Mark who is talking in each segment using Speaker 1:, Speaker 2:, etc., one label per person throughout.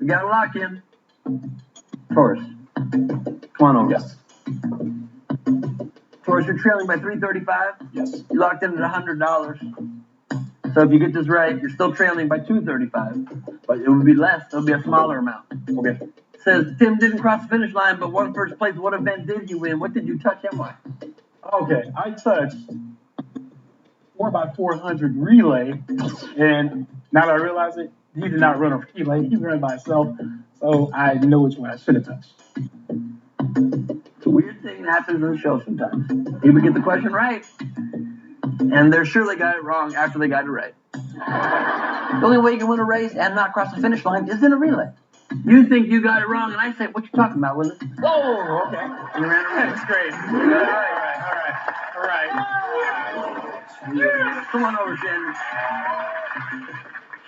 Speaker 1: We got a lock in. Taurus, come on over.
Speaker 2: Yes.
Speaker 1: Taurus, you're trailing by 335.
Speaker 2: Yes.
Speaker 1: You locked in at $100. So if you get this right, you're still trailing by 235, but it would be less. It'll be a smaller amount.
Speaker 2: Okay.
Speaker 1: It says Tim didn't cross the finish line, but won first place. What event did you win? What did you touch and why?
Speaker 2: Okay. I touched 4x400 relay, and now that I realize it, he did not run a relay. He ran by himself, so I know which one I should have touched.
Speaker 1: It's a weird thing that happens in the show sometimes. People get the question right, and they're sure they got it wrong after they got it right. The only way you can win a race and not cross the finish line is in a relay. You think you got it wrong, and I say, what you talking about, Willis?
Speaker 2: Oh, okay.
Speaker 1: You ran a race.
Speaker 2: That's great. All right.
Speaker 1: Come on over, Shannon.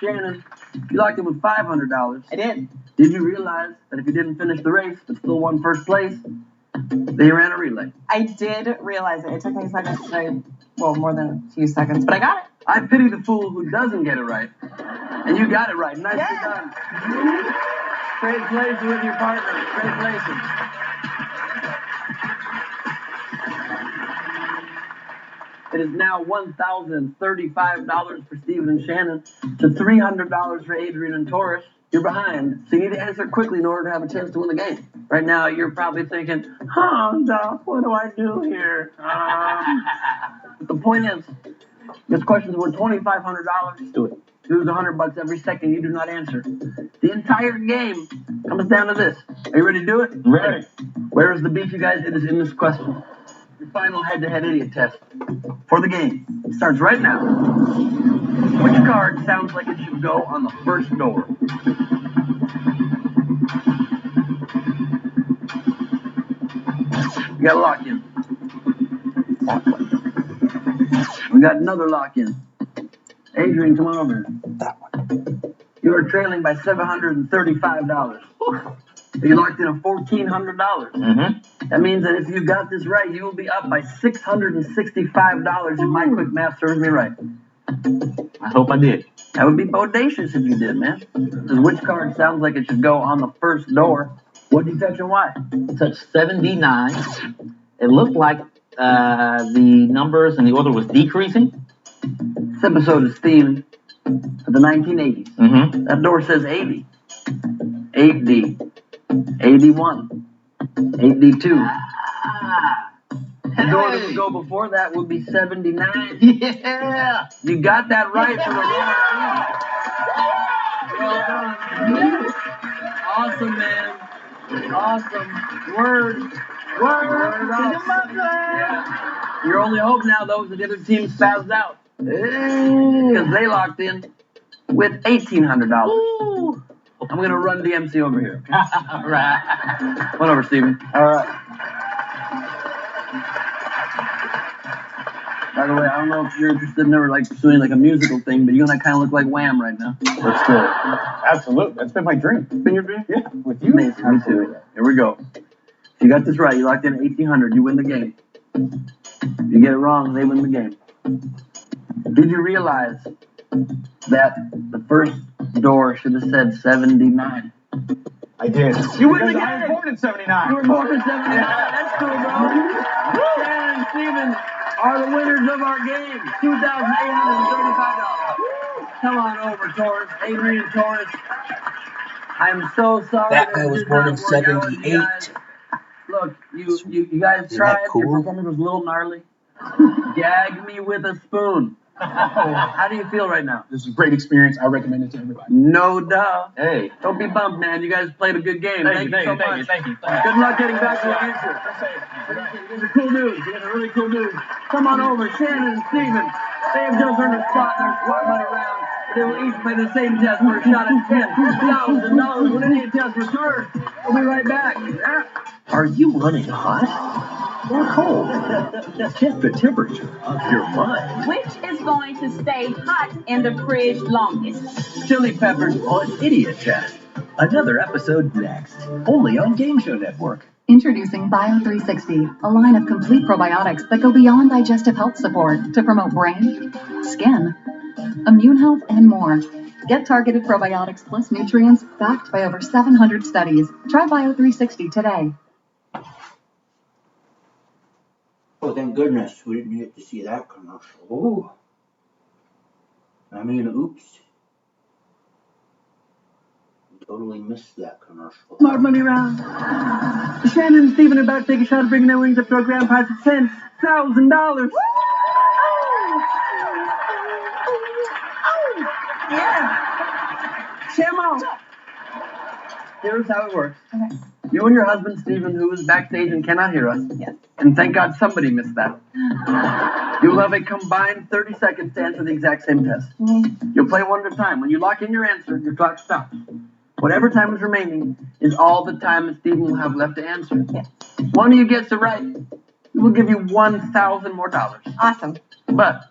Speaker 1: Shannon, you locked in with $500.
Speaker 3: I did.
Speaker 1: Did you realize that if you didn't finish the race but still won first place, they ran a relay?
Speaker 3: I did realize it. It took me seconds to say, well, more than a few seconds, but I got it.
Speaker 1: I pity the fool who doesn't get it right. And you got it right. Nicely done. Trade places with your partner. Trade places. It is now $1,035 for Steven and Shannon to $300 for Adrian and Taurus. You're behind, so you need to answer quickly in order to have a chance to win the game. Right now, you're probably thinking, oh, Doc, what do I do here? But the point is, this question is worth $2,500.
Speaker 2: Do it.
Speaker 1: Lose $100 every second you do not answer. The entire game comes down to this. Are you ready to do it?
Speaker 2: Ready.
Speaker 1: Where is the beef you guys? It is in this question. Your final head-to-head idiot test for the game starts right now. Which card sounds like it should go on the first door? We got a lock-in.
Speaker 2: That one.
Speaker 1: We got another lock-in. Adrian, come on over here.
Speaker 2: That one.
Speaker 1: You are trailing by $735. You locked in at $1,400.
Speaker 2: Mm-hmm.
Speaker 1: That means that if you got this right, you will be up by $665 if my quick math serves me right.
Speaker 2: I hope I did.
Speaker 1: That would be bodacious if you did, man. Because which card sounds like it should go on the first door? What did you touch and why?
Speaker 4: Touched 79. It looked like the numbers and the order was decreasing.
Speaker 1: This episode is themed to the 1980s.
Speaker 4: Mm-hmm.
Speaker 1: That door says 80. 8D. 81. 8D2. The door that would go before that would be 79.
Speaker 4: Yeah.
Speaker 1: You got that right for the Well done. Awesome, man. Awesome. Word up. Yeah. Your only hope now, though, is that the other team spazzed out. Because they locked in with $1,800.
Speaker 4: Ooh.
Speaker 1: I'm going to run DMC over here.
Speaker 4: All right.
Speaker 1: Come on over, Steven.
Speaker 2: All right.
Speaker 1: By the way, I don't know if you're interested in ever like pursuing like a musical thing, but you and I kind of look like Wham right now.
Speaker 2: Let's do it. Absolutely. That's been my dream.
Speaker 1: Been your dream?
Speaker 2: Yeah, with you.
Speaker 1: Amazing. Me too. Here we go. If you got this right, you locked in at 1,800. You win the game. If you get it wrong, they win the game. Did you realize that the first door should have said 79?
Speaker 2: I did.
Speaker 1: You win the
Speaker 2: Because I was
Speaker 1: game.
Speaker 2: born in 79.
Speaker 1: You were born in 79. That's cool, bro. Shannon and Steven are the winners of our game. $2,835. Come on over, Taurus. Adrian Taurus. I'm so sorry.
Speaker 5: That guy was
Speaker 1: did
Speaker 5: born
Speaker 1: not
Speaker 5: in
Speaker 1: work out with you
Speaker 5: 78.
Speaker 1: guys. Look, you guys
Speaker 5: Isn't
Speaker 1: tried.
Speaker 5: that cool?
Speaker 1: Your performance was a little gnarly. Gag me with a spoon. How do you feel right now?
Speaker 2: This is a great experience. I recommend it to everybody.
Speaker 1: No duh.
Speaker 4: Hey.
Speaker 1: Don't be bummed, man. You guys played a good game. Thank you so much.
Speaker 4: Thank you.
Speaker 1: Good luck getting back to the answer. You guys are cool dudes. You guys are really cool dudes. Come on over, Shannon and Steven. They have just earned a spot in our squad money round. They will each play the same test for a shot at $10,000 when any test returns. We'll be right back.
Speaker 5: Are you running hot or cold? Check the temperature of your mind.
Speaker 6: Which is going to stay hot in the fridge longest?
Speaker 5: Chili Peppers on Idiot Test. Another episode next. Only on Game Show Network.
Speaker 7: Introducing Bio360, a line of complete probiotics that go beyond digestive health support to promote brain, skin, immune health, and more. Get targeted probiotics plus nutrients backed by over 700 studies. Try Bio360 today.
Speaker 8: Oh, thank goodness we didn't get to see that commercial. Ooh. I mean, oops. We totally missed that commercial.
Speaker 1: Smart money round. Shannon and Steven are about to take a shot at bringing their wings up to a grand prize of $10,000.
Speaker 3: Yeah.
Speaker 1: Shamo! Here's how it works.
Speaker 3: Okay.
Speaker 1: You and your husband, Steven, who is backstage and cannot hear us.
Speaker 3: Yes.
Speaker 1: And thank God somebody missed that. You will have a combined 30 seconds to answer the exact same test. You'll play one at a time. When you lock in your answer, your clock stops. Whatever time is remaining is all the time that Steven will have left to answer.
Speaker 3: Yes.
Speaker 1: One of you gets it right, we will give you $1,000 more.
Speaker 3: Awesome.
Speaker 1: But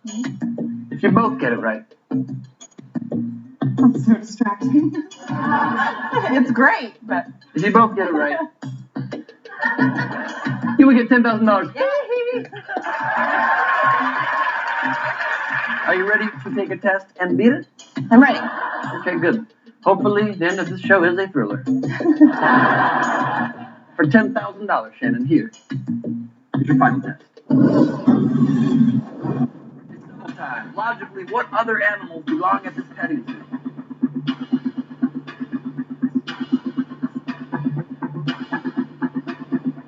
Speaker 1: if you both get it right,
Speaker 3: That's so distracting. It's great, but.
Speaker 1: if you both get it right, you will get $10,000. Are you ready to take a test and beat it?
Speaker 3: I'm ready.
Speaker 1: Okay, good. Hopefully, the end of this show is a thriller. For $10,000, Shannon, here is your final test. It's double time. Logically, what other animals belong at this petting zoo?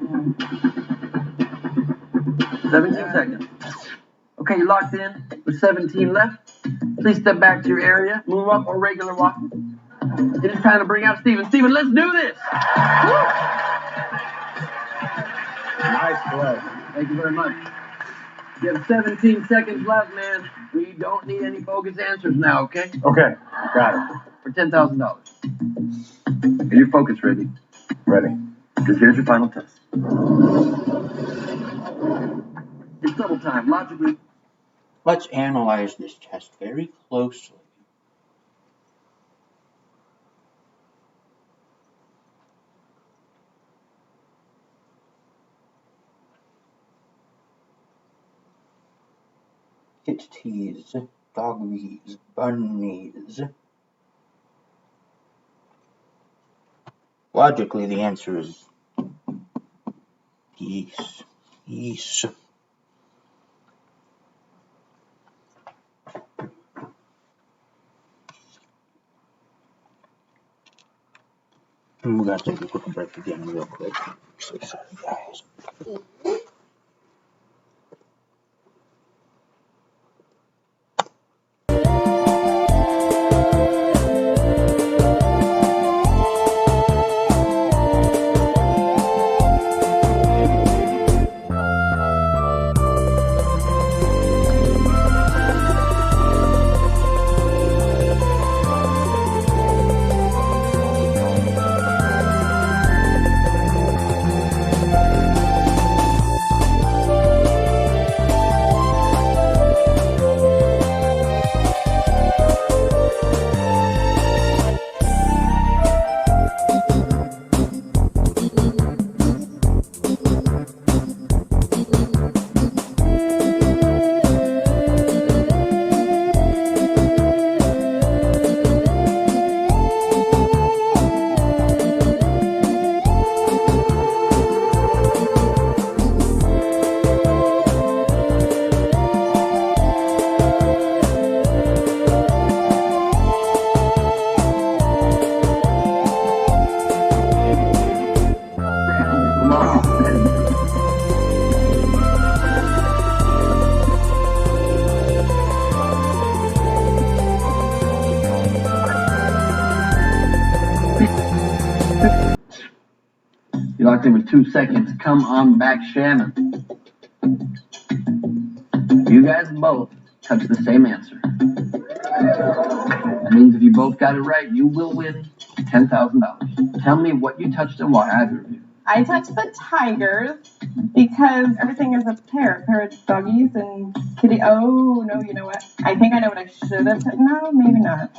Speaker 1: Hmm. 17 seconds. Okay, you locked in with 17 left. Please step back to your area. Move up or regular walk. It is time to bring out Steven. Steven, let's do this!
Speaker 2: Nice play.
Speaker 1: Thank you very much. You have 17 seconds left, man. We don't need any bogus answers now, okay?
Speaker 2: Okay, got it.
Speaker 1: For $10,000. Are your focus ready?
Speaker 2: Ready.
Speaker 1: Because here's your final test. It's double time. Logically,
Speaker 8: Let's analyze this test very closely. Kitties, doggies, bunnies. Logically, the answer is geese. Geese. We gotta take a quick break again, real quick. So sorry, guys.
Speaker 1: you locked in with 2 seconds. Come on back, Shannon. You guys both touched the same answer. That means if you both got it right, you will win $10,000. Tell me what you touched and why, either of you.
Speaker 3: I touched the tigers because everything is a pair of doggies and kitty. Oh, no, you know what? I think I know what I should have put. No, maybe not.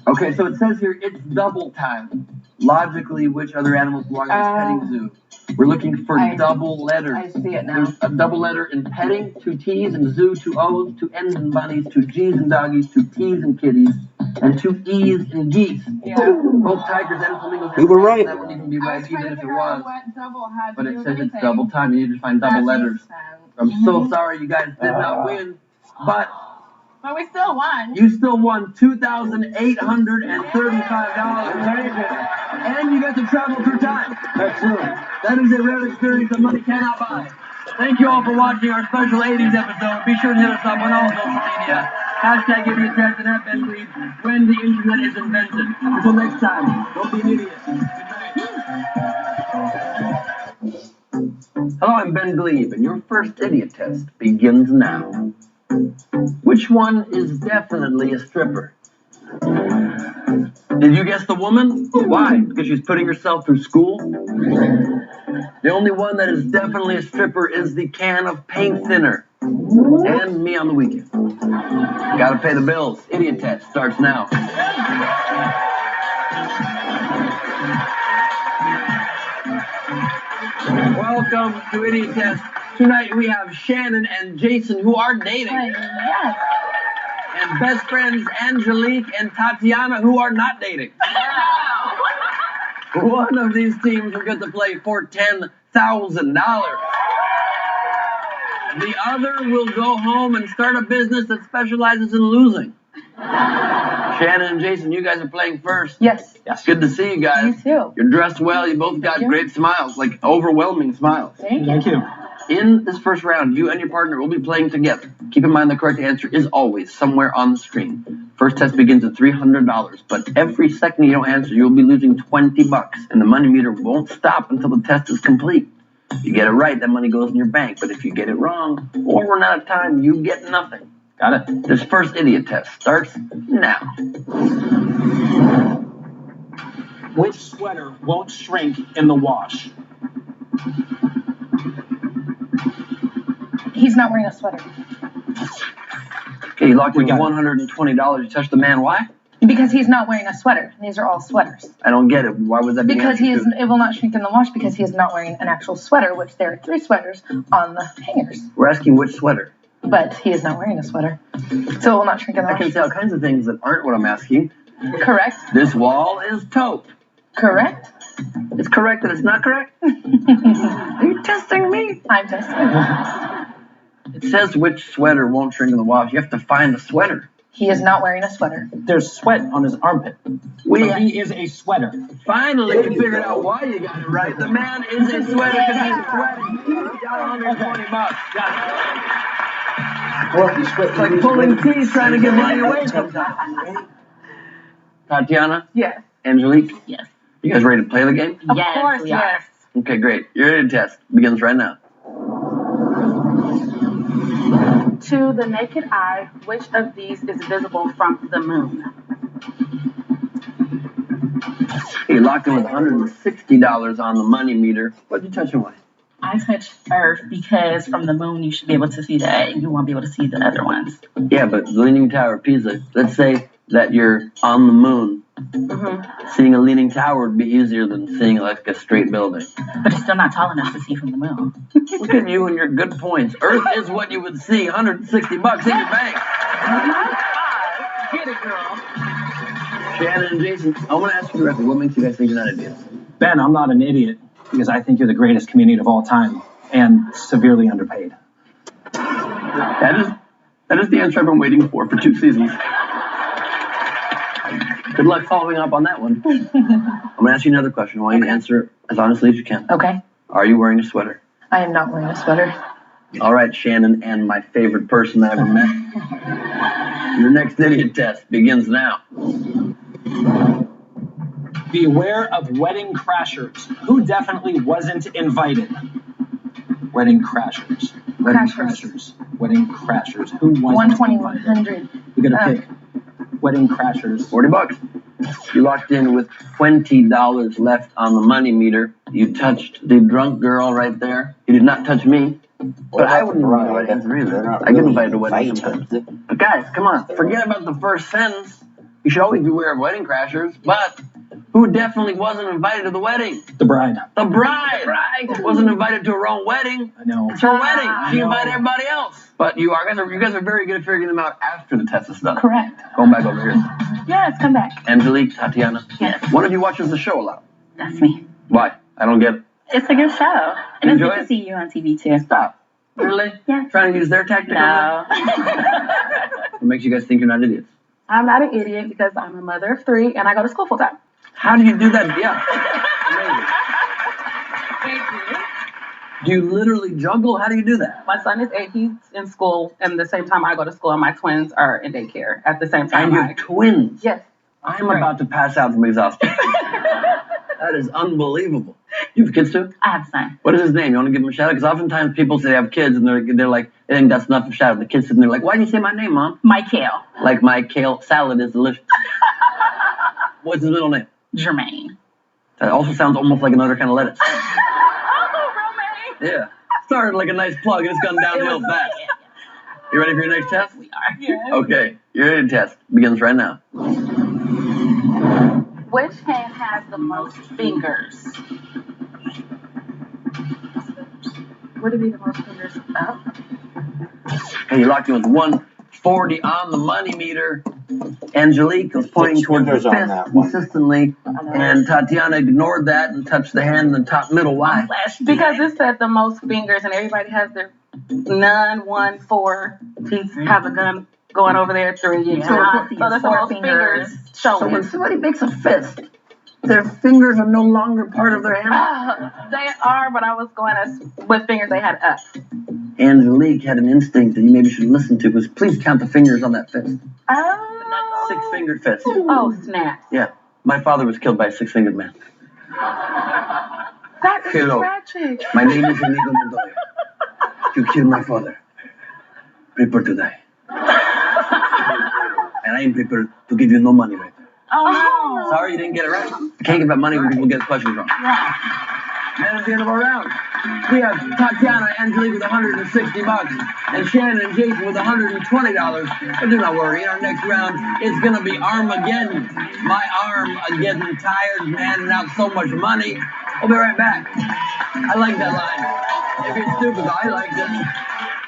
Speaker 1: Okay, so it says here it's double time. Logically, which other animals belong in this petting zoo? We're looking for double letters.
Speaker 3: I see it now.
Speaker 1: There's a double letter in petting, 2 T's, and zoo, 2 O's, 2 N's in bunnies, 2 G's in doggies, 2 T's in kitties, and 2 E's in geese.
Speaker 3: Yeah.
Speaker 1: Both tigers and flamingos.
Speaker 8: We were right.
Speaker 1: That wouldn't even be
Speaker 3: I
Speaker 1: right,
Speaker 3: was trying
Speaker 1: even
Speaker 3: to
Speaker 1: if it
Speaker 3: figure out
Speaker 1: was.
Speaker 3: what double had to
Speaker 1: But
Speaker 3: do
Speaker 1: it
Speaker 3: with
Speaker 1: says it's
Speaker 3: anything.
Speaker 1: double time. You need to find double
Speaker 3: That
Speaker 1: letters.
Speaker 3: makes sense.
Speaker 1: I'm so sorry you guys did not win, but
Speaker 3: But we still won.
Speaker 1: you still won $2,835. And you got to travel through time.
Speaker 2: That's true.
Speaker 1: That is a rare experience that money cannot buy. Thank you all for watching our special 80s episode. Be sure to hit us up on all social media. Hashtag #GiveMeATest and @BenGlebe when the internet is invented. Until next time, don't be an idiot. Good night. Hello, I'm Ben Glebe, and your first idiot test begins now. Which one is definitely a stripper? Did you guess the woman? Why? Because she's putting herself through school? The only one that is definitely a stripper is the can of paint thinner. And me on the weekend. Gotta pay the bills. Idiot test starts now. Welcome to Idiot Test. Tonight we have Shannon and Jason who are dating.
Speaker 6: Yes.
Speaker 1: And best friends Angelique and Tatiana who are not dating. One of these teams will get to play for $10,000. The other will go home and start a business that specializes in losing. Shannon and Jason, you guys are playing first.
Speaker 6: Yes.
Speaker 1: It's good to see you guys.
Speaker 6: You too.
Speaker 1: You're dressed well. You both got great smiles, like overwhelming smiles.
Speaker 6: Thank you.
Speaker 2: Thank you.
Speaker 1: In this first round, you and your partner will be playing together. Keep in mind the correct answer is always somewhere on the screen. First test begins at $300, but every second you don't answer, you'll be losing $20, and the money meter won't stop until the test is complete. If you get it right, that money goes in your bank, but if you get it wrong or run out of time, you get nothing. Got it? This first idiot test starts now.
Speaker 2: Which sweater won't shrink in the wash?
Speaker 6: He's not wearing a sweater.
Speaker 1: Okay, you locked in
Speaker 2: We got it.
Speaker 1: $120. You touched the man. Why?
Speaker 6: Because he's not wearing a sweater. These are all sweaters.
Speaker 1: I don't get it. Why would that be? the
Speaker 6: Because
Speaker 1: answer
Speaker 6: he is,
Speaker 1: to it?
Speaker 6: it will not shrink in the wash because he is not wearing an actual sweater, which there are 3 sweaters on the hangers.
Speaker 1: We're asking which sweater.
Speaker 6: But he is not wearing a sweater. So it will not shrink in the
Speaker 1: I can
Speaker 6: wash.
Speaker 1: say all kinds of things that aren't what I'm asking.
Speaker 6: Correct?
Speaker 1: This wall is taupe.
Speaker 6: Correct?
Speaker 1: It's correct that it's not correct? Are you testing me?
Speaker 6: I'm testing.
Speaker 1: It says which sweater won't shrink in the wash. You have to find the sweater.
Speaker 6: He is not wearing a sweater.
Speaker 2: There's sweat on his armpit.
Speaker 1: We
Speaker 2: He is a sweater.
Speaker 1: finally figured out why you got it right. The man is a sweater because he's sweating. He got $120. It's like pulling teeth trying to get money away sometimes. Tatiana,
Speaker 6: Yes.
Speaker 1: Angelique,
Speaker 6: Yes.
Speaker 1: you guys ready to play the game?
Speaker 6: Of course, yes.
Speaker 1: Okay, great. Your idiot test begins right now.
Speaker 9: To the naked eye, which of these is visible from the moon?
Speaker 1: You locked in with $160 on the money meter. What'd you touch away?
Speaker 9: I touched Earth because from the moon you should be able to see that and you won't be able to see the other ones.
Speaker 1: Yeah, but the Leaning Tower of Pisa, let's say that you're on the moon. Seeing a leaning tower would be easier than seeing like a straight building.
Speaker 9: But it's still not tall enough to see from the moon.
Speaker 1: Look at you and your good points. Earth is what you would see. $160 in your bank.
Speaker 9: Get it, girl.
Speaker 1: Shannon and Jason, I want to ask you directly, what makes you guys think you're not idiots?
Speaker 2: Ben, I'm not an idiot because I think you're the greatest comedian of all time and severely underpaid.
Speaker 1: That is the answer I've been waiting for 2 seasons. Good luck following up on that one. I'm going to ask you another question. I want you to answer as honestly as you can.
Speaker 6: Okay.
Speaker 1: Are you wearing a sweater?
Speaker 6: I am not wearing a sweater.
Speaker 1: All right, Shannon, and my favorite person I ever met. Your next idiot test begins now.
Speaker 2: Beware of wedding crashers. Who definitely wasn't invited? Wedding crashers. Wedding crashers. Wedding crashers. Who wasn't
Speaker 6: 120,
Speaker 2: invited?
Speaker 6: 100.
Speaker 2: You gotta pick. Wedding crashers.
Speaker 1: $40. You locked in with $20 left on the money meter. You touched the drunk girl right there. You did not touch me. But I wouldn't invite a wedding either. I get invited to weddings sometimes. But guys, come on. Forget about the first sentence. You should always beware of wedding crashers. But Who definitely wasn't invited to the wedding?
Speaker 2: The bride.
Speaker 1: The bride. Wasn't invited to her own wedding.
Speaker 2: I know.
Speaker 1: It's her wedding. She
Speaker 2: know.
Speaker 1: invited everybody else. But you guys are very good at figuring them out after the test is done.
Speaker 9: Correct.
Speaker 1: Going back over here.
Speaker 9: Yes, come back.
Speaker 1: Angelique, Tatiana.
Speaker 9: Yes.
Speaker 1: One of you watches the show a lot.
Speaker 9: That's me.
Speaker 1: Why? I don't get it.
Speaker 9: It's a good show. And it's
Speaker 1: Enjoy
Speaker 9: good
Speaker 1: it?
Speaker 9: to see you on TV too.
Speaker 1: Stop. Really?
Speaker 9: Yeah.
Speaker 1: Trying to use their tactic on
Speaker 9: No.
Speaker 1: you? What makes you guys think you're not idiots?
Speaker 6: I'm not an idiot because I'm a mother of 3 and I go to school full time.
Speaker 1: How do you do that? Yeah. Amazing.
Speaker 6: Thank you.
Speaker 1: Do you literally juggle? How do you do that?
Speaker 3: My son is 8. He's in school, and the same time I go to school, and my twins are in daycare at the same time.
Speaker 1: And you have twins.
Speaker 6: Yes.
Speaker 1: I'm about to pass out from exhaustion. That is unbelievable. You have kids too?
Speaker 9: I have a son.
Speaker 1: What is his name? You want to give him a shout out? Because oftentimes people say they have kids and they're like, they think that's enough of a shout out. The kid's sitting there like, why do you say my name, Mom?
Speaker 9: Michael.
Speaker 1: Like my kale salad is delicious. What's his middle name?
Speaker 9: Jermaine.
Speaker 1: That also sounds almost like another kind of lettuce.
Speaker 9: Oh, Romaine.
Speaker 1: Yeah. Started like a nice plug and it's gone downhill fast. You ready for your next test?
Speaker 9: We are.
Speaker 3: Yes.
Speaker 1: Okay. Your ready test begins right now.
Speaker 9: Which hand has the most fingers? Would it be the most fingers up?
Speaker 1: Okay, you locked in with 140 on the money meter. Angelique was pointing
Speaker 8: Six
Speaker 1: towards the
Speaker 8: fingers on
Speaker 1: fist
Speaker 8: that one.
Speaker 1: consistently, and Tatiana ignored that and touched the hand in the top middle. Why?
Speaker 3: Because it said the most fingers, and everybody has their none, 1, 4. He has a gun going over there, 3.
Speaker 9: Yeah.
Speaker 3: So there's the most fingers
Speaker 1: So
Speaker 3: showing.
Speaker 1: when somebody makes a fist, their fingers are no longer part of their hand.
Speaker 3: They are, but I was going as with fingers they had up.
Speaker 1: Angelique had an instinct that you maybe should listen to, was please count the fingers on that fist.
Speaker 3: Oh.
Speaker 1: 6-fingered fist.
Speaker 3: Oh, snap.
Speaker 1: Yeah. My father was killed by a 6-fingered man.
Speaker 3: That is
Speaker 1: Hello.
Speaker 3: tragic.
Speaker 1: My name is Inigo Montoya. You killed my father. Prepare to die. And I am prepared to give you no money right now.
Speaker 9: Oh, no.
Speaker 1: Sorry you didn't get it right. I can't give out money when people get the questions wrong. And at the end of our round, we have Tatiana and Angelique with $160 and Shannon and Jason with $120. But do not worry, in our next round, it's going to be Armageddon. My arm getting tired from handing out so much money. We'll be right back. I like that line. Maybe it's stupid, but I liked it.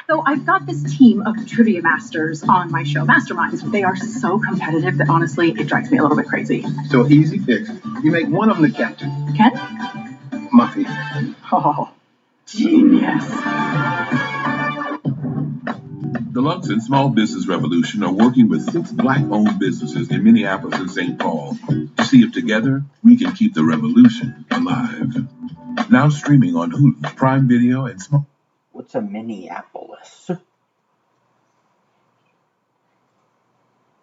Speaker 7: So I've got this team of trivia masters on my show, Masterminds. They are so competitive that honestly, it drives me a little bit crazy.
Speaker 10: So easy fix. You make one of them the captain.
Speaker 7: Ken?
Speaker 10: Muffy.
Speaker 7: Oh, genius.
Speaker 11: The Lux and Small Business Revolution are working with 6 Black-owned businesses in Minneapolis and St. Paul to see if together we can keep the revolution alive. Now streaming on Hulu, Prime Video, and Small.
Speaker 8: What's a Minneapolis?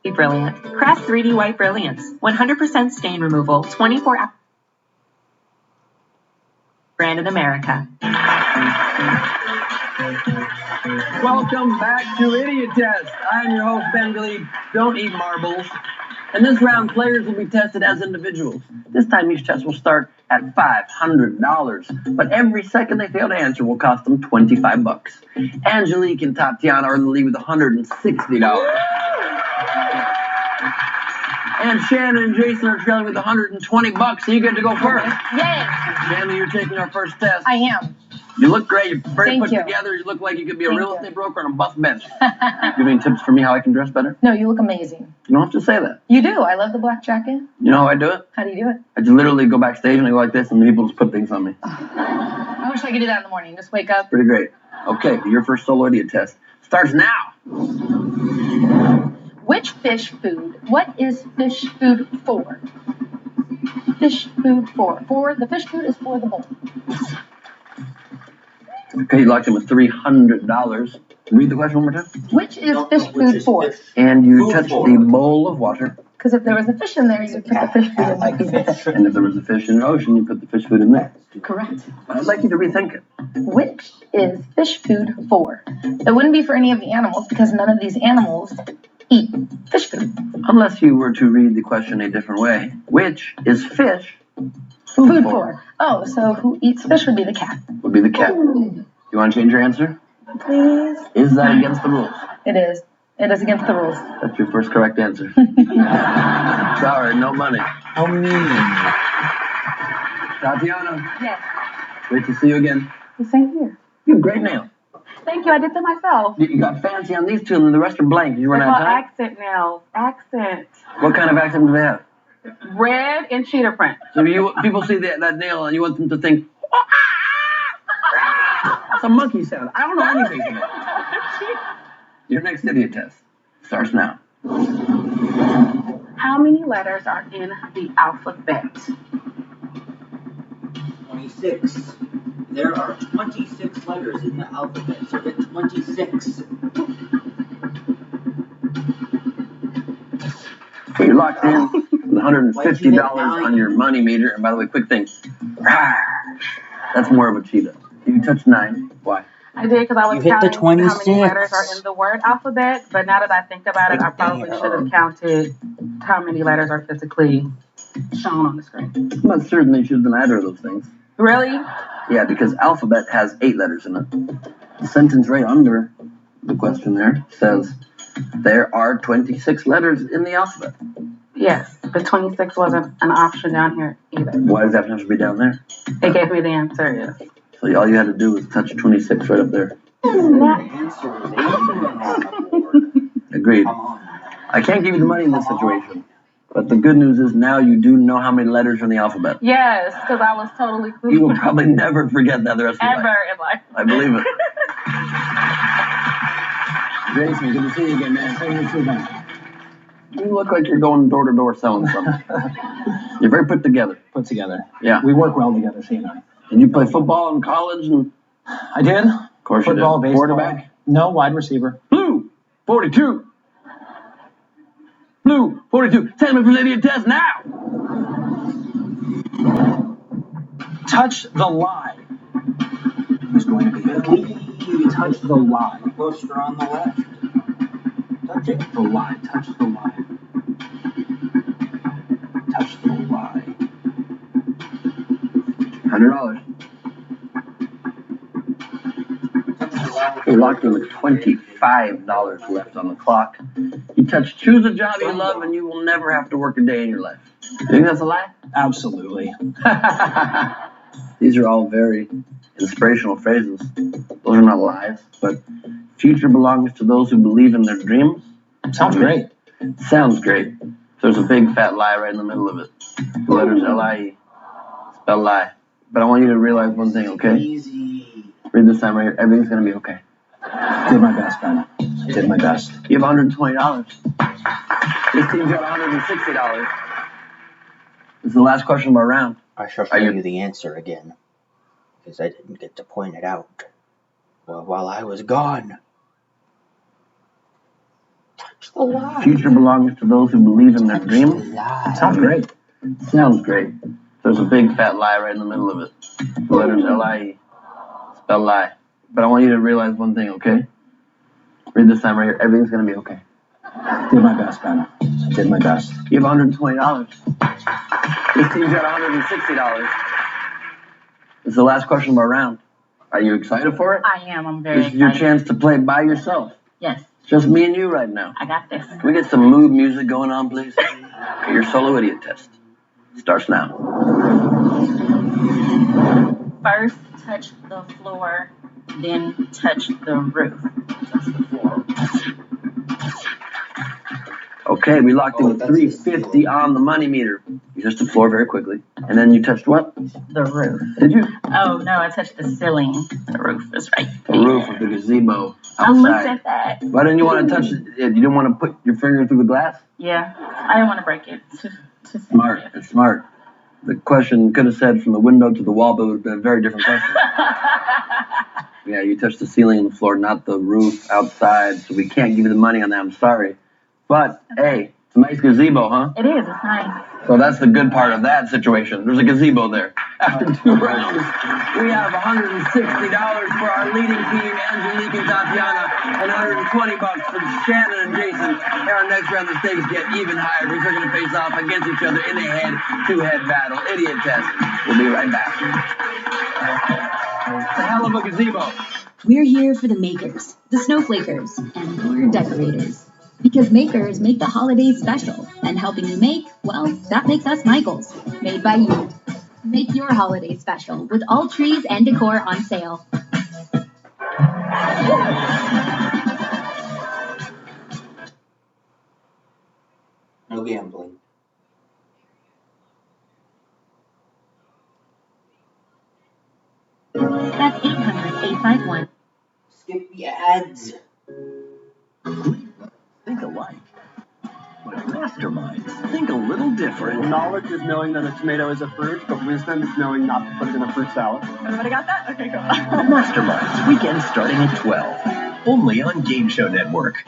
Speaker 12: Be brilliant. Craft 3D White Brilliance. 100% stain removal. 24 hours. Brand in America.
Speaker 1: Welcome back to Idiot Test. I'm your host, Ben Glee. Don't eat marbles. In this round, players will be tested as individuals. This time, each test will start at $500, but every second they fail to answer will cost them $25. Angelique and Tatiana are in the lead with $160. And Shannon and Jason are trailing with $120, so you get to go first.
Speaker 6: Yay!
Speaker 1: Shannon, you're taking our first test.
Speaker 6: I am.
Speaker 1: You look great. You're very
Speaker 6: Thank
Speaker 1: put
Speaker 6: you.
Speaker 1: together. You look like you could be a
Speaker 6: Thank
Speaker 1: real
Speaker 6: you.
Speaker 1: estate broker on a bus bench. You have any tips for me how I can dress better?
Speaker 6: No, you look amazing.
Speaker 1: You don't have to say that.
Speaker 6: You do. I love the black jacket.
Speaker 1: You know how I do it?
Speaker 6: How do you do it?
Speaker 1: I just literally go backstage and I go like this, and the people just put things on me.
Speaker 6: I wish I could do that in the morning. Just wake up.
Speaker 1: Pretty great. Okay, your first solo idiot test starts now.
Speaker 6: Which fish food? What is fish food for? Fish food for the fish food is for the bowl.
Speaker 1: Okay, you locked in with $300. Read the question one more time.
Speaker 6: Which is fish food for?
Speaker 1: And you touched the bowl of water.
Speaker 6: Because if there was a fish in there, you would put the fish food in
Speaker 8: Like
Speaker 6: there.
Speaker 8: fish.
Speaker 1: And if there was a fish in the ocean, you put the fish food in there.
Speaker 6: Correct.
Speaker 1: I'd like you to rethink it.
Speaker 6: Which is fish food for? It wouldn't be for any of the animals because none of these animals eat fish food.
Speaker 1: Unless you were to read the question a different way. Which is fish
Speaker 6: Food for. Oh, so who eats fish would be the cat.
Speaker 1: would be the cat. You want to change your answer?
Speaker 6: Please.
Speaker 1: Is that against the rules?
Speaker 6: It is. It is against the rules.
Speaker 1: That's your first correct answer. Sorry, no money.
Speaker 2: How mean.
Speaker 1: Tatiana,
Speaker 6: Yes.
Speaker 1: great to see you again.
Speaker 6: The same here.
Speaker 1: You have great nails.
Speaker 6: Thank you. I did them myself.
Speaker 1: You got fancy on these two, and the rest are blank. You
Speaker 6: They're
Speaker 1: run out of
Speaker 6: called
Speaker 1: time.
Speaker 6: accent nails. Accent.
Speaker 1: What kind of accent do they have?
Speaker 6: Red and cheetah print.
Speaker 1: So people see that nail, and you want them to think, it's a monkey sound. I don't know anything from it. Your next idiot test starts now.
Speaker 6: How many letters are in the alphabet?
Speaker 8: 26. There are 26 letters in the alphabet, so get 26.
Speaker 1: So you're locked in with $150 on your money meter. And by the way, quick thing. That's more of a cheetah. You touched 9. Why?
Speaker 6: I did because I was
Speaker 8: You hit the
Speaker 6: counting how
Speaker 8: 26.
Speaker 6: many letters are in the word alphabet, but now that I think about it, I probably should have counted how many letters are physically shown on the screen.
Speaker 1: I'm not certain they should have done either of those things.
Speaker 6: Really?
Speaker 1: Yeah, because alphabet has 8 letters in it. The sentence right under the question there says there are 26 letters in the alphabet.
Speaker 6: Yes, but 26 wasn't an option down here either.
Speaker 1: Why does that have to be down there?
Speaker 6: It gave me the answer, yes.
Speaker 1: So all you had to do was touch 26 right up there. Agreed. I can't give you the money in this situation. But the good news is now you do know how many letters are in the alphabet.
Speaker 6: Yes, because I was totally clueless.
Speaker 1: You will probably never forget that the rest of your life.
Speaker 6: Ever in life.
Speaker 1: I believe it.
Speaker 2: Jason, good to see you again, man. Thank you too, man.
Speaker 1: You look like you're going door to door selling something. You're very put together.
Speaker 2: Put together.
Speaker 1: Yeah.
Speaker 2: We work well together, she and I.
Speaker 1: Did you play football in college? And
Speaker 2: I did.
Speaker 1: of course
Speaker 2: Football,
Speaker 1: you did.
Speaker 2: baseball.
Speaker 1: Quarterback?
Speaker 2: No, wide receiver.
Speaker 1: Blue 42. Blue 42. Time for the idiot test now.
Speaker 2: Touch the lie. Who's going to be the key? Touch the lie.
Speaker 8: Poster on the left.
Speaker 2: Touch it. The lie. Touch the lie. Touch the lie.
Speaker 1: $100. You're locked in with $25 left on the clock. You choose a job you love and you will never have to work a day in your life. You think that's a lie?
Speaker 2: Absolutely.
Speaker 1: These are all very inspirational phrases. Those are not lies, but future belongs to those who believe in their dreams.
Speaker 2: Sounds great.
Speaker 1: Sounds great. There's a big fat lie right in the middle of it. The letters L-I-E. Spell lie. But I want you to realize one thing, okay?
Speaker 8: Easy.
Speaker 1: Read this time right here. Everything's going to be okay.
Speaker 2: Did my best, Ben. Did my best.
Speaker 1: You have $120. This team's got $160. This is the last question of our round.
Speaker 8: I shall show you the answer again, because I didn't get to point it out while I was gone. Touch the lie.
Speaker 1: Future belongs to those who believe in their dreams.
Speaker 2: Sounds great.
Speaker 1: Sounds great. There's a big fat lie right in the middle of it. The letters L-I-E. Spell lie. But I want you to realize one thing, okay? Read this time right here. Everything's going to be okay.
Speaker 2: Did my best, Ben. Did my best.
Speaker 1: You have $120. This team's got $160. This is the last question of our round. Are you excited for it?
Speaker 9: I am. I'm very
Speaker 1: This is your
Speaker 9: excited.
Speaker 1: chance to play by yourself.
Speaker 9: Yes,
Speaker 1: It's just me and you right now.
Speaker 9: I got this.
Speaker 1: Can we get some mood music going on, please? Okay, your solo idiot test starts now.
Speaker 9: First, touch the floor, then touch the roof. Touch the floor.
Speaker 1: Okay, we locked in with $350 on the money meter. You touched the floor very quickly. And then you touched what?
Speaker 9: The roof.
Speaker 1: Did you?
Speaker 9: Oh no, I touched the ceiling. The roof is right
Speaker 1: The
Speaker 9: there.
Speaker 1: roof of the gazebo
Speaker 9: I looked
Speaker 1: outside.
Speaker 9: at that.
Speaker 1: Why didn't you want to touch it? You didn't want to put your finger through the glass?
Speaker 9: Yeah, I didn't want to break it.
Speaker 1: Smart. It's smart. The question could have said from the window to the wall, but it would have been a very different question. Yeah, you touched the ceiling and the floor, not the roof outside, so we can't give you the money on that. I'm sorry. But, hey, it's a nice gazebo, huh?
Speaker 9: It is. It's nice.
Speaker 1: So that's the good part of that situation. There's a gazebo there. After 2 rounds, we have $160 for our leading team, Angelique and Tatiana, and $120 for Shannon and Jason. In our next round, the stakes get even higher because they're going to face off against each other in a head-to-head battle. Idiot test. We'll be right back. It's a hell of a gazebo.
Speaker 13: We're here for the makers, the snowflakers, and we're decorators. Because makers make the holidays special. And helping you make, well, that makes us Michaels. Made by you. Make your holiday special with all trees and decor on sale.
Speaker 8: No gambling.
Speaker 12: That's 800-851.
Speaker 8: Skip the ads.
Speaker 5: Think alike. But masterminds think a little different.
Speaker 1: Knowledge is knowing that a tomato is a fruit, but wisdom is knowing not to put it in a fruit salad.
Speaker 7: Everybody got that? Okay, cool.
Speaker 5: Masterminds, weekends starting at 12. Only on Game Show Network.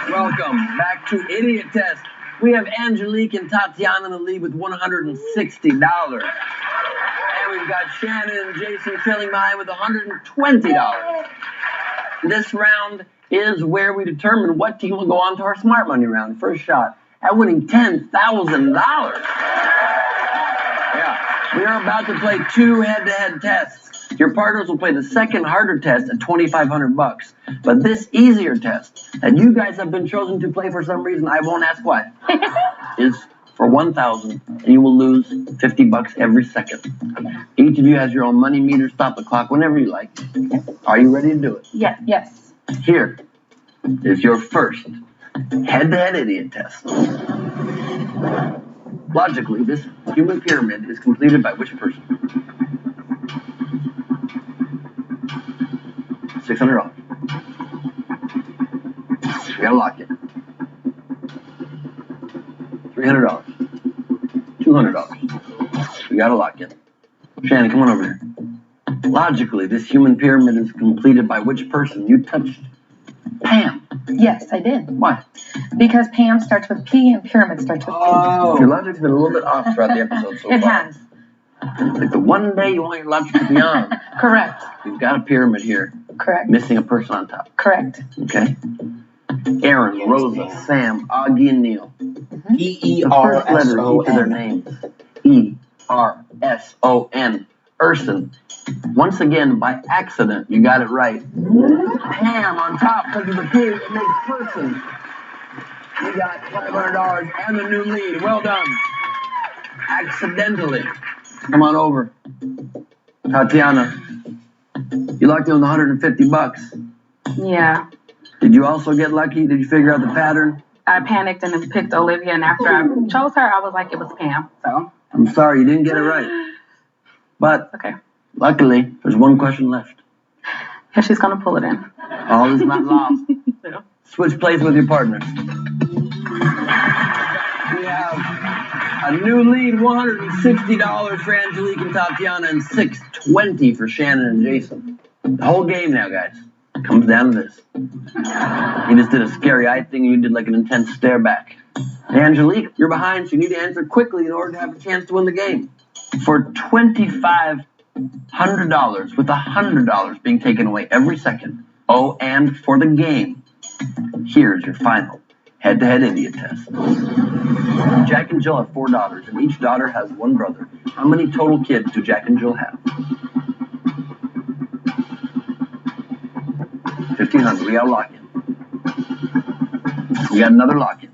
Speaker 1: Welcome back to Idiot Test. We have Angelique and Tatiana in the lead with $160. And we've got Shannon and Jason trailing behind with $120. This round is where we determine what team will go on to our Smart Money round. First shot at winning $10,000. Yeah, we are about to play 2 head-to-head tests. Your partners will play the second harder test at $2,500. But this easier test that you guys have been chosen to play for some reason, I won't ask why, is for $1,000, and you will lose $50 every second. Each of you has your own money meter. Stop the clock whenever you like. Are you ready to do it?
Speaker 3: Yes. Yes.
Speaker 1: Here is your first head-to-head idiot test. Logically, this human pyramid is completed by which person? $600. We gotta lock it. $300. $200. We gotta lock it. Shannon, come on over here. Logically, this human pyramid is completed by which person? You touched Pam.
Speaker 3: Yes, I did.
Speaker 1: Why?
Speaker 3: Because Pam starts with P and pyramid starts with P.
Speaker 1: Oh. Your logic's been a little bit off throughout the episode so far.
Speaker 3: It has.
Speaker 1: Like the one day you want your logic to be on.
Speaker 3: Correct.
Speaker 1: You've got a pyramid here.
Speaker 3: Correct.
Speaker 1: Missing a person on top.
Speaker 3: Correct.
Speaker 1: Okay? Aaron, Rosa, Sam, Augie, and Neil.
Speaker 8: P-E-R-S-O-N.
Speaker 1: The first letter of each of their names. E-R-S-O-N. Urson. Once again, by accident, you got it right. Pam on top because of the P. It makes person. You got $500 and a new lead. Well done. Accidentally. Come on over. Tatiana, you locked in on the $150.
Speaker 14: Yeah.
Speaker 1: Did you also get lucky? Did you figure out the pattern?
Speaker 14: I panicked and then picked Olivia, and after I chose her, I was like, it was Pam. So.
Speaker 1: I'm sorry, you didn't get it right. But
Speaker 14: okay.
Speaker 1: Luckily, there's one question left.
Speaker 14: Yeah, she's gonna pull it in.
Speaker 1: All is not lost.
Speaker 14: Yeah.
Speaker 1: Switch places with your partners. We have a new lead, $160 for Angelique and Tatiana, and $620 for Shannon and Jason. The whole game now, guys, comes down to this. You just did a scary eye thing, and you did like an intense stare back. Angelique, you're behind, so you need to answer quickly in order to have a chance to win the game. For $2,500, with $100 being taken away every second. Oh, and for the game, here's your final head-to-head idiot test. Jack and Jill have 4 daughters, and each daughter has 1 brother. How many total kids do Jack and Jill have? 1,500. We got a lock-in. We got another lock-in.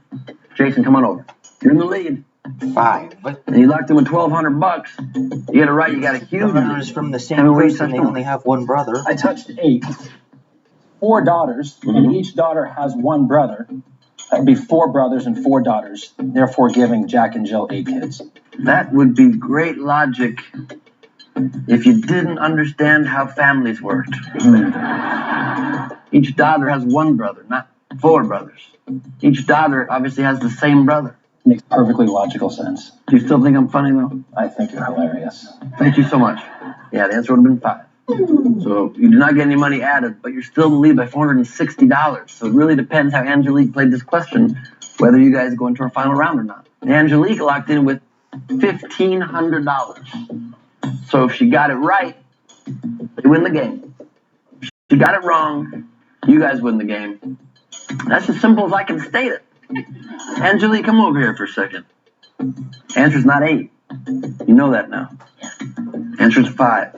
Speaker 1: Jason, come on over. You're in the lead.
Speaker 8: 5.
Speaker 1: And you locked in with $1,200. You get it right, you got a huge
Speaker 8: Brothers from the same person, they only have 1 brother.
Speaker 2: I touched 8. 4 daughters, and each daughter has 1 brother. That would be 4 brothers and 4 daughters, therefore giving Jack and Jill 8 kids.
Speaker 1: That would be great logic if you didn't understand how families worked. Each daughter has 1 brother, not 4 brothers. Each daughter obviously has the same brother.
Speaker 2: Makes perfectly logical sense.
Speaker 1: Do you still think I'm funny, though?
Speaker 2: I think you're hilarious.
Speaker 1: Thank you so much. Yeah, the answer would have been 5. So you did not get any money added, but you're still in the lead by $460. So it really depends how Angelique played this question, whether you guys go into our final round or not. Angelique locked in with $1,500. So if she got it right, they win the game. If she got it wrong, you guys win the game. That's as simple as I can state it. Angelique, come over here for a second. Answer's not 8. You know that now. Answer's 5.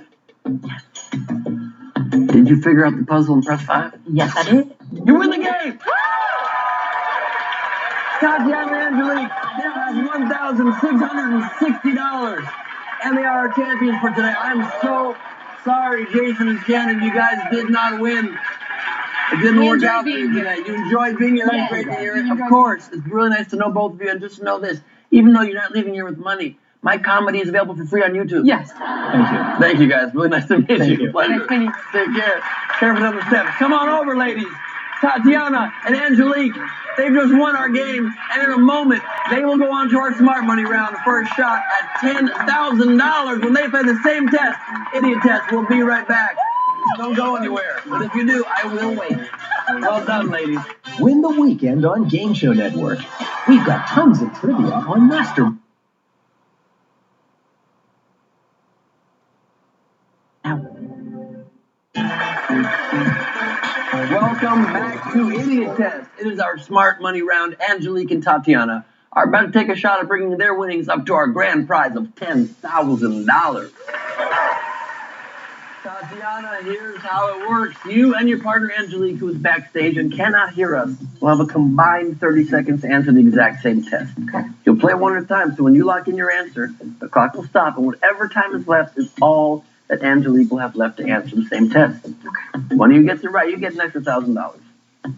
Speaker 1: Did you figure out the puzzle and press 5?
Speaker 9: Yes, I did.
Speaker 1: You win the game! Tatiana and Angelique now have $1,660. And they are our champions for today. I'm so sorry, Jason and Shannon, you guys did not win. It didn't work out for you today. You enjoyed being here. That's great to hear. Of course, it's really nice to know both of you. And just to know this, even though you're not leaving here with money, my comedy is available for free on YouTube.
Speaker 14: Yes.
Speaker 2: Thank you.
Speaker 1: Thank you, guys. Really nice to meet you. Pleasure.
Speaker 14: Nice meeting you.
Speaker 1: Take care. Careful down the steps. Come on over, ladies. Tatiana and Angelique, they've just won our game, and in a moment, they will go on to our Smart Money round for a shot at $10,000 when they play the same test. Idiot Test. We'll be right back. Don't go anywhere. But if you do, I will wait. Well done, ladies.
Speaker 5: Win the weekend on Game Show Network. We've got tons of trivia on Master.
Speaker 1: Welcome back to Idiot Test. It is our Smart Money round. Angelique and Tatiana are about to take a shot at bringing their winnings up to our grand prize of $10,000. Tatiana, here's how it works. You and your partner Angelique, who is backstage and cannot hear us, will have a combined 30 seconds to answer the exact same test.
Speaker 14: Okay.
Speaker 1: You'll play one at a time, so when you lock in your answer, the clock will stop, and whatever time is left is all that Angelique will have left to answer the same test.
Speaker 14: Okay.
Speaker 1: When you get it right, you get an extra $1,000.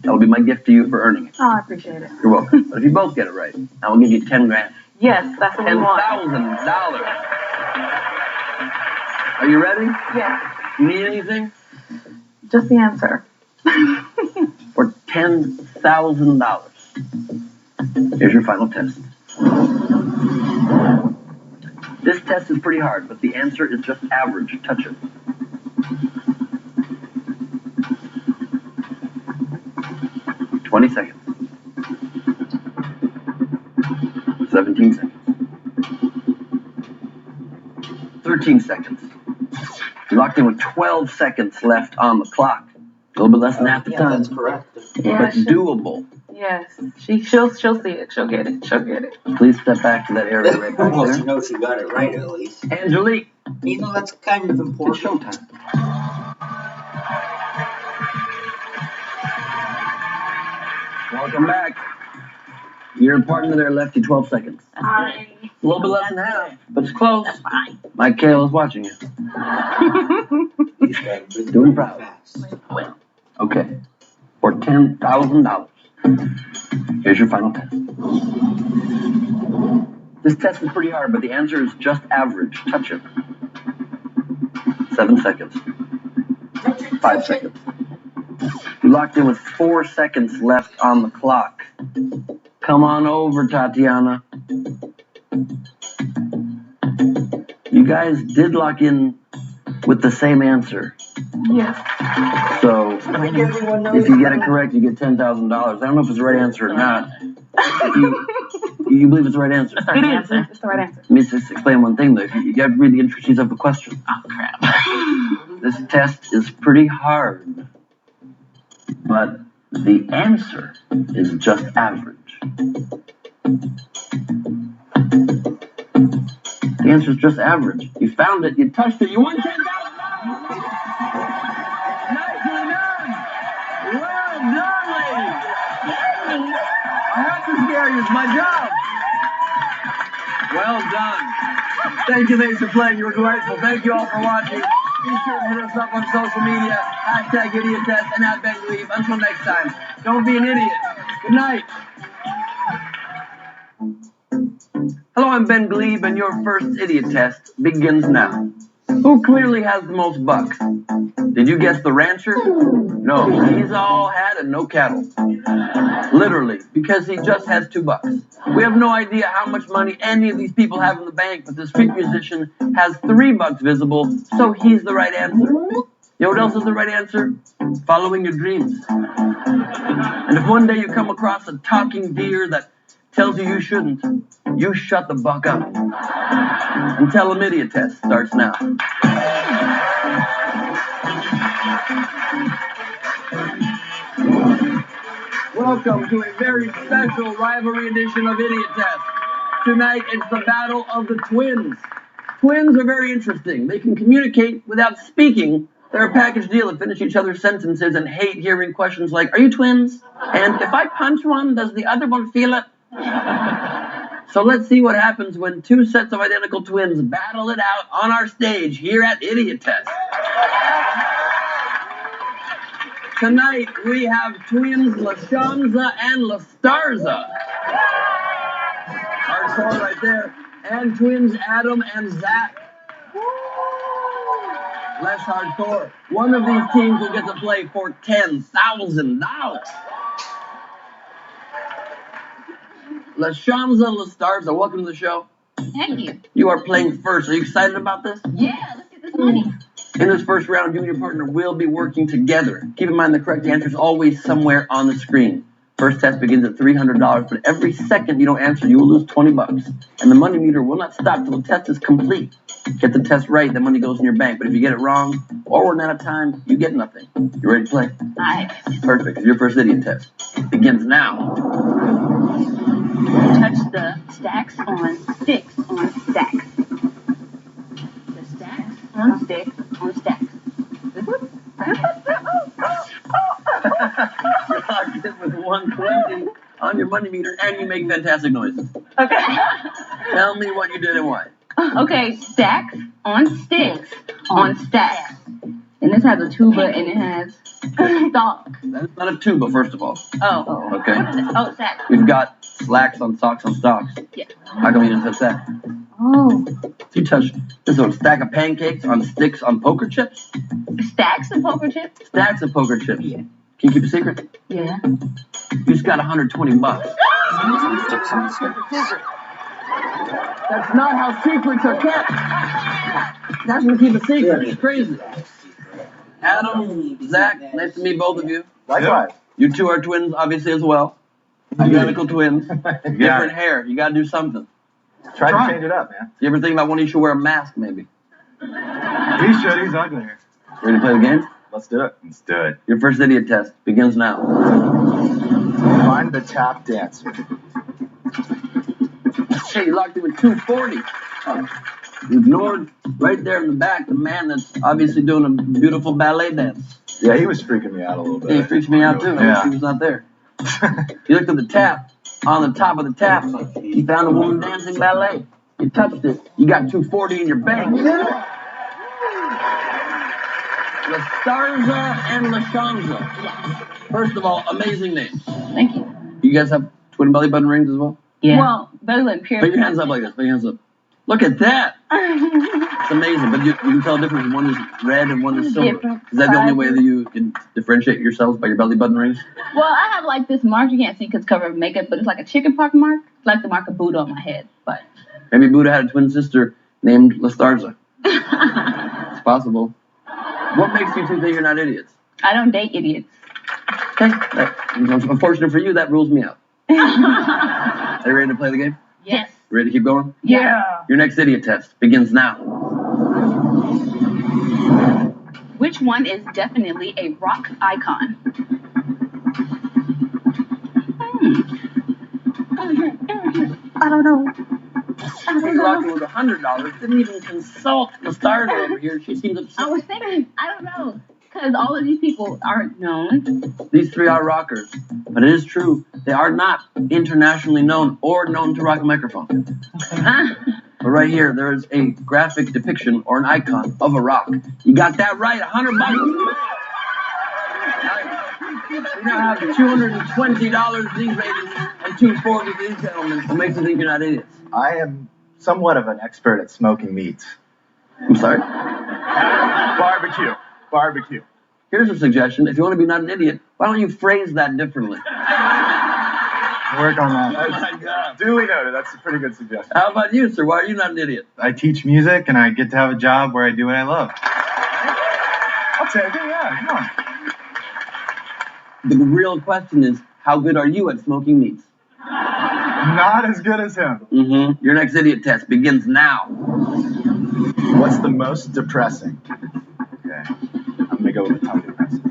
Speaker 1: That'll be my gift to you for earning it.
Speaker 14: Oh, I appreciate it.
Speaker 1: You're welcome. But if you both get it right, I will give you 10 grand.
Speaker 14: Yes, that's what we want.
Speaker 1: $10,000. Are you ready?
Speaker 14: Yes.
Speaker 1: You need anything?
Speaker 14: Just the answer.
Speaker 1: For $10,000. Here's your final test. This test is pretty hard, but the answer is just average. Touch it. $20 seconds. 17 seconds. 13 seconds. You're locked in with 12 seconds left on the clock. A little bit less than half the time.
Speaker 8: That's correct.
Speaker 14: Yeah,
Speaker 1: But doable.
Speaker 14: yes. She'll see it. She'll get it. She'll get it.
Speaker 1: Please step back to that area right back
Speaker 8: Well,
Speaker 1: there.
Speaker 8: she knows she got it right at least.
Speaker 1: Angelique,
Speaker 8: You know, that's kind of
Speaker 1: it's
Speaker 8: important.
Speaker 1: showtime. Welcome back. Your partner there left you 12 seconds.
Speaker 14: Hi.
Speaker 1: A little bit less than half, but it's close.
Speaker 9: That's fine.
Speaker 1: Mike Kale is watching you.
Speaker 8: He's got good
Speaker 1: Doing proud.
Speaker 8: fast.
Speaker 1: Okay. For $10,000. Here's your final test. This test is pretty hard, but the answer is just average. Touch it. 7 seconds. 5 seconds. You locked in with 4 seconds left on the clock. Come on over, Tatiana. You guys did lock in with the same answer.
Speaker 14: Yes.
Speaker 1: So,
Speaker 8: I think everyone knows.
Speaker 1: if you get it correct, you get $10,000. I don't know if it's the right answer or not. You believe it's the right answer?
Speaker 14: It is. It's the right answer.
Speaker 1: Let me just explain one thing, though. You got to read the intricacies of the question.
Speaker 9: Oh, crap.
Speaker 1: This test is pretty hard, but the answer is just average. The answer is just average. You found it, you touched it, you won $10,000! Nicely done! Well done, ladies! I have to scare you, it's my job! Well done. Thank you, ladies, for playing. You were delightful. Thank you all for watching. Be sure to hit us up on social media, #IdiotTest and @BenGlebe. Until next time, don't be an idiot. Good night. Hello, I'm Ben Glebe, and your first idiot test begins now. Who clearly has the most bucks? Did you guess the rancher? No, he's all hat and no cattle. Literally, because he just has $2. We have no idea how much money any of these people have in the bank, but the street musician has $3 visible, so he's the right answer. You know what else is the right answer? Following your dreams. And if one day you come across a talking deer that tells you you shouldn't, you shut the buck up. Until a idiot test starts now. Welcome to a very special rivalry edition of Idiot Test. Tonight it's the battle of the twins. Twins are very interesting. They can communicate without speaking, They're a package deal that finish each other's sentences and hate hearing questions like, "Are you twins?" And "If I punch one, does the other one feel it?" So let's see what happens when two sets of identical twins battle it out on our stage here at Idiot Test. Tonight we have twins LaShanza and LaStarza. Hardcore right there. And twins Adam and Zach. Less hardcore. One of these teams will get to play for $10,000. LaShanza and LaStarza, welcome to the show.
Speaker 6: Thank you.
Speaker 1: You are playing first. Are you excited about this?
Speaker 6: Yeah, let's get this money.
Speaker 1: In this first round, you and your partner will be working together. Keep in mind the correct answer is always somewhere on the screen. First test begins at $300, but every second you don't answer, you will lose $20. And the money meter will not stop till the test is complete. Get the test right, the money goes in your bank. But if you get it wrong, or run out of time, you get nothing. You ready to play?
Speaker 6: Nice.
Speaker 1: Perfect. Your first idiot test begins now.
Speaker 6: Touch the stacks on sticks on stacks. The stacks on sticks on stacks.
Speaker 1: You're locked in with 120 on your money meter, and you make fantastic noises.
Speaker 6: Okay.
Speaker 1: Tell me what you did and why.
Speaker 6: Okay, stacks on sticks on stacks. And this has a tuba and it has a stalk.
Speaker 1: That is not a tuba, first of all.
Speaker 6: Oh.
Speaker 1: Okay.
Speaker 6: Oh, stacks.
Speaker 1: We've got slacks on socks on stocks.
Speaker 6: Yeah.
Speaker 1: How come you didn't touch that?
Speaker 6: Oh.
Speaker 1: You touched this is a stack of pancakes on sticks on poker chips?
Speaker 6: Stacks of poker chips?
Speaker 1: Stacks of poker chips. Yeah. Can you keep a secret?
Speaker 6: Yeah.
Speaker 1: You just got $120. That's not how secrets are kept. That's what keep a secret. It's crazy. Adam, Zach, nice to meet both of you.
Speaker 10: Likewise.
Speaker 1: You two are twins, obviously, as well. Identical twins. Different hair. You gotta do something.
Speaker 10: Try to change it up, man.
Speaker 1: You ever think about one of you should wear a mask, maybe?
Speaker 10: He should. He's ugly.
Speaker 1: Ready to play the game?
Speaker 10: Let's do it. Let's do it.
Speaker 1: Your first idiot test begins now.
Speaker 10: Find the tap dancer.
Speaker 1: Hey, you locked in with 240. You ignored right there in the back the man that's obviously doing a beautiful ballet dance.
Speaker 10: Yeah, he was freaking me out a little bit.
Speaker 1: Yeah, he freaks me out too. I wish he was not there. You looked at the tap. On the top of the tap, you found a woman dancing ballet. You touched it. You got 240 in your bank. LaStarza and LaShanza. First of all, amazing names.
Speaker 6: Thank you.
Speaker 1: You guys have twin belly button rings as well?
Speaker 6: Yeah. Well, better than pure.
Speaker 1: Put your hands up like this. Put your hands up. Look at that. It's amazing. But you can tell the difference. One is red and one is silver.
Speaker 6: Different
Speaker 1: Is that the only way
Speaker 6: sizes.
Speaker 1: that you can differentiate yourselves by your belly button rings?
Speaker 6: Well, I have like this mark. You can't see because covered with makeup, but it's like a chicken pox mark. It's like the mark of Buddha on my head. But
Speaker 1: Maybe Buddha had a twin sister named LaStarza. It's possible. What makes you two think you're not idiots?
Speaker 6: I don't date idiots.
Speaker 1: Okay. Unfortunate for you, that rules me out. Are you ready to play the game?
Speaker 6: Yes.
Speaker 1: Ready to keep going?
Speaker 6: Yeah.
Speaker 1: Your next idiot test begins now.
Speaker 6: Which one is definitely a rock icon? I don't know.
Speaker 1: He locked in with $100. Didn't even consult the stars over here. She seems upset.
Speaker 6: I was thinking, I don't know. Because all of these people aren't known.
Speaker 1: These three are rockers. But it is true, they are not internationally known or known to rock a microphone. But right here, there is a graphic depiction or an icon of a rock. You got that right, $100. We now have $220 for these ladies and $240 for these gentlemen. What makes you think you're not idiots?
Speaker 10: I am somewhat of an expert at smoking meats.
Speaker 1: I'm sorry?
Speaker 10: Barbecue. Barbecue.
Speaker 1: Here's a suggestion. If you want to be not an idiot, why don't you phrase that differently?
Speaker 10: Work on that.
Speaker 1: Oh my God.
Speaker 10: Duly noted. That's a pretty good suggestion.
Speaker 1: How about you, sir? Why are you not an idiot?
Speaker 10: I teach music and I get to have a job where I do what I love. I'll take it, yeah, come on.
Speaker 1: The real question is, how good are you at smoking meats?
Speaker 10: Not as good as him.
Speaker 1: Mm-hmm. Your next idiot test begins now.
Speaker 10: What's the most depressing? Okay, I'm gonna go with tongue depressing.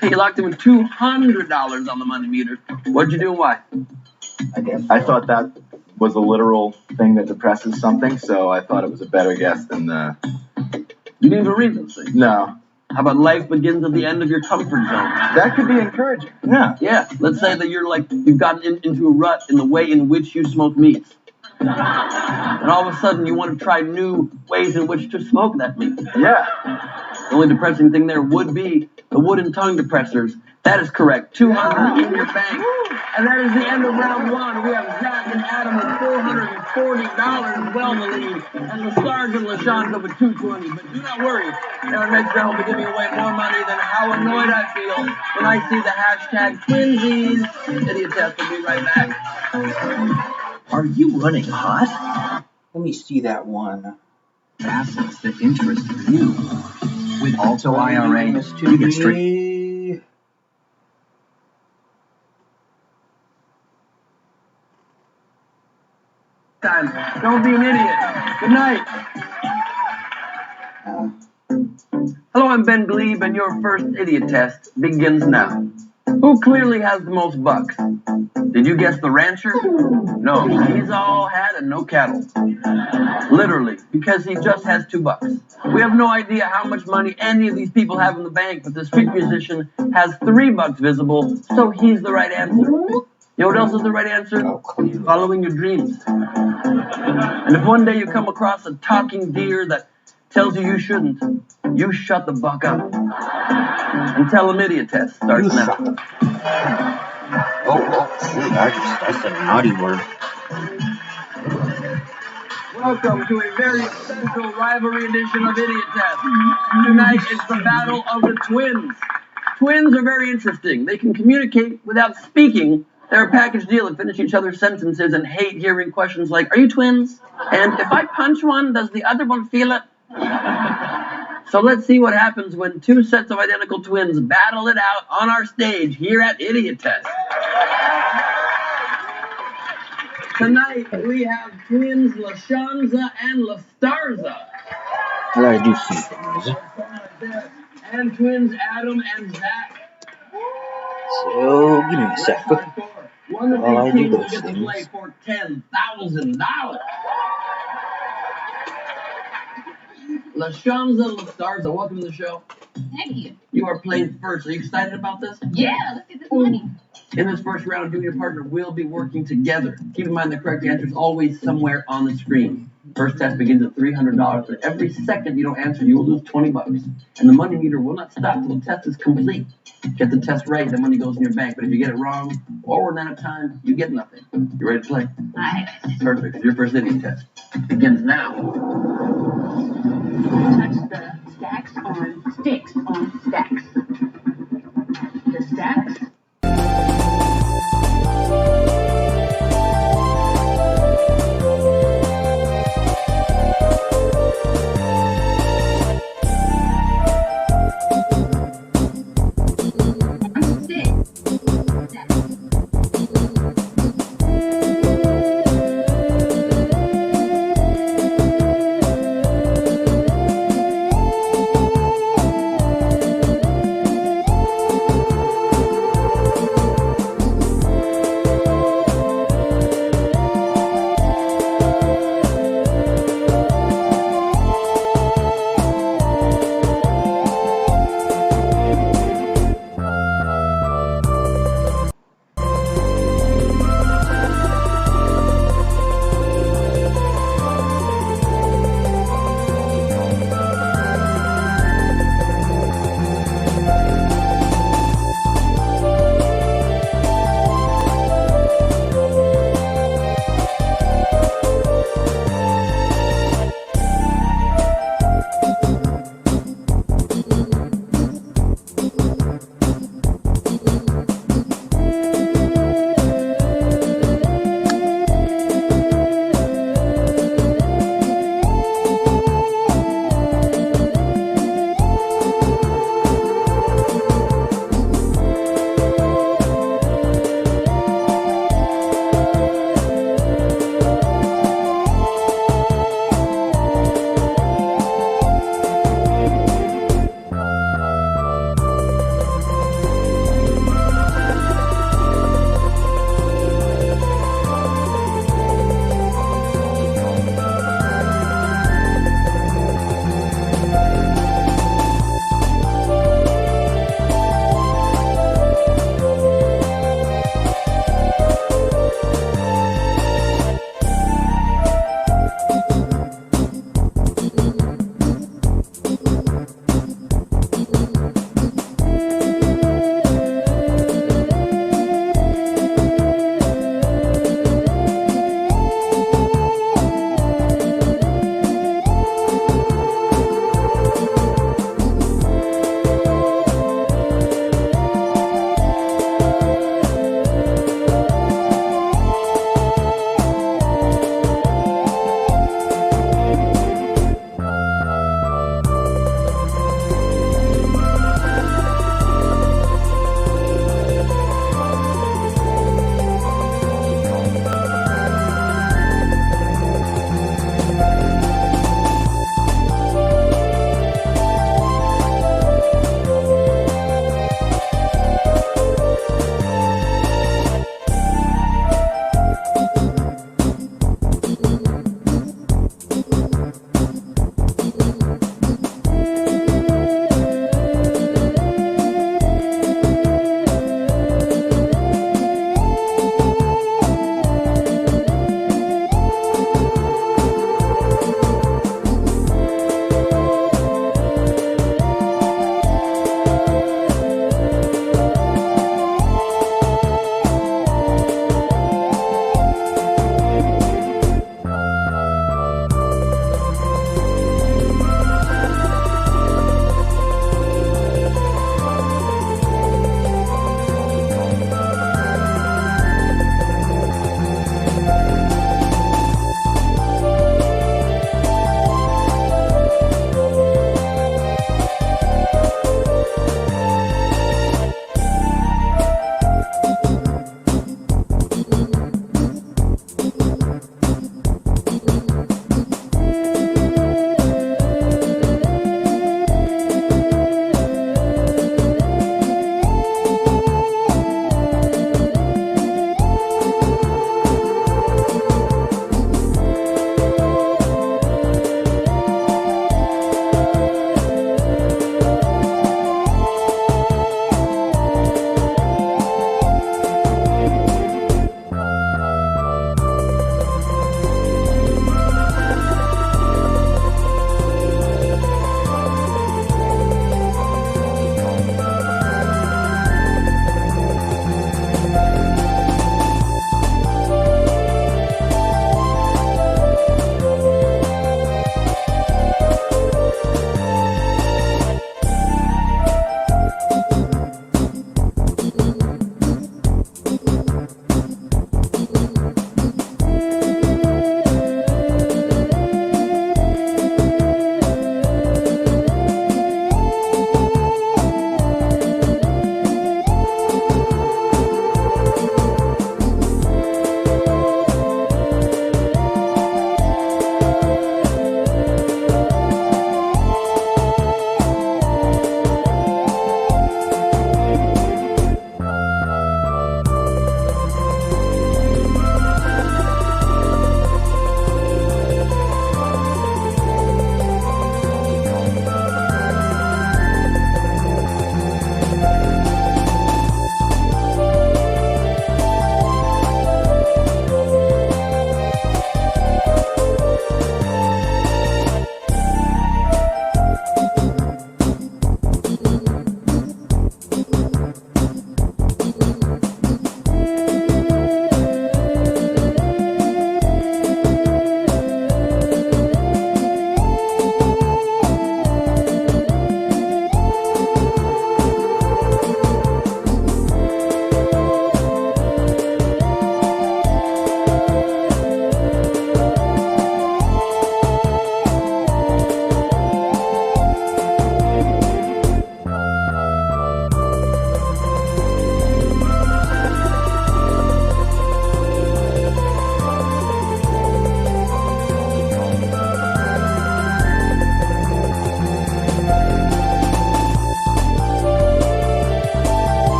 Speaker 1: Hey, you locked in with $200 on the money meter. What'd you do and why?
Speaker 10: I thought that was a literal thing that depresses something, so I thought it was a better guess than the...
Speaker 1: You didn't even read those things.
Speaker 10: No.
Speaker 1: How about life begins at the end of your comfort zone?
Speaker 10: That could be encouraging. Yeah.
Speaker 1: Yeah, let's say that you've gotten into a rut in the way in which you smoke meats. And all of a sudden you want to try new ways in which to smoke that meat.
Speaker 10: Yeah.
Speaker 1: The only depressing thing there would be the wooden tongue depressors. That is correct. 200 in your bank. And that is the end of round one. We have Zach and Adam with $440 well in the lead. And LaSarge and LaShonda with $220. But do not worry. Our next round will be giving away more money than how annoyed I feel when I see the hashtag Twinsies. Idiot test. We'll be right back.
Speaker 5: Are you running hot?
Speaker 8: Let me see that one.
Speaker 15: Assets that interest you. With Alto IRA, you get straight.
Speaker 1: Time. Don't be an idiot. Good night. Hello, I'm Ben Glebe, and your first idiot test begins now. Who clearly has the most bucks? Did you guess the rancher? No, he's all hat and no cattle. Literally, because he just has $2. We have no idea how much money any of these people have in the bank, but the street musician has $3 visible, so he's the right answer. You know what else is the right answer? Following your dreams. And if one day you come across a talking deer that tells you you shouldn't, you shut the buck up. And tell him idiot test starts now.
Speaker 8: That's a naughty word.
Speaker 1: Welcome to a very special rivalry edition of Idiot Test. Tonight it's the battle of the twins. Twins are very interesting. They can communicate without speaking. They're a package deal that finish each other's sentences and hate hearing questions like, "Are you twins? And if I punch one, does the other one feel it?" So let's see what happens when two sets of identical twins battle it out on our stage here at Idiot Test. Tonight we have twins LaShanza and LaStarza.
Speaker 8: I gotta do some things.
Speaker 1: And twins Adam and Zach.
Speaker 8: So, give me a sec.
Speaker 1: One of
Speaker 8: While I
Speaker 1: these
Speaker 8: do
Speaker 1: teams
Speaker 8: those
Speaker 1: will get to
Speaker 8: things.
Speaker 1: play for $10,000. LaShanza, LaStarza, welcome to the show.
Speaker 13: Thank you.
Speaker 1: You are playing first. Are you excited about this?
Speaker 13: Yeah, let's get this money.
Speaker 1: In this first round, you and your partner will be working together. Keep in mind the correct answer is always somewhere on the screen. First test begins at $300, and every second you don't answer, you will lose $20. And the money meter will not stop till the test is complete. Get the test right, the money goes in your bank. But if you get it wrong or run out of time, you get nothing. You ready to play?
Speaker 13: Alright.
Speaker 1: Perfect. Your first idiot test begins now.
Speaker 14: Touch the stacks on sticks on stacks. The stacks.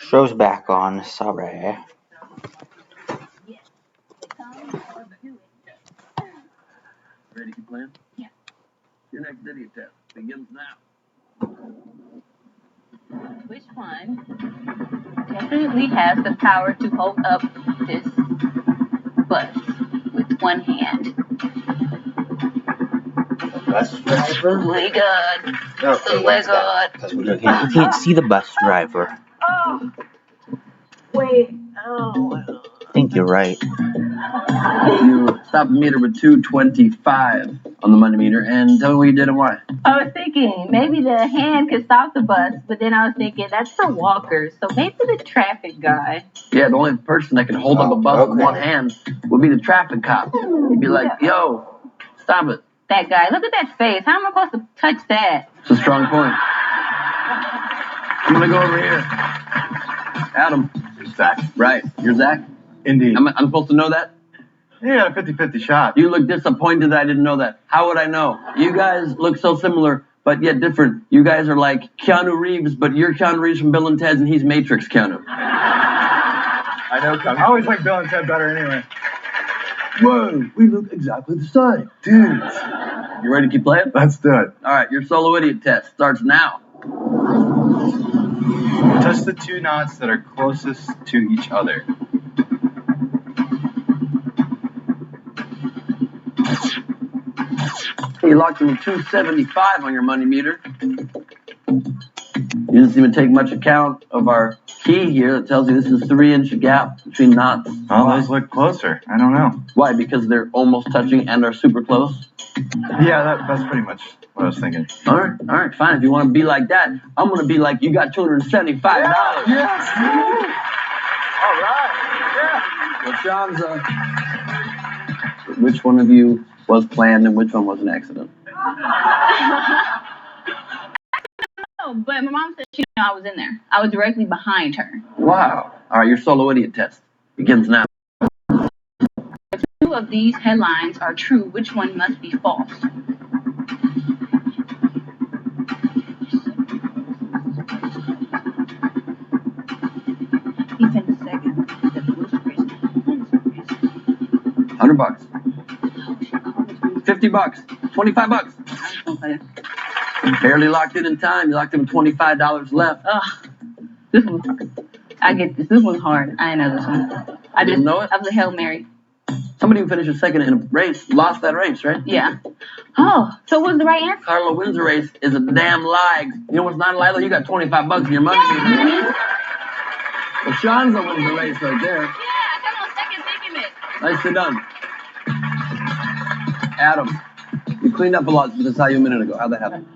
Speaker 8: Show's back on. Sorry.
Speaker 1: Ready to keep playing?
Speaker 6: Yeah.
Speaker 1: Your next idiot test begins now.
Speaker 6: Which one definitely has the power to hold up this bus with one hand?
Speaker 8: Bus driver?
Speaker 6: Oh my god.
Speaker 8: Okay,
Speaker 6: Oh my god.
Speaker 8: because we can't see the bus driver.
Speaker 6: Oh. Wait. Oh.
Speaker 8: I think you're right.
Speaker 1: You stop the meter with 225 on the money meter and tell me what you did and why.
Speaker 6: I was thinking maybe the hand could stop the bus, but then I was thinking that's for walkers, so maybe the traffic guy.
Speaker 1: Yeah, the only person that can hold up a bus with one hand would be the traffic cop. He'd be like, yo, stop it.
Speaker 6: That guy, look at that face. How am I supposed to touch that?
Speaker 1: It's a strong point. I'm gonna go over here. Adam.
Speaker 10: Zach.
Speaker 1: Right. You're Zach?
Speaker 10: Indeed.
Speaker 1: I'm supposed to know that?
Speaker 10: Yeah, 50-50 shot.
Speaker 1: You look disappointed that I didn't know that. How would I know? You guys look so similar, but yet different. You guys are like Keanu Reeves, but you're Keanu Reeves from Bill and Ted, and he's Matrix Keanu.
Speaker 10: I know, I always like Bill and Ted better anyway.
Speaker 5: Whoa, we look exactly the same. Dudes.
Speaker 1: You ready to keep playing?
Speaker 10: Let's do it.
Speaker 1: All right, your solo idiot test starts now.
Speaker 10: Touch the two knots that are closest to each other.
Speaker 1: You locked in 275 on your money meter. You didn't even take much account of our key here that tells you this is 3-inch gap between knots.
Speaker 10: Oh, those look closer. I don't know.
Speaker 1: Why? Because they're almost touching and are super close?
Speaker 10: Yeah, that's pretty much what I was thinking.
Speaker 1: All right, fine. If you want to be like that, I'm going to be like, you got $275.
Speaker 10: Yes! All right. Yeah.
Speaker 1: Well, Shanza, which one of you was planned and which one was an accident?
Speaker 6: Oh, but my mom said she didn't know I was in there. I was directly behind her.
Speaker 1: Wow. All right, your solo idiot test begins now.
Speaker 6: If two of these headlines are true, which one must be false? Even second.
Speaker 1: $100. $50. $25. Barely locked in time. You locked in with $25 left.
Speaker 6: Ugh. This one's hard. I get this. This one's hard. I know this one. I
Speaker 1: didn't know it?
Speaker 6: I was a Hail Mary.
Speaker 1: Somebody who finishes second in a race lost that race, right?
Speaker 6: Yeah. Oh, so what's the right answer?
Speaker 1: Carlo wins the race is a damn lie. You know what's not a lie though? You got $25 in your money.
Speaker 6: Yeah.
Speaker 1: Well, Shanza wins the race right there.
Speaker 6: Yeah, I come on second thinking it.
Speaker 1: Nicely done. Adam, you cleaned up a lot since I saw you a minute ago. How'd that happen?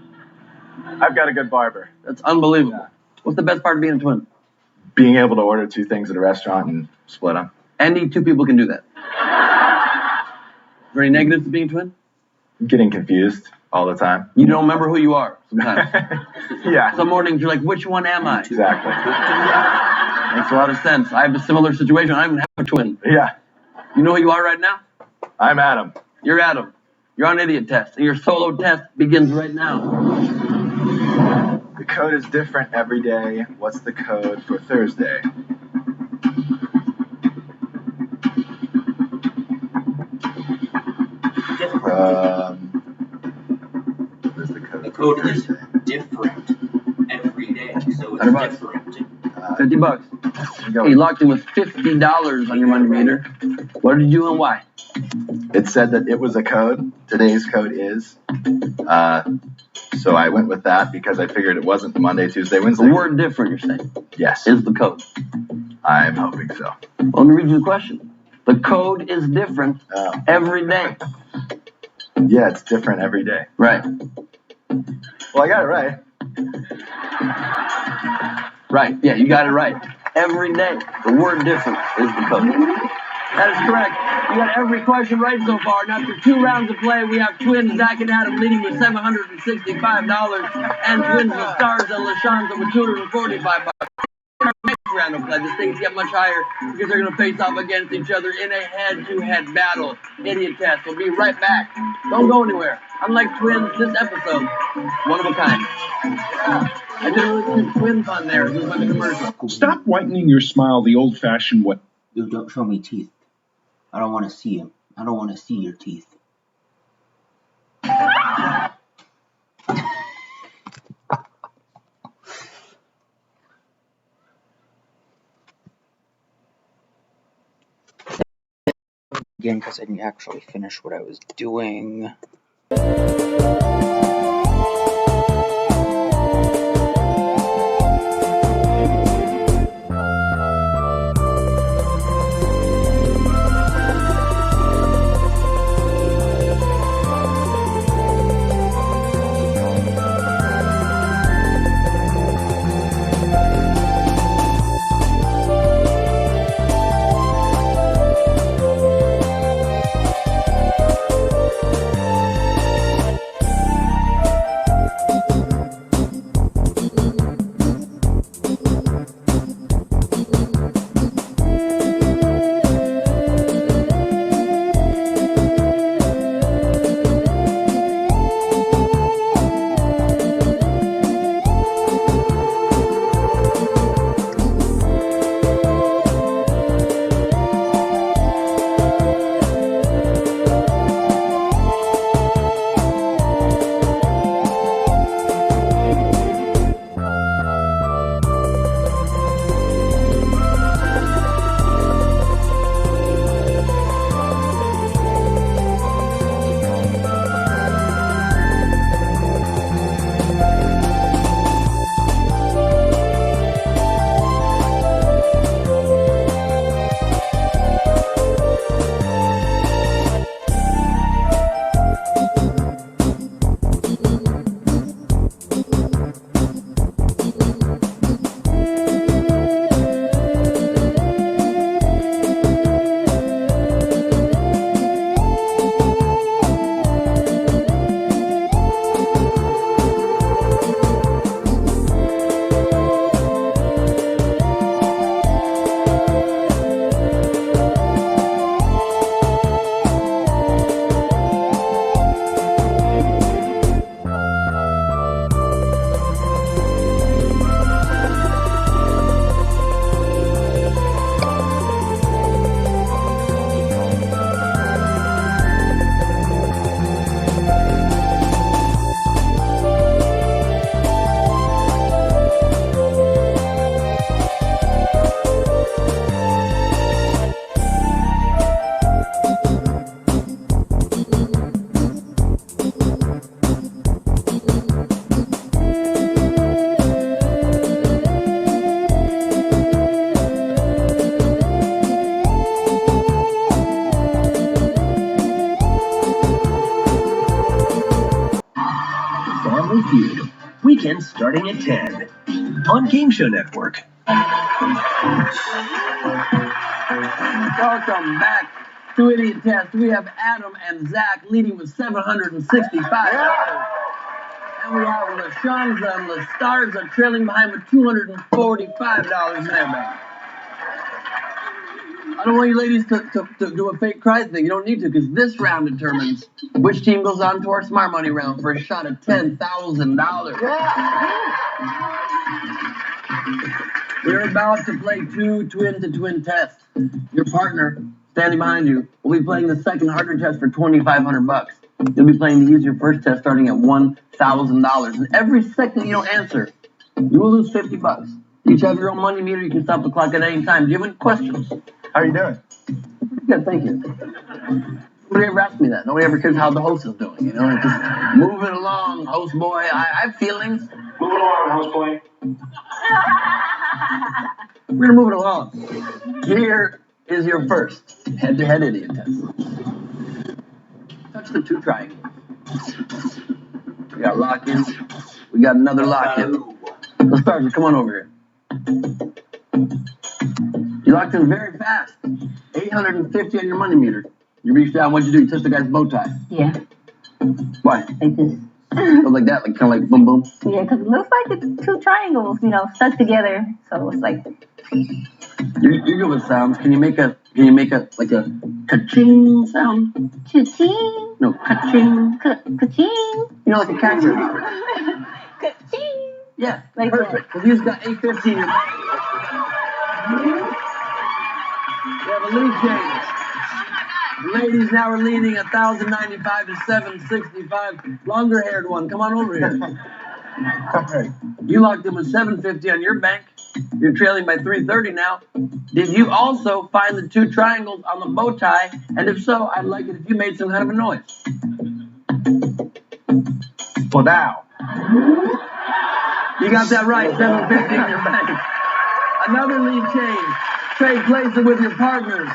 Speaker 10: I've got a good barber.
Speaker 1: That's unbelievable. Yeah. What's the best part of being a twin?
Speaker 10: Being able to order two things at a restaurant and split them.
Speaker 1: Any two people can do that. Is there any negatives to being a twin?
Speaker 10: Getting confused all the time.
Speaker 1: You don't remember who you are sometimes.
Speaker 10: Yeah.
Speaker 1: Some mornings you're like, which one am I?
Speaker 10: Exactly.
Speaker 1: Makes a lot of sense. I have a similar situation. I even have a twin.
Speaker 10: Yeah.
Speaker 1: You know who you are right now?
Speaker 10: I'm Adam.
Speaker 1: You're Adam. You're on idiot test, and your solo test begins right now.
Speaker 10: The code is different every day. What's the code for Thursday? Where's the code?
Speaker 8: The code is different every day, so it's
Speaker 1: $100.
Speaker 8: different.
Speaker 1: $50. You locked in with $50 on your money meter. What did you do and why?
Speaker 10: It said that it was a code. Today's code is. So I went with that because I figured it wasn't Monday, Tuesday, Wednesday.
Speaker 1: The word different, you're saying?
Speaker 10: Yes.
Speaker 1: Is the code.
Speaker 10: I'm hoping so.
Speaker 1: Well, let me read you the question. The code is different every day.
Speaker 10: Yeah, it's different every day.
Speaker 1: Right.
Speaker 10: Well, I got it right.
Speaker 1: Right. Yeah, you got it right. Every day. The word different is the code. That is correct. You got every question right so far. Now, after 2 rounds of play, we have twins Zach and Adam leading with $765 and twins the Stars and LaShanza with $245. round of pledges. Things get much higher because they're going to face off against each other in a head-to-head battle. Idiot Test will be right back. Don't go anywhere. Unlike twins, this episode, one of a kind. Yeah, I did a really cute twin pun there. It was like a commercial.
Speaker 16: Stop whitening your smile the old-fashioned way.
Speaker 8: Dude, don't show me teeth. I don't want to see them. I don't want to see your teeth.
Speaker 17: Again, because I didn't actually finish what I was doing.
Speaker 5: Weekends starting at 10 on Game Show Network.
Speaker 1: Welcome back to Idiot Test. We have Adam and Zach leading with $765. And we have LaShanza and LaStarza trailing behind with $245 in their bank. I don't want you ladies to do a fake cry thing. You don't need to, because this round determines which team goes on to our Smart Money round for a shot at $10,000. We're about to play two twin-to-twin tests. Your partner, standing behind you, will be playing the second harder test for $2,500. You'll be playing the easier first test starting at $1,000. And every second you don't answer, you will lose $50. You each have your own money meter. You can stop the clock at any time. Do you have any questions?
Speaker 10: How are you doing?
Speaker 1: Good, thank you. Nobody ever asked me that. Nobody ever cares how the host is doing, you know? It's just moving along, host boy. I have feelings.
Speaker 18: Moving along, host boy.
Speaker 1: We're gonna move it along. Here is your first head-to-head idiot test. Touch the two triangles. We got lock-ins. We got another lock-in. LaStarza, come on over here. You locked in very fast. 850 on your money meter. You reached down, what'd you do? You touched the guy's bow tie.
Speaker 6: Yeah.
Speaker 1: Why?
Speaker 6: Like this.
Speaker 1: So like that, like kind of like boom boom.
Speaker 6: Yeah, because it looks like it's two triangles, stuck together. So it's like.
Speaker 1: You're good with sounds. Can you make a like a ka-ching sound?
Speaker 6: Cha-ching.
Speaker 1: No, ka-ching.
Speaker 6: Ka-ching.
Speaker 1: Like a catcher.
Speaker 6: Ka-ching.
Speaker 1: Yeah,
Speaker 6: Like
Speaker 1: perfect. Well, you've got 850 in your bank. You have a lead change. Ladies now are leading 1,095 to 765. Longer haired one, come on over here. You locked in with 750 on your bank. You're trailing by 330 now. Did you also find the two triangles on the bow tie? And if so, I'd like it if you made some kind of a noise.
Speaker 5: Well, now.
Speaker 1: You got that right, 750 in your bank. Another lead change. Trade places with your partners.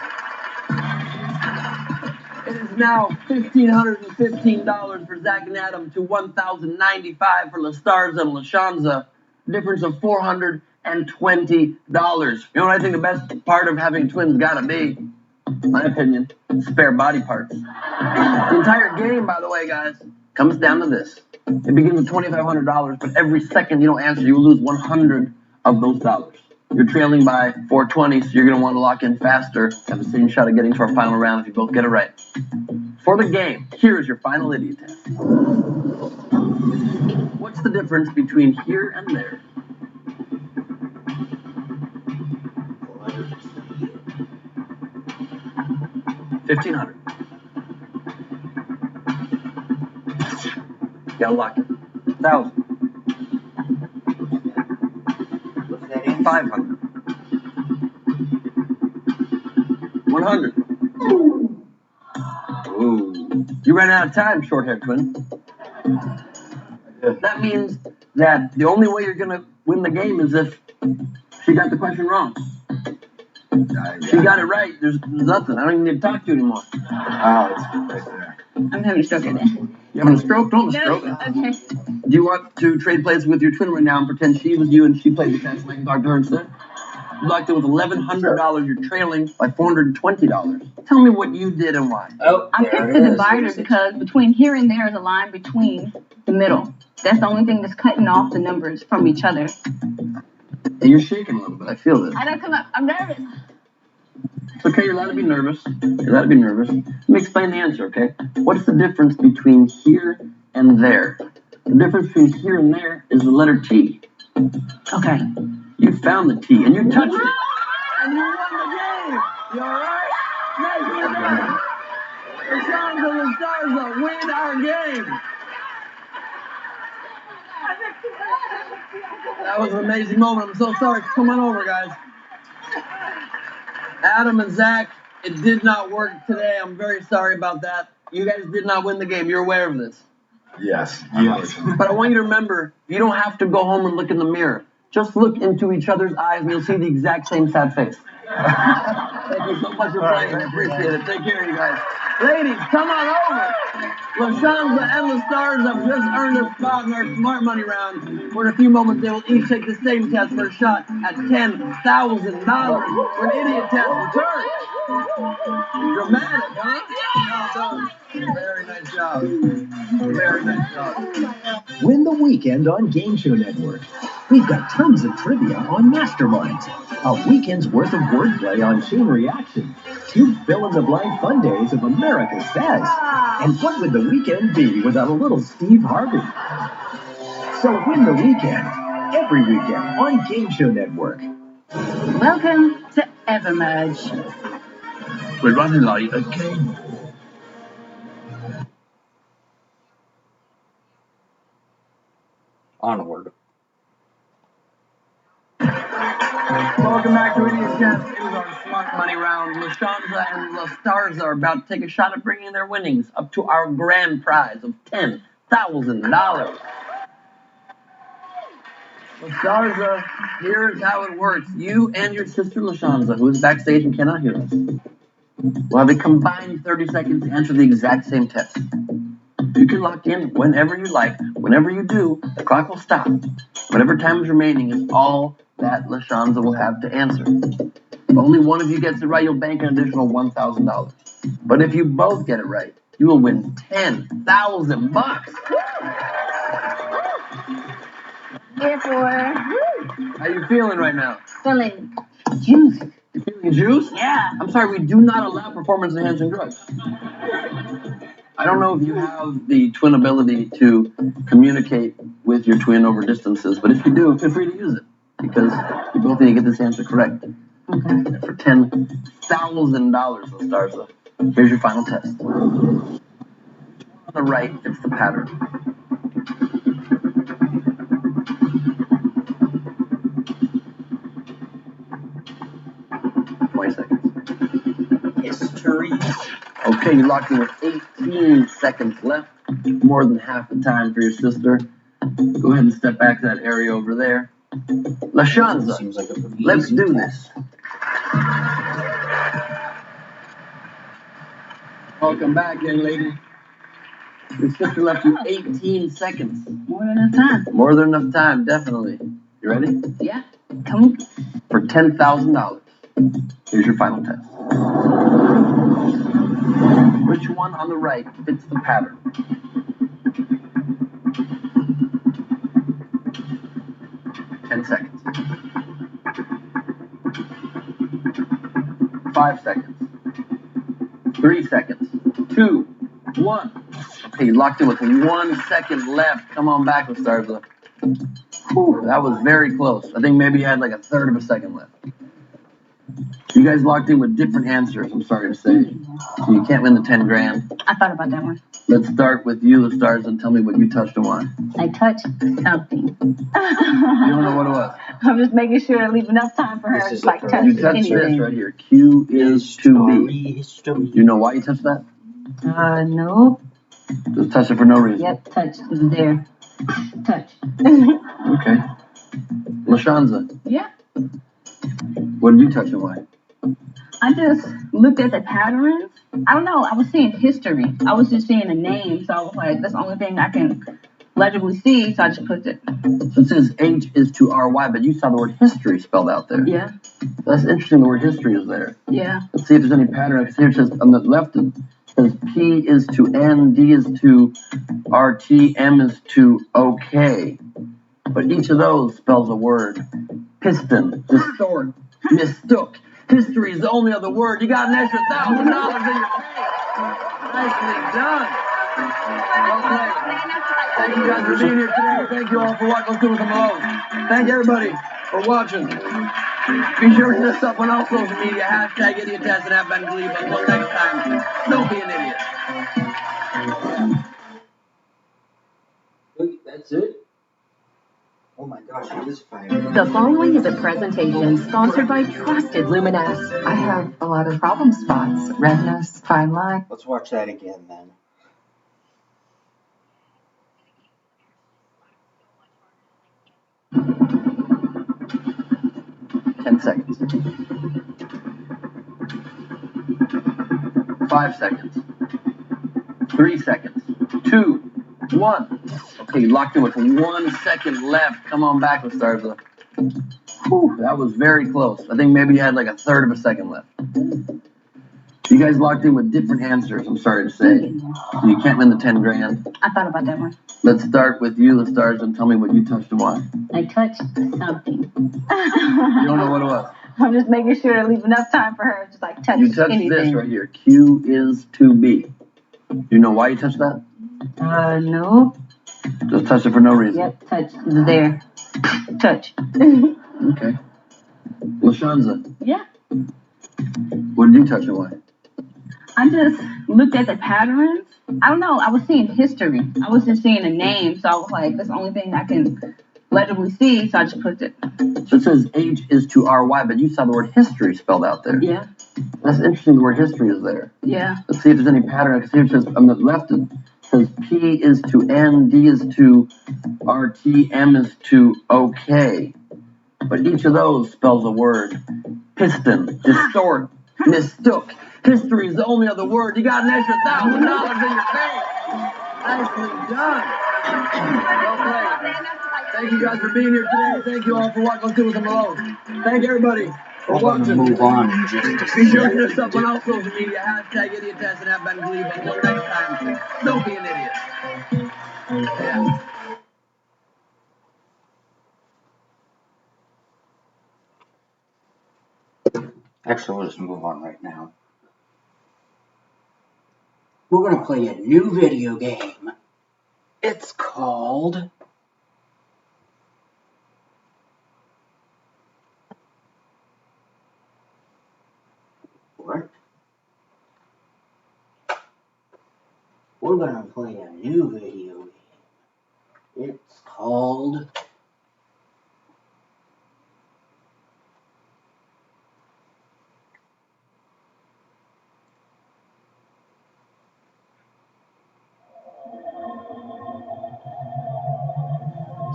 Speaker 1: It is now $1,515 for Zach and Adam to $1,095 for LaStarza and LaShanza. Difference of $420. You know what I think the best part of having twins gotta be? My opinion, spare body parts. The entire game, by the way, guys, comes down to this. It begins with $2,500, but every second you don't answer, you will lose 100 of those dollars. You're trailing by 420, so you're going to want to lock in faster. Have the same shot at getting to our final round if you both get it right. For the game, here is your final idiot test. What's the difference between here and there? $1,500. You gotta lock it. 1,000. 500. 100. Ooh. You ran out of time, short-haired twin. That means that the only way you're gonna win the game is if she got the question wrong. She got it right. There's nothing. I don't even need to talk to you anymore.
Speaker 10: Oh, it's right there.
Speaker 6: I'm having a stroke right now.
Speaker 1: You having a stroke? Don't have a stroke.
Speaker 6: Okay.
Speaker 1: Do you want to trade places with your twin right now and pretend she was you and she played the test and I can talk to her instead? You locked in with $1,100. You're trailing by $420. Tell me what you did and why.
Speaker 8: Oh,
Speaker 6: I picked the divider because between here and there is a line between the middle. That's the only thing that's cutting off the numbers from each other.
Speaker 1: Hey, you're shaking a little bit. I feel this.
Speaker 6: I don't come up. I'm nervous.
Speaker 1: It's okay. You're allowed to be nervous. You're allowed to be nervous. Let me explain the answer, okay? What's the difference between here and there? The difference between here and there is the letter T.
Speaker 6: Okay.
Speaker 1: You found the T and you touched it. And you won the game. You alright? Nicely done. LaShanza and LaStarza win our game. That was an amazing moment. I'm so sorry. Come on over, guys. Adam and Zach, it did not work today. I'm very sorry about that. You guys did not win the game. You're aware of this.
Speaker 10: Yes.
Speaker 1: But I want you to remember, you don't have to go home and look in the mirror. Just look into each other's eyes and you'll see the exact same sad face. Thank you so much for playing. I appreciate it. Take care, you guys. Ladies, come on over. LaShanza and LaStarza have just earned a spot in our Smart Money round. For in a few moments, they will each take the same test for a shot at $10,000 for an idiot test return. Dramatic, huh? Well done. Very nice job. Very nice job.
Speaker 5: Win the weekend on Game Show Network. We've got tons of trivia on Masterminds, a weekend's worth of wordplay on Chain Reaction, 2 fill-in-the-blank fun days of America Says, and what would the weekend be without a little Steve Harvey? So win the weekend, every weekend on Game Show Network.
Speaker 7: Welcome to Evermerge.
Speaker 11: We're running late again.
Speaker 17: Onward.
Speaker 1: Welcome back to Idiot Test. It is our Smart Money round. LaShanza and LaStarza are about to take a shot at bringing their winnings up to our grand prize of $10,000. LaStarza, here's how it works. You and your sister LaShanza, who is backstage and cannot hear us, will have a combined 30 seconds to answer the exact same test. You can lock in whenever you like. Whenever you do, the clock will stop. Whatever time is remaining is all that LaShanza will have to answer. If only one of you gets it right, you'll bank an additional $1,000. But if you both get it right, you will win $10,000.
Speaker 6: here for
Speaker 1: How you feeling right now?
Speaker 6: feeling juice.
Speaker 1: You feeling juice?
Speaker 6: Yeah.
Speaker 1: I'm sorry, we do not allow performance-enhancing drugs. I don't know if you have the twin ability to communicate with your twin over distances, but if you do, feel free to use it because you both need to get this answer correct.
Speaker 6: Okay.
Speaker 1: For $10,000 on Starza, here's your final test. On the right, it's the pattern.
Speaker 8: History.
Speaker 1: Okay, you locked in with 18 seconds left. More than half the time for your sister. Go ahead and step back to that area over there. LaShanza,
Speaker 8: Seems like a pretty
Speaker 1: let's
Speaker 8: easy
Speaker 1: do
Speaker 8: test.
Speaker 1: this. Welcome back, young lady. Your sister left you 18 seconds.
Speaker 6: More than enough time.
Speaker 1: More than enough time, definitely. You ready?
Speaker 6: Yeah. Come on.
Speaker 1: For $10,000, here's your final test. Which one on the right fits the pattern? Ten seconds. 5 seconds. 3 seconds. 2, 1. Okay, you locked in with 1 second left. Come on back with Starza. Whew, that was very close. I think maybe you had like a third of a second left. You guys locked in with different answers, I'm sorry to say. So you can't win the 10 grand.
Speaker 6: I thought about that one.
Speaker 1: Let's start with you, the stars, and tell me what you touched and why.
Speaker 6: I touched something.
Speaker 1: You don't know what it was.
Speaker 6: I'm just making sure to leave enough time for her
Speaker 8: This
Speaker 6: to
Speaker 8: is
Speaker 6: like
Speaker 8: the
Speaker 6: touch
Speaker 1: You touched
Speaker 6: anything.
Speaker 1: this right here. Q is to be.
Speaker 8: History.
Speaker 1: You know why you touched that?
Speaker 6: No.
Speaker 1: Just touch it for no reason.
Speaker 6: Yep, touch. It was there. Touch.
Speaker 1: Okay. LaShanza,
Speaker 3: Yeah.
Speaker 1: what did you touch and why?
Speaker 6: I just looked at the patterns. I don't know. I was seeing history. I was just seeing a name, so I was like, that's the only thing I can legibly see, so I just clicked it.
Speaker 1: So it says H is to RY, but you saw the word history spelled out there.
Speaker 6: Yeah.
Speaker 1: That's interesting, the word history is there.
Speaker 6: Yeah.
Speaker 1: Let's see if there's any pattern. Because here it says on the left, it says P is to N, D is to RT, M is to OK. But each of those spells a word. Piston, distort, mistook. History is the only other word. You got an extra $1,000 in your bank. Nicely done. Well played. Thank you guys for being here today. Thank you all for watching. Let's do it with Malone. Thank everybody for watching. Be sure to hit us up on all social media. Hashtag Idiot Test and have Ben Believe. Until next time, don't be an idiot.
Speaker 8: Wait, that's it? Oh my gosh, it is fire.
Speaker 12: The following is a presentation sponsored by Trusted Luminous.
Speaker 18: I have a lot of problem spots. Redness, fine line.
Speaker 8: Let's watch that again then.
Speaker 1: Ten seconds. 5 seconds. 3 seconds. 2, 1. Okay, you locked in with 1 second left. Come on back with Starza. Whew, that was very close. I think maybe you had like a third of a second left. You guys locked in with different answers, I'm sorry to say. So you can't win the 10 grand.
Speaker 6: I thought about that one.
Speaker 1: Let's start with you, the stars, and tell me what you touched and why.
Speaker 6: I touched something.
Speaker 1: You don't know what it was.
Speaker 6: I'm just making sure to leave enough time for her to just like touch
Speaker 1: You touched
Speaker 6: anything.
Speaker 1: this right here. Q is to be. You know why you touched that?
Speaker 6: No.
Speaker 1: Just touch it for no reason.
Speaker 6: Yep, touch. It was there. Touch.
Speaker 1: Okay. LaShanza,
Speaker 6: Yeah.
Speaker 1: what did you touch and why?
Speaker 6: I just looked at the patterns. I don't know. I was seeing history. I was just seeing a name, so I was like, that's the only thing I can legibly see, so I just clicked it.
Speaker 1: So it says H is to RY, but you saw the word history spelled out there.
Speaker 6: Yeah.
Speaker 1: That's interesting, the word history is there.
Speaker 6: Yeah.
Speaker 1: Let's see if there's any pattern. Because here it says on the left, it says P is to N, D is to RT, M is to OK. But each of those spells a word. Piston, distort, mistook. History is the only other word. You got an extra $1,000 in your bank. Nicely done. Well played. Thank you guys for being here today. Thank you all for watching. Let's do it with Malone. Thank everybody for
Speaker 8: We're gonna
Speaker 1: watching.
Speaker 8: move on in just a
Speaker 1: Be sure to hit us
Speaker 8: second.
Speaker 1: up on all social media. Hashtag Idiot Test and have Ben Believe. Until next time, don't be an idiot. Yeah.
Speaker 8: Actually, we'll just move on right now. We're gonna play a new video game. It's called what? We're gonna play a new video game. It's called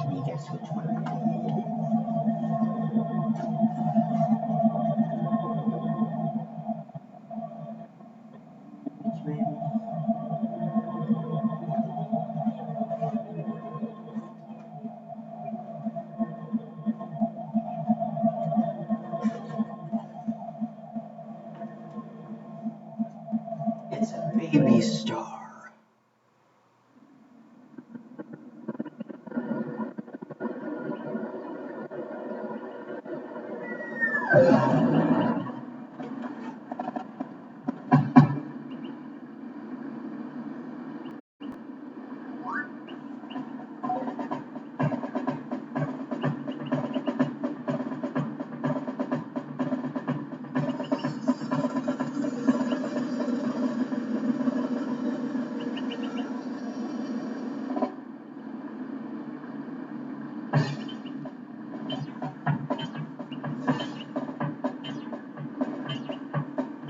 Speaker 8: Can you guess which one it is? Which one? It's a baby star.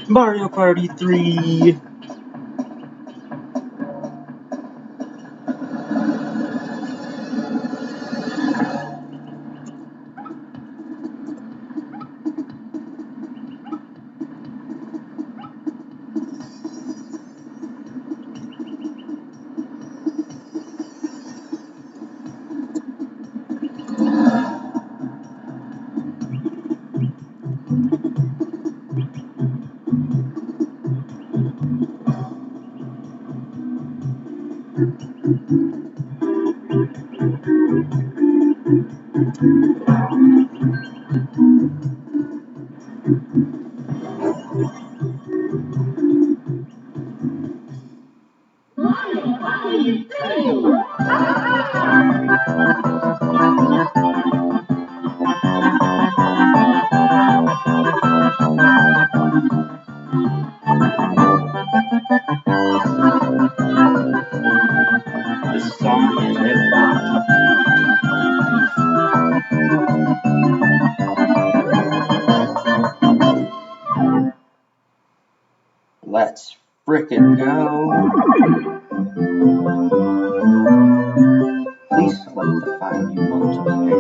Speaker 8: Mario Party 3! This song is hip-hop. Let's frickin' go. Please select the file you want to play.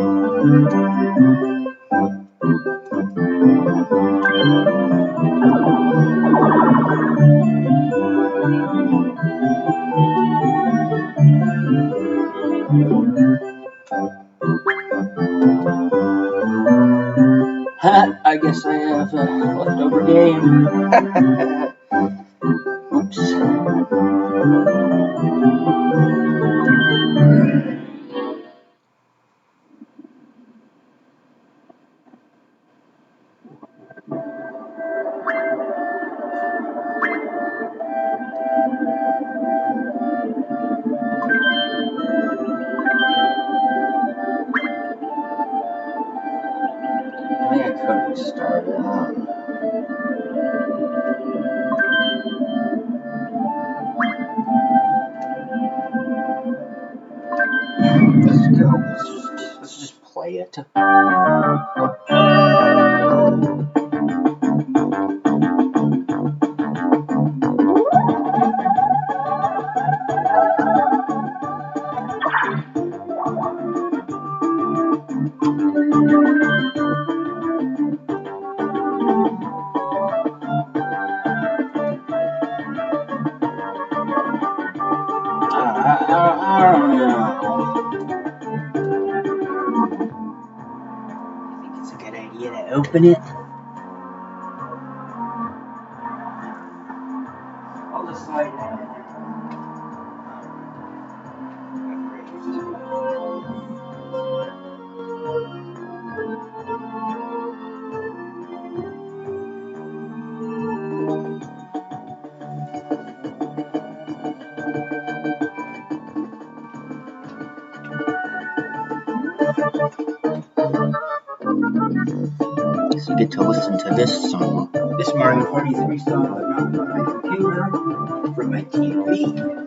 Speaker 8: I guess I have a leftover game. Oops. I think I could restart it. Let's go. Let's just play it. I don't know. I think it's a good idea to open it. I'll decide that.
Speaker 17: So you get to listen to this song.
Speaker 8: This Mario Party 3 song, but not from my computer, from my TV.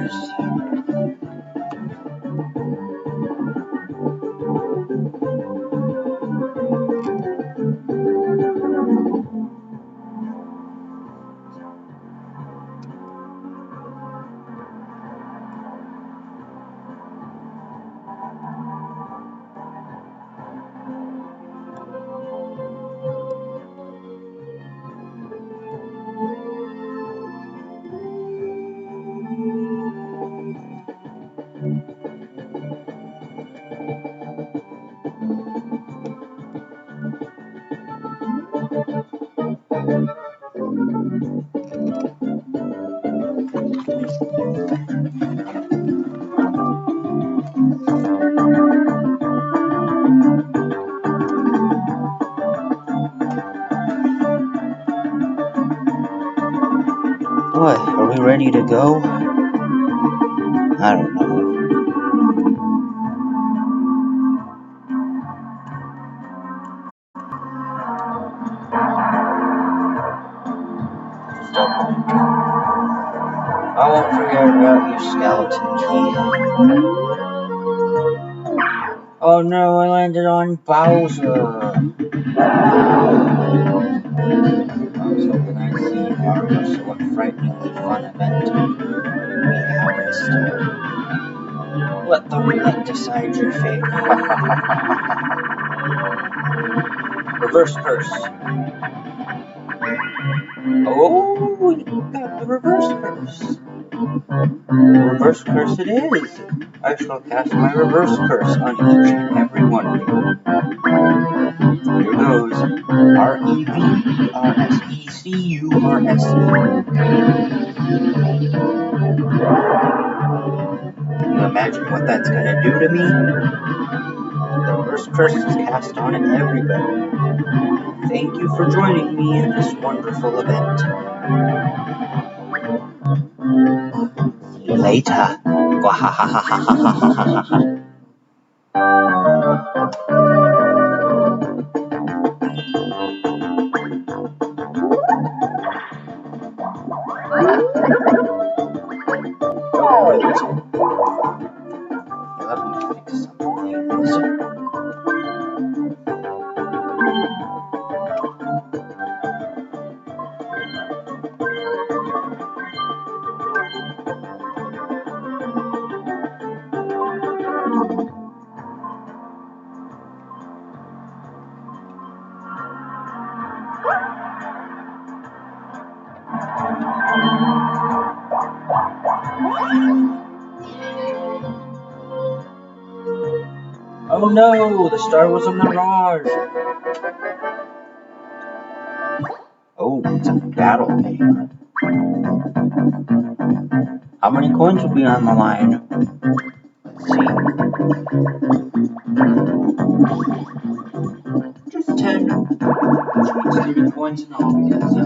Speaker 17: stars. What, are we ready to go? I don't know. I won't forget about you, Skeleton Key. Oh no, I landed on Bowser. I was hoping I'd see Mario, so what frighteningly fun event we have this time. Let the roulette decide your fate. Reverse curse. Oh, you got the reverse curse. Reverse curse it is. I shall cast my reverse curse on each and every one of you. Here goes. REVERSECURSE. Can you imagine what that's gonna do to me? The reverse curse is cast on everybody. Thank you for joining me in this wonderful event. See you later. Let me fix some things. Oh no, the star was a mirage. Oh, it's a battle game. How many coins will be on the line? Let's see. Just 10. Which means 30 coins in all because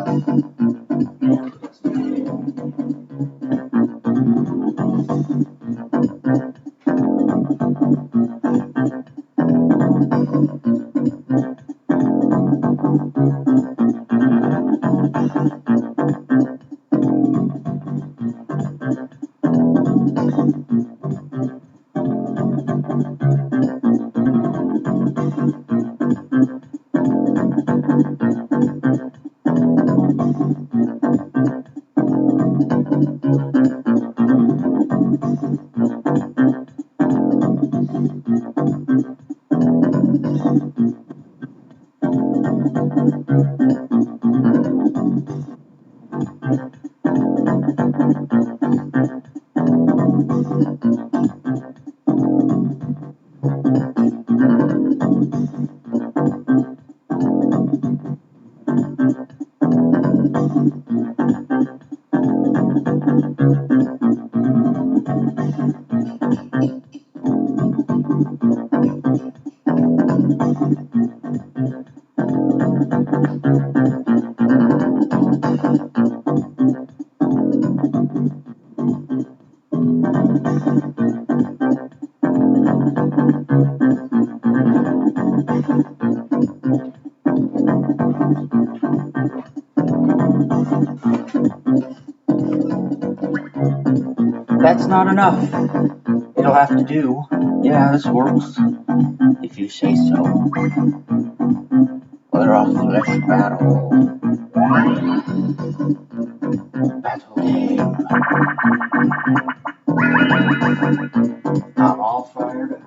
Speaker 17: that's not enough. It'll have to do. Yeah, this works. If you say so. We're off flesh battle. Battle game. I'm all fired up.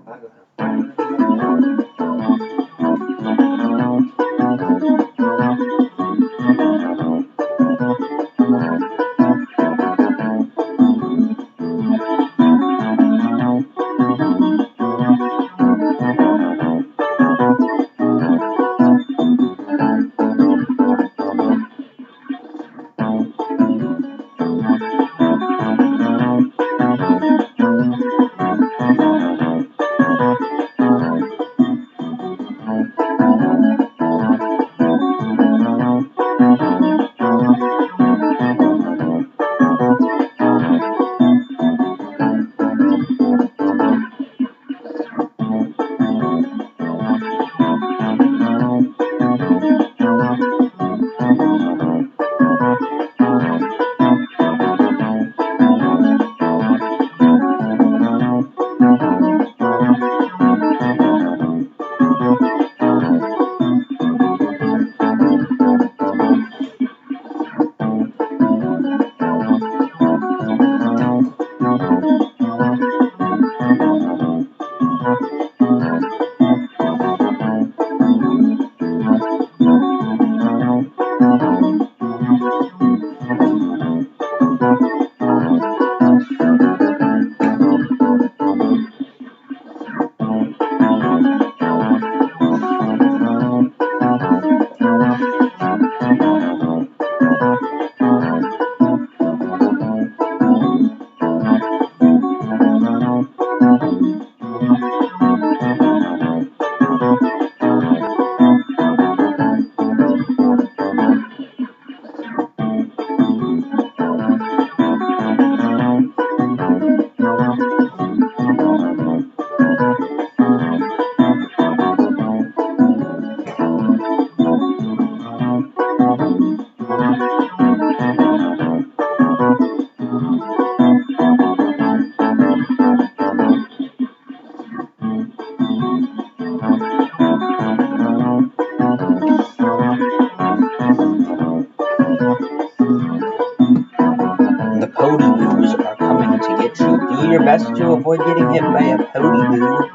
Speaker 17: The Pody-Boos are coming to get you. Do your best to avoid getting hit by a Pody-Boo.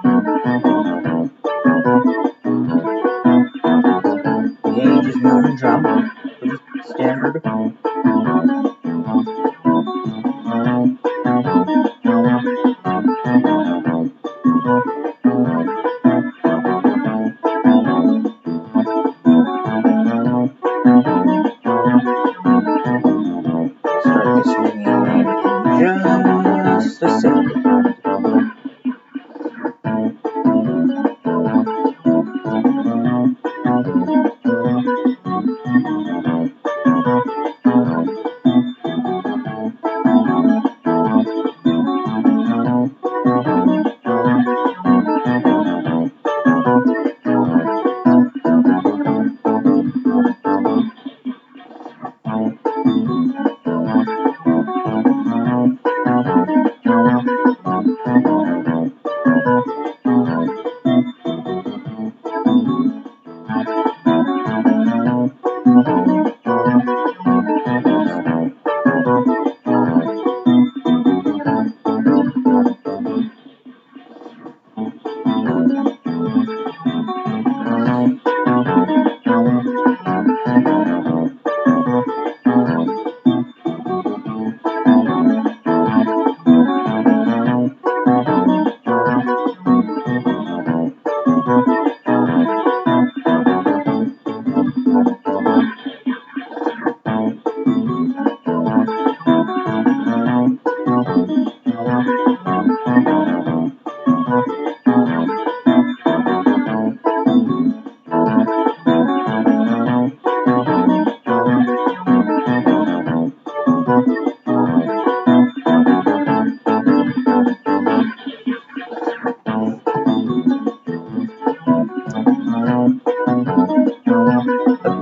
Speaker 17: Yeah, you just move and jump. Pretty standard. Start this mini game in just a second.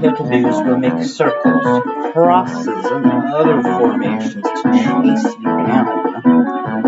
Speaker 17: Pitaboos will make circles, crosses, and other formations to chase you down.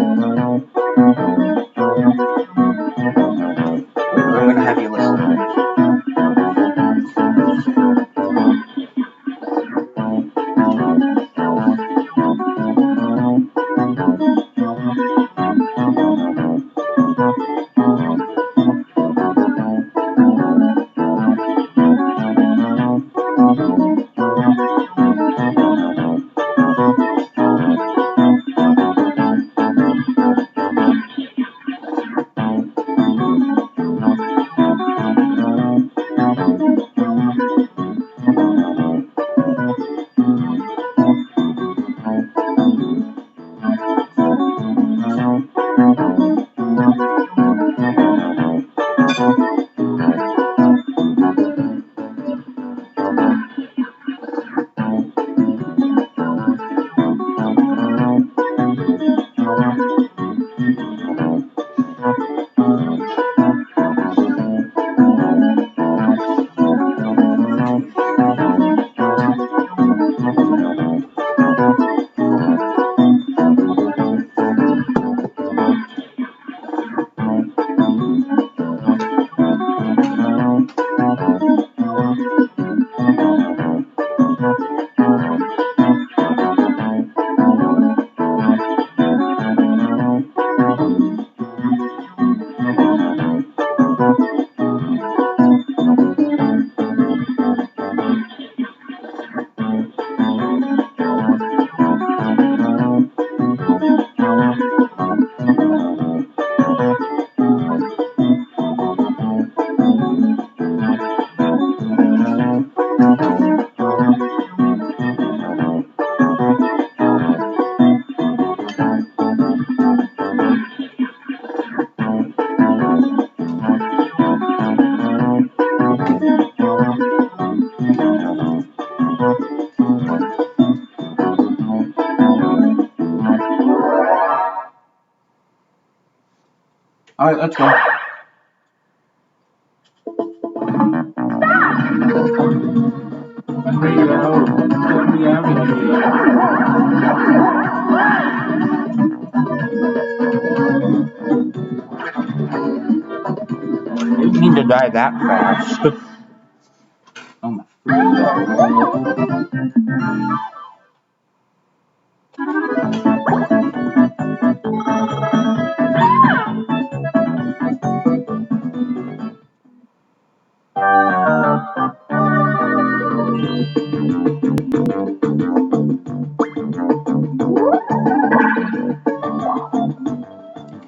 Speaker 17: Alright, let's go. Didn't mean to die that fast. Oh my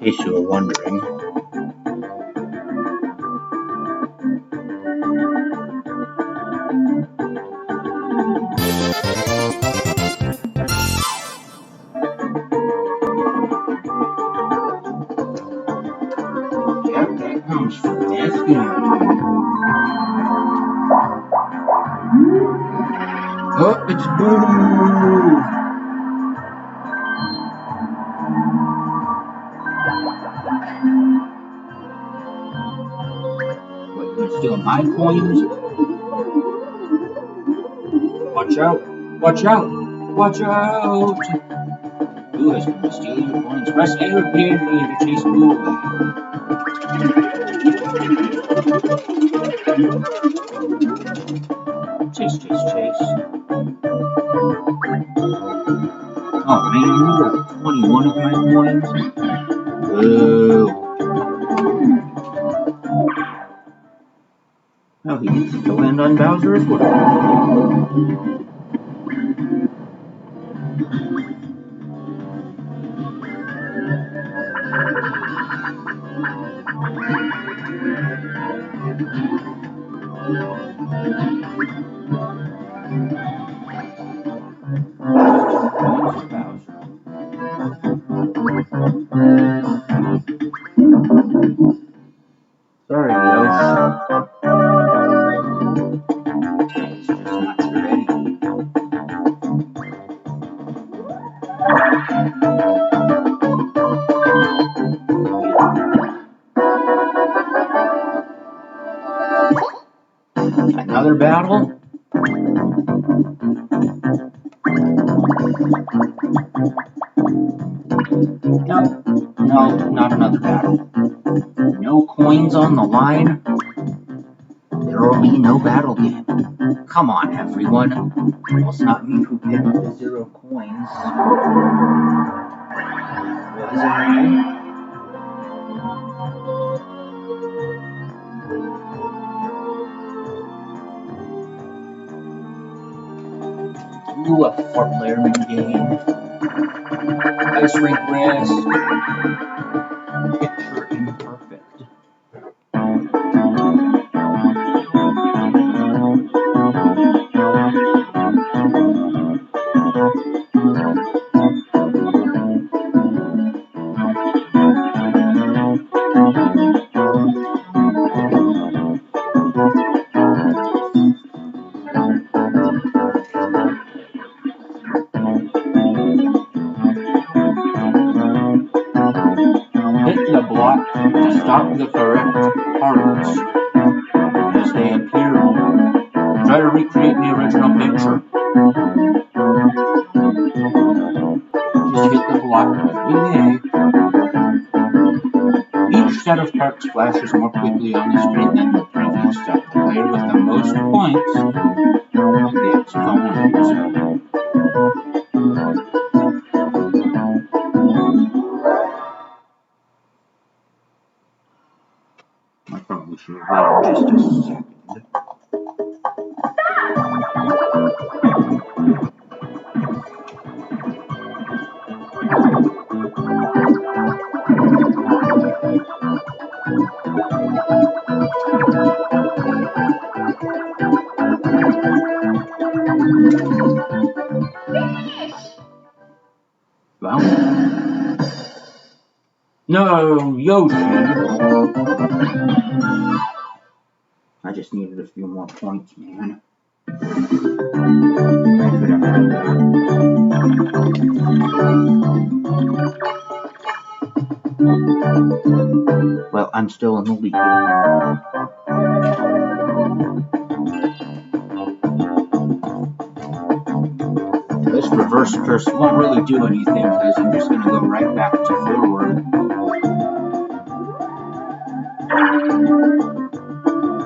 Speaker 17: In case you were wondering. Yep, that comes from this game. Oh, it's blue! What, you gonna steal my coins? Watch out! Watch out! Watch out! Blue is gonna steal your coins. Press A repeatedly to chase Blue away. Chase, chase, chase. Oh man, you got 21 of my coins? Boo. Now he gets to land on Bowser as well. Sorry, Yosh. It's just not ready. Another battle? No, not another battle. No coins on the line? There will be no battle game. Come on, everyone. Well, it's not me who picked the 0 coins. Was I? Ooh, a 4-player game. Ice rink rest. Picture imperfect. Hit the block to stop the correct parts as they appear. Try to recreate the original picture. Just hit the block with A. Each set of parts flashes more quickly on the screen than the previous set. The player with the most points gets coins. I probably should have waited just a second. Well, no, Yoshi. I just needed a few more points, man. I could have had that. Well, I'm still in the lead. This reverse curse won't really do anything because I'm just going to go right back to forward.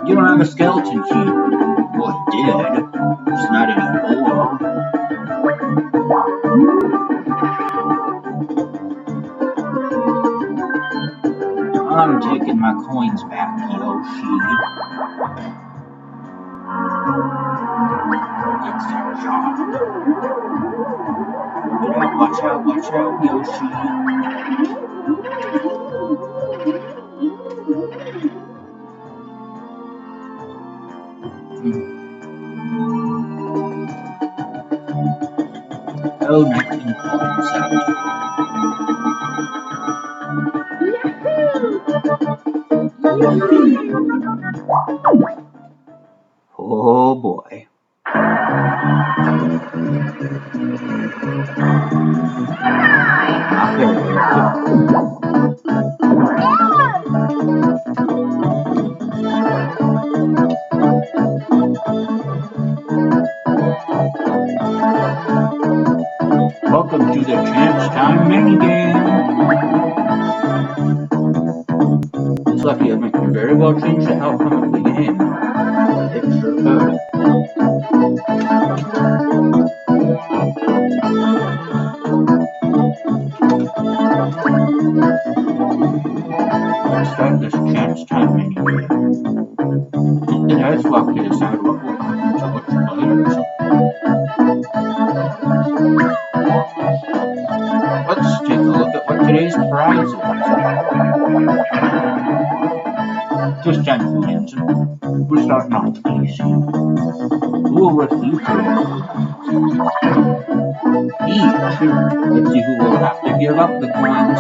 Speaker 17: You don't have a skeleton key. Well, it did. It's not anymore. I'm taking my coins back, Yoshi. It's our job. Watch out, Yoshi. Oh, 19 coins out. Oh boy. Welcome to the Chance Time minigame. This lucky event can very well change the outcome of the game. It sure could. Let's start this Chance Time minigame. It has luck to decide what will happen to which players. Let's take a look at what today's prize is. Just 10 coins. We're starting off easy. Who will receive it? Each. Let's see who will have to give up the coins.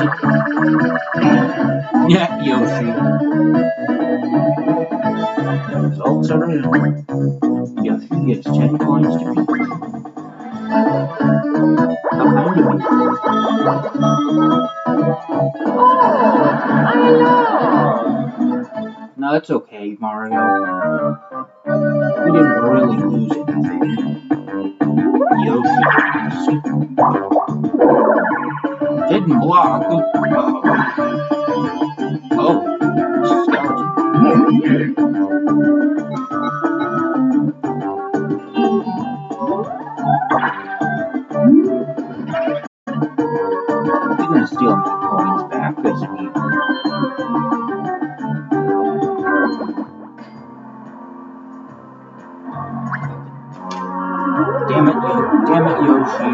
Speaker 17: Yeah, Yoshi. The results are in. Yoshi gets 10 coins to beat. How kind of you. No, it's okay, Mario. We didn't really lose anything. Yoshi didn't block. Oh, skeleton. You're gonna steal my coins back, isn't he? Damn it, Yoshi.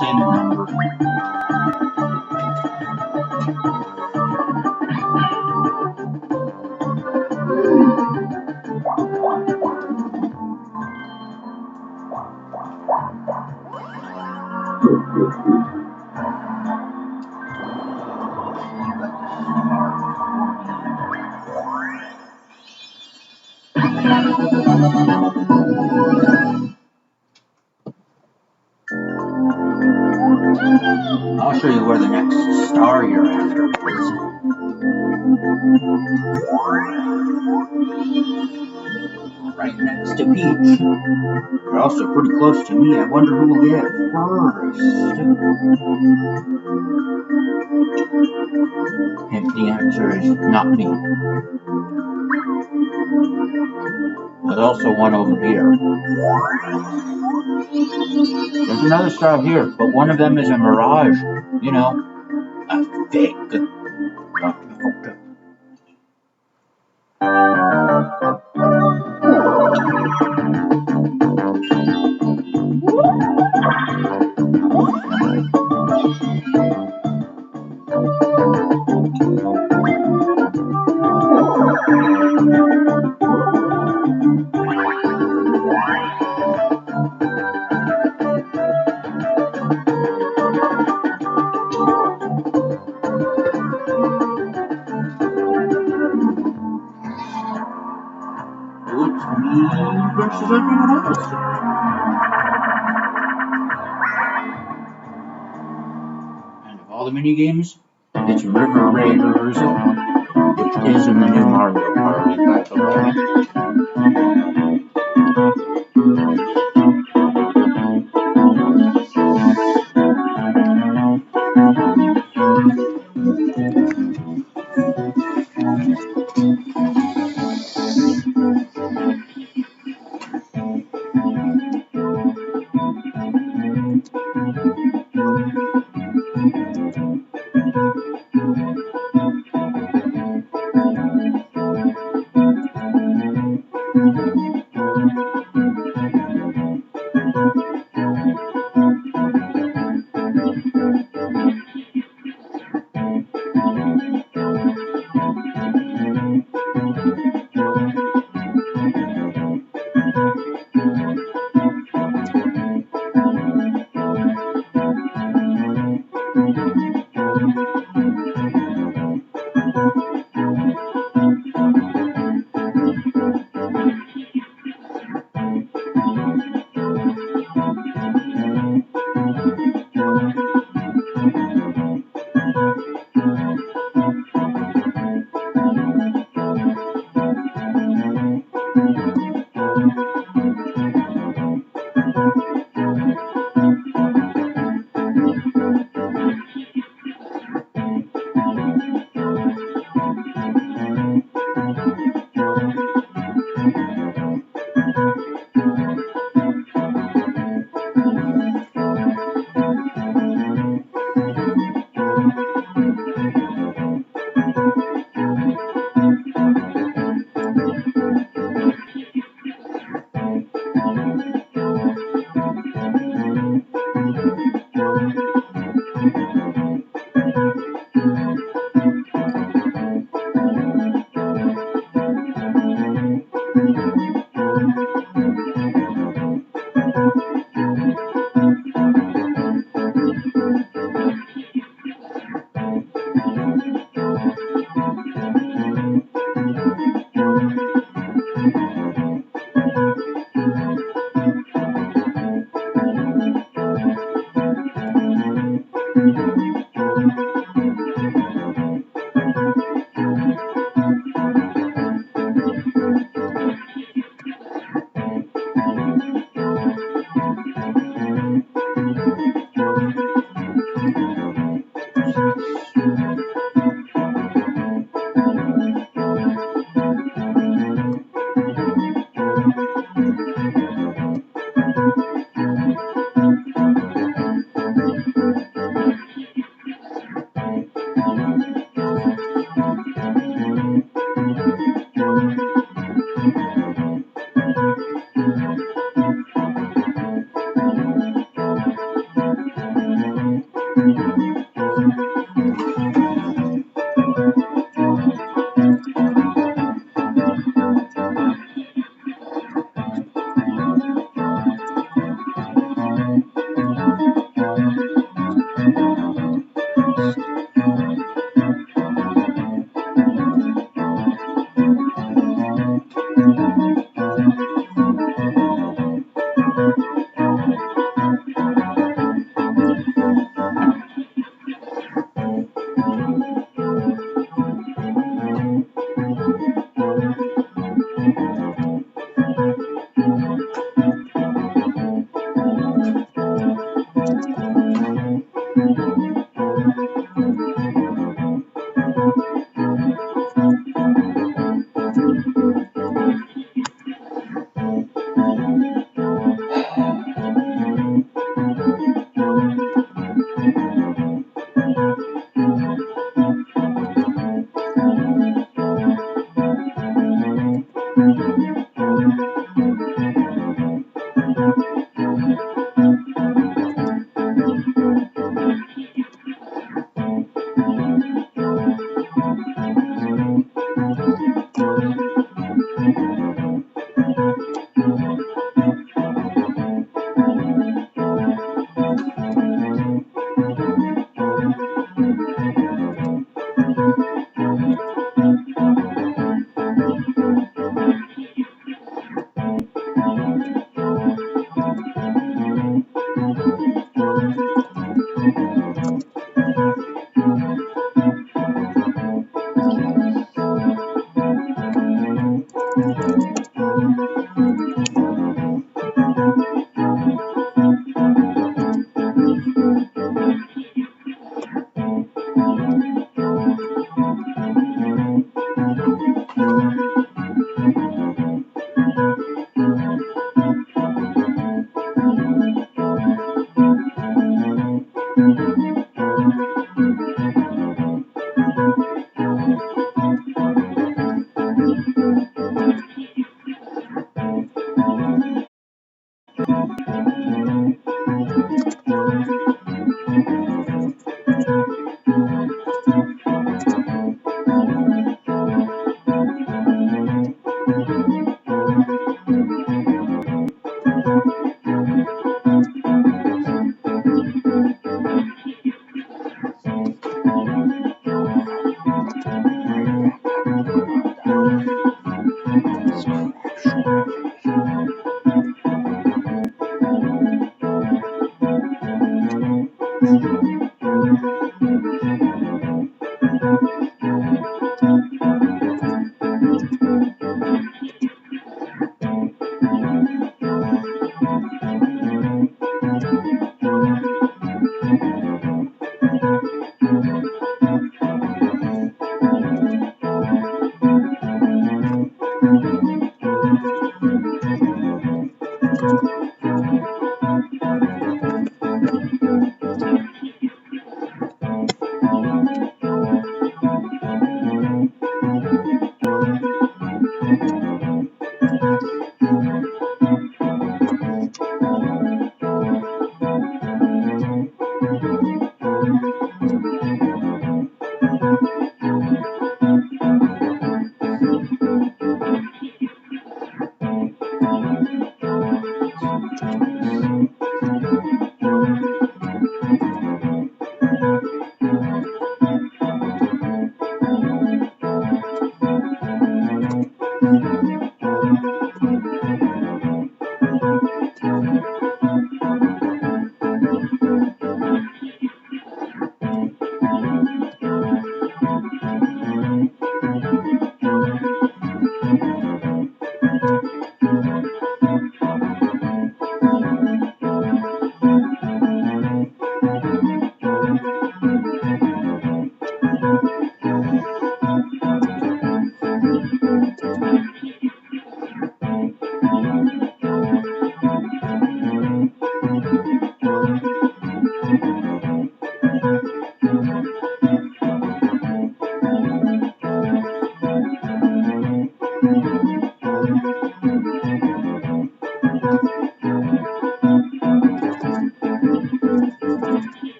Speaker 17: Same number. I'll show you where the next star you're after is. Right next to Peach. You're also pretty close to me. I wonder who will get it first. And the answer is not me. There's also one over here. There's another star here, but one of them is a mirage. You know, a fake. versus everyone else. And of all the mini games, it's River Raiders, which is in the new Mario Party, by the way.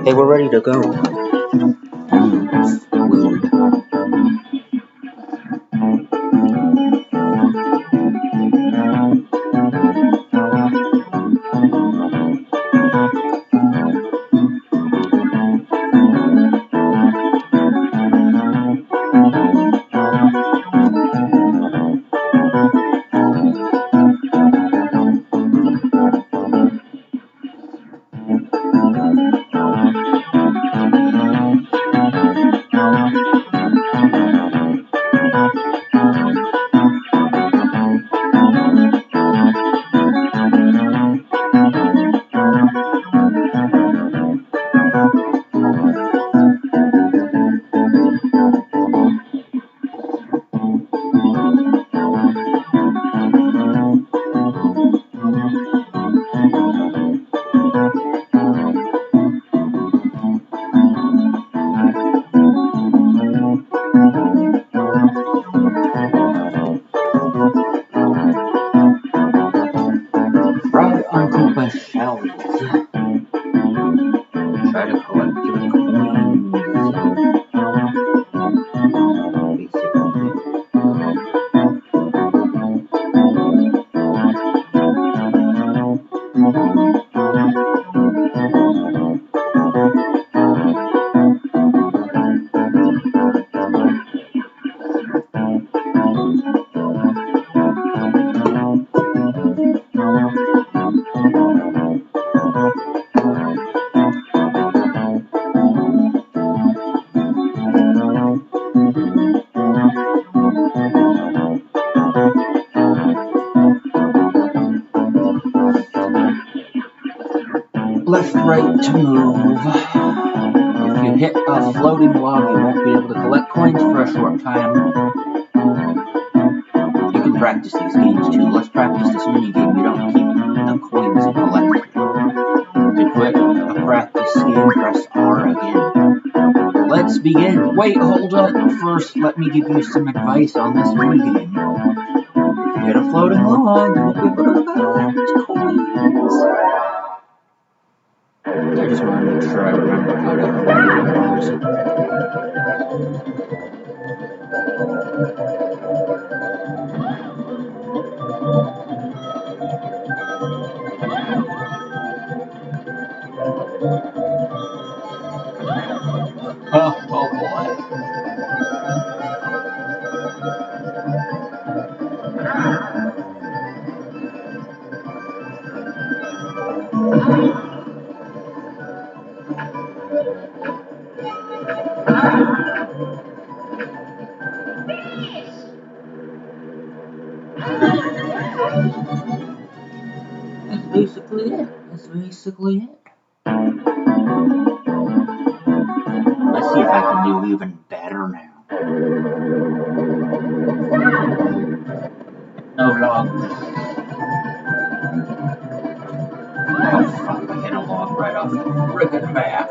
Speaker 17: Hey, we're ready to go. Weird. Ride onto my shelves. Try to collect your coins. Basically. Left, right to move. If you hit a floating log, you won't be able to collect coins for a short time. You can practice these games too. Let's practice this mini game. You don't keep the coins collected. To quit a practice game, press R again. Let's begin. Wait, hold on. First, let me give you some advice on this mini game. If you hit a floating log, you won't be able to collect coins. I just want to make sure I remember how to play oh boy. That's basically it. Let's see if I can do even better now. No logs. Oh fuck, I hit a log right off the frickin' bat.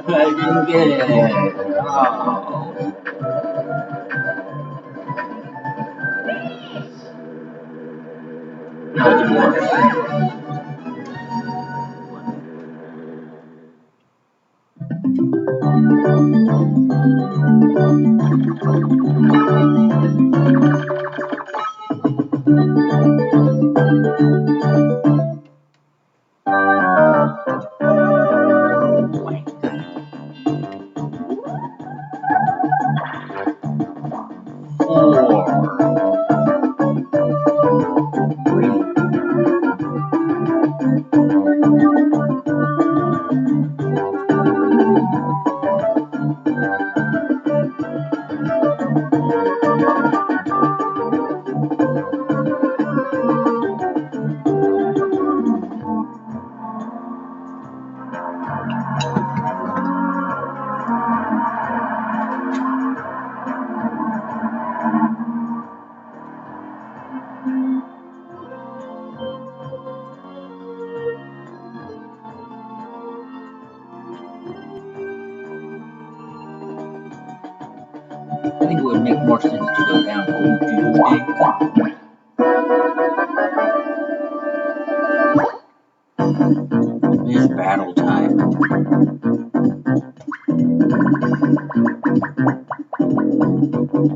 Speaker 17: I didn't get it. Oh. That's worse. I think it would make more sense to go down It's battle time.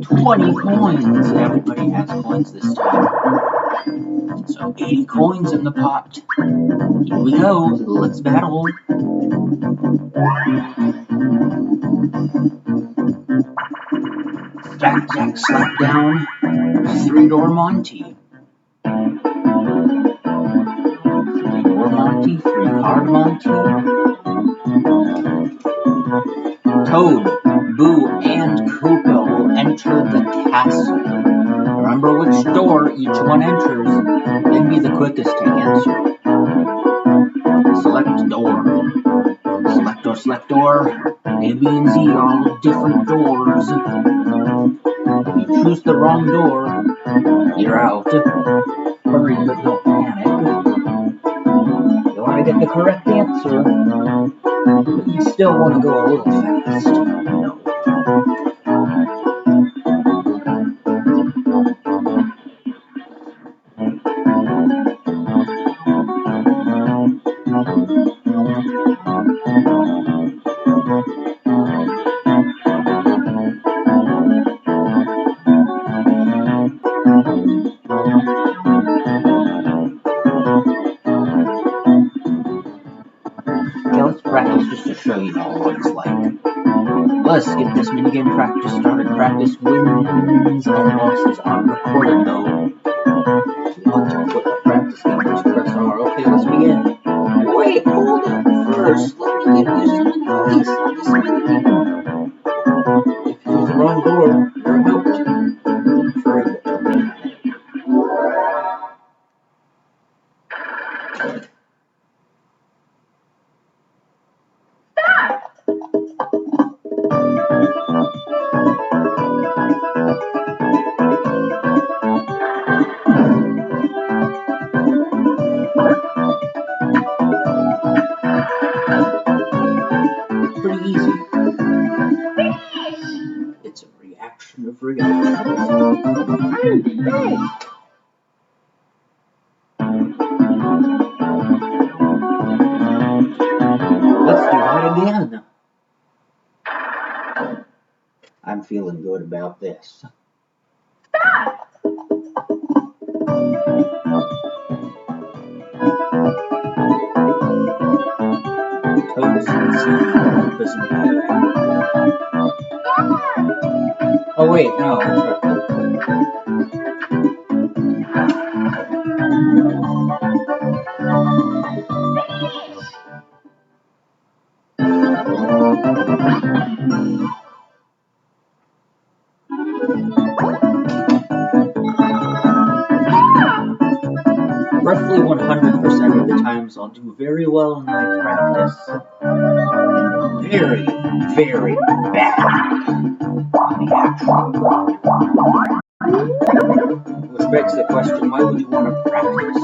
Speaker 17: $20 coins! Everybody has coins this time. So 80 coins in the pot. Here we go. Let's battle. Stack, stack, slap down. 3-door Monty. 3-door Monty, 3-card Monty. Toad, Boo, and Koopa will enter the castle. Remember which door each one enters, then be the quickest to answer. Select door. Select door, select door. A, B, and Z, all different doors. If you choose the wrong door, you're out. Hurry, but don't panic. You want to get the correct answer, but you still want to go a little fast. No. Okay, let's practice just to show you all what it's like. Let's get this minigame practice started. Practice wins and losses are recorded though. Quit the practice game, just press R. Okay, let's begin. Wait, hold on first. Let me give you some advice on this minigame. If you use the wrong board, you're out. Further. Pretty easy. It's a reaction of reactions. Let's do that again. I'm feeling good about this. Toads and doesn't matter. Oh wait, no. Roughly 100% of the times I'll do very well in my practice. And very, very bad. Which begs the question, why would you want to practice?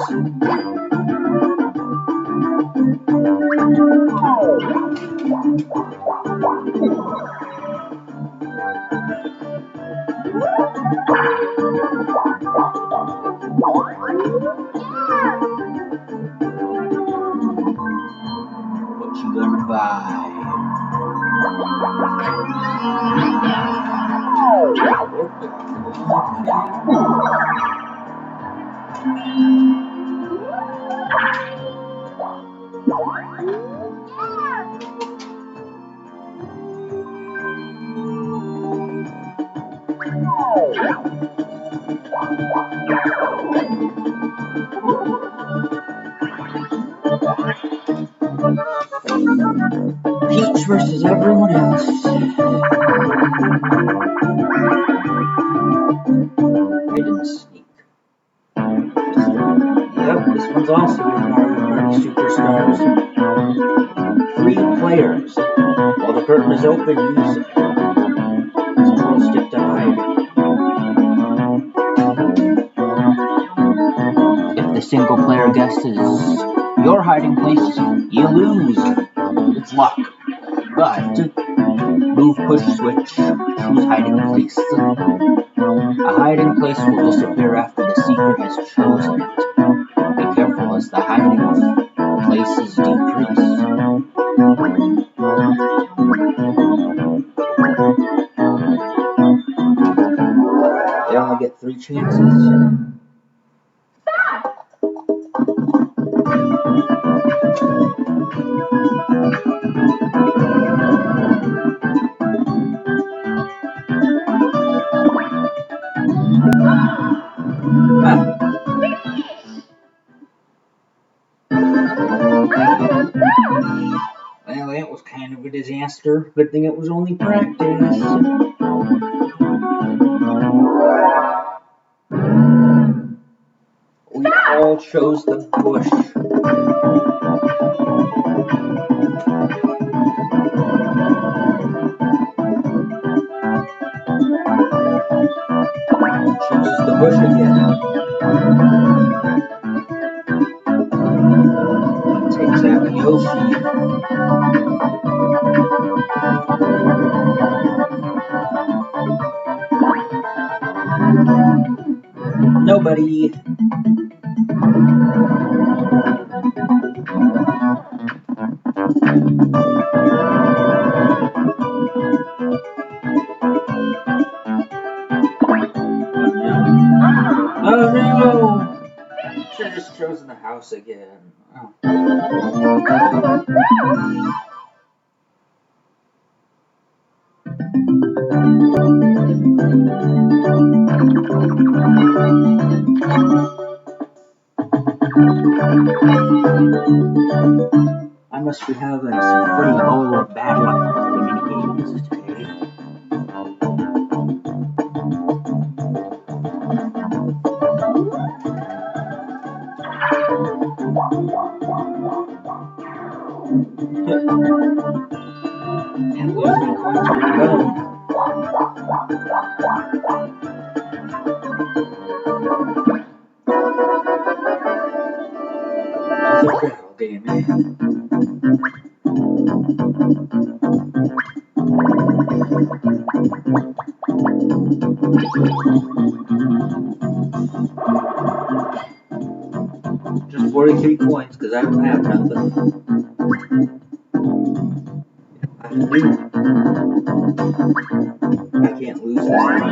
Speaker 17: What you gonna buy? Peach versus everyone else. I didn't sneak. Yep, this one's also Mario Party Superstars. 3 players. While the curtain is open, use control stick to hide. If the single player guesses your hiding place, you lose. It's luck. But move push switch, choose hiding place. A hiding place will disappear after the seeker has chosen it. Be careful as the hiding places decrease. They only get 3 chances. Well, that was kind of a disaster. Good thing it was only practice. We all chose the bush. Chooses the bush again. Takes out Yoshi. Nobody. just chosen the house again. Oh. I must be having some pretty low bad luck with the mini games today. Can't lose any coins when I go. It's a barrel game, eh? Just 43 coins because I don't have nothing. I can't lose this one.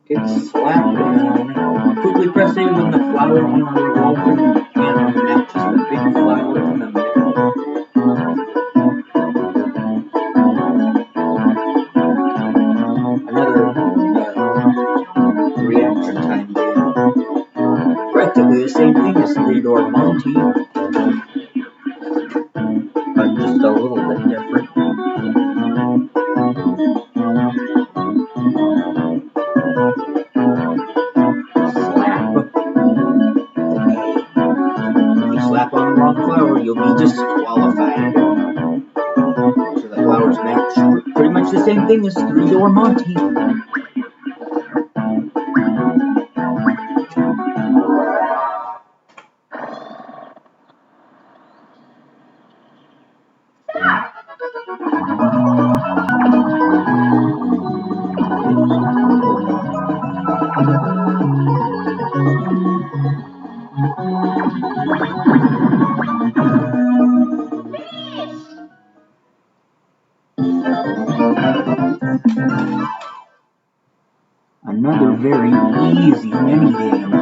Speaker 17: It's slapped down. Quickly press A when the flower on a revolver camera matches the big flower in the middle. Another reaction time game. Practically the same thing as Three-Door Monty, but just a little bit different. If you slap on the wrong flower, you'll be disqualified. So the flowers match. Pretty much the same thing as Three-Door Monty. Another very easy mini game.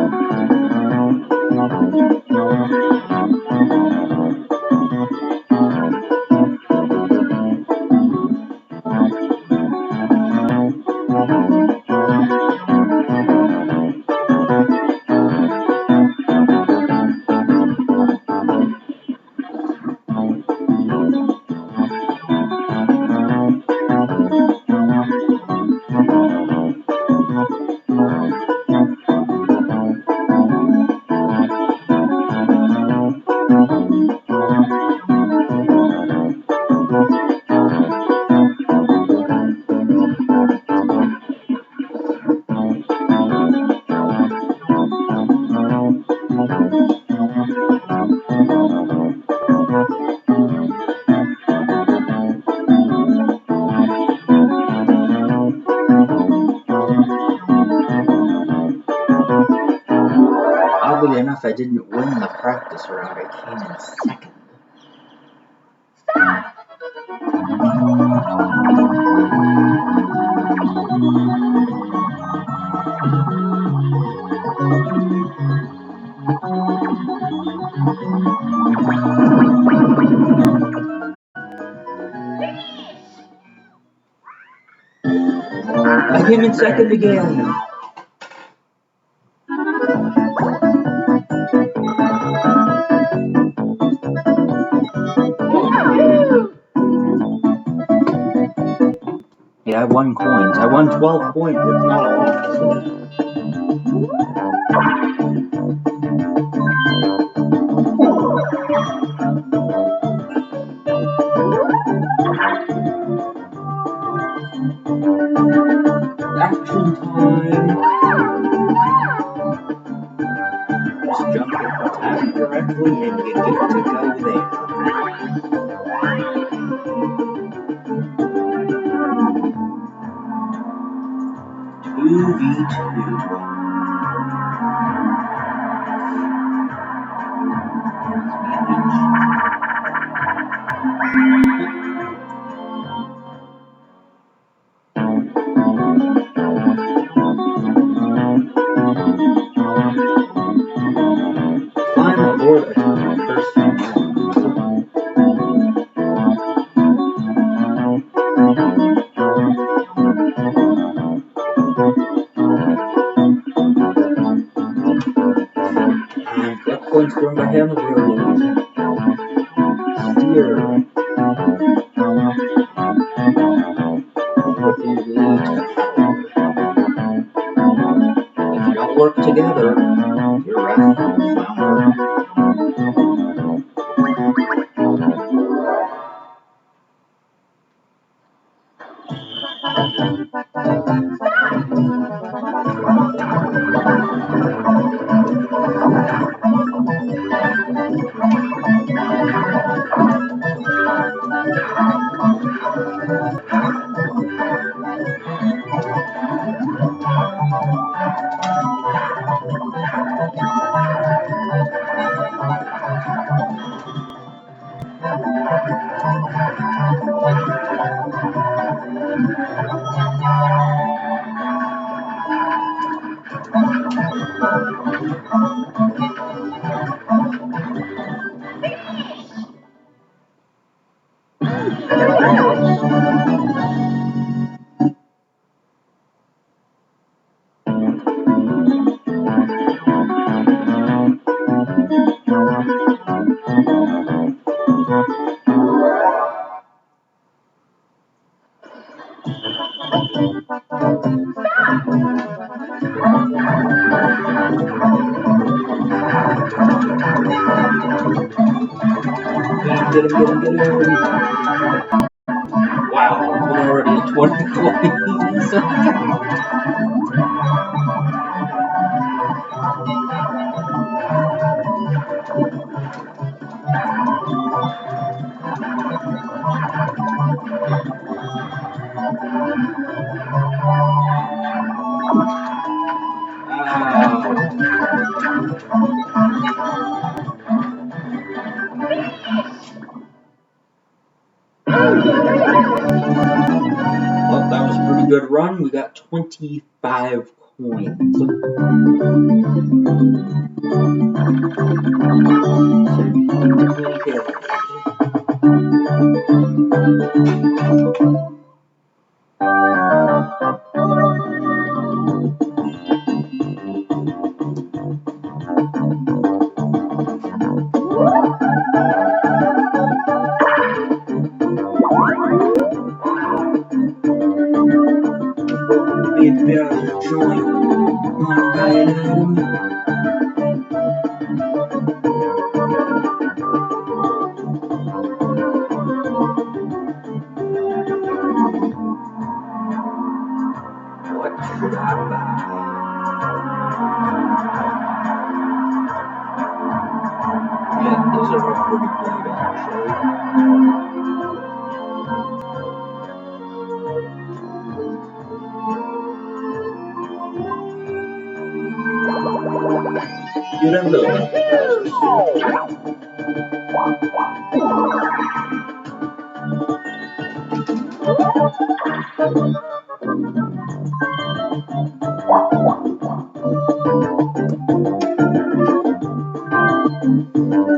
Speaker 17: Oddly enough, I didn't win the practice round. I came in second. I came in second again. Yeah, I won coins. I won 12 coins. It's not a lot. Action time. Just jump in the time correctly and you get to go there. 2v2. And that point's thrown by Hamilton. Steer. If you don't work together, your raft will flounder. Get him. Wow, we're already at 20 coins. Well, that was a pretty good run. We got 25 coins.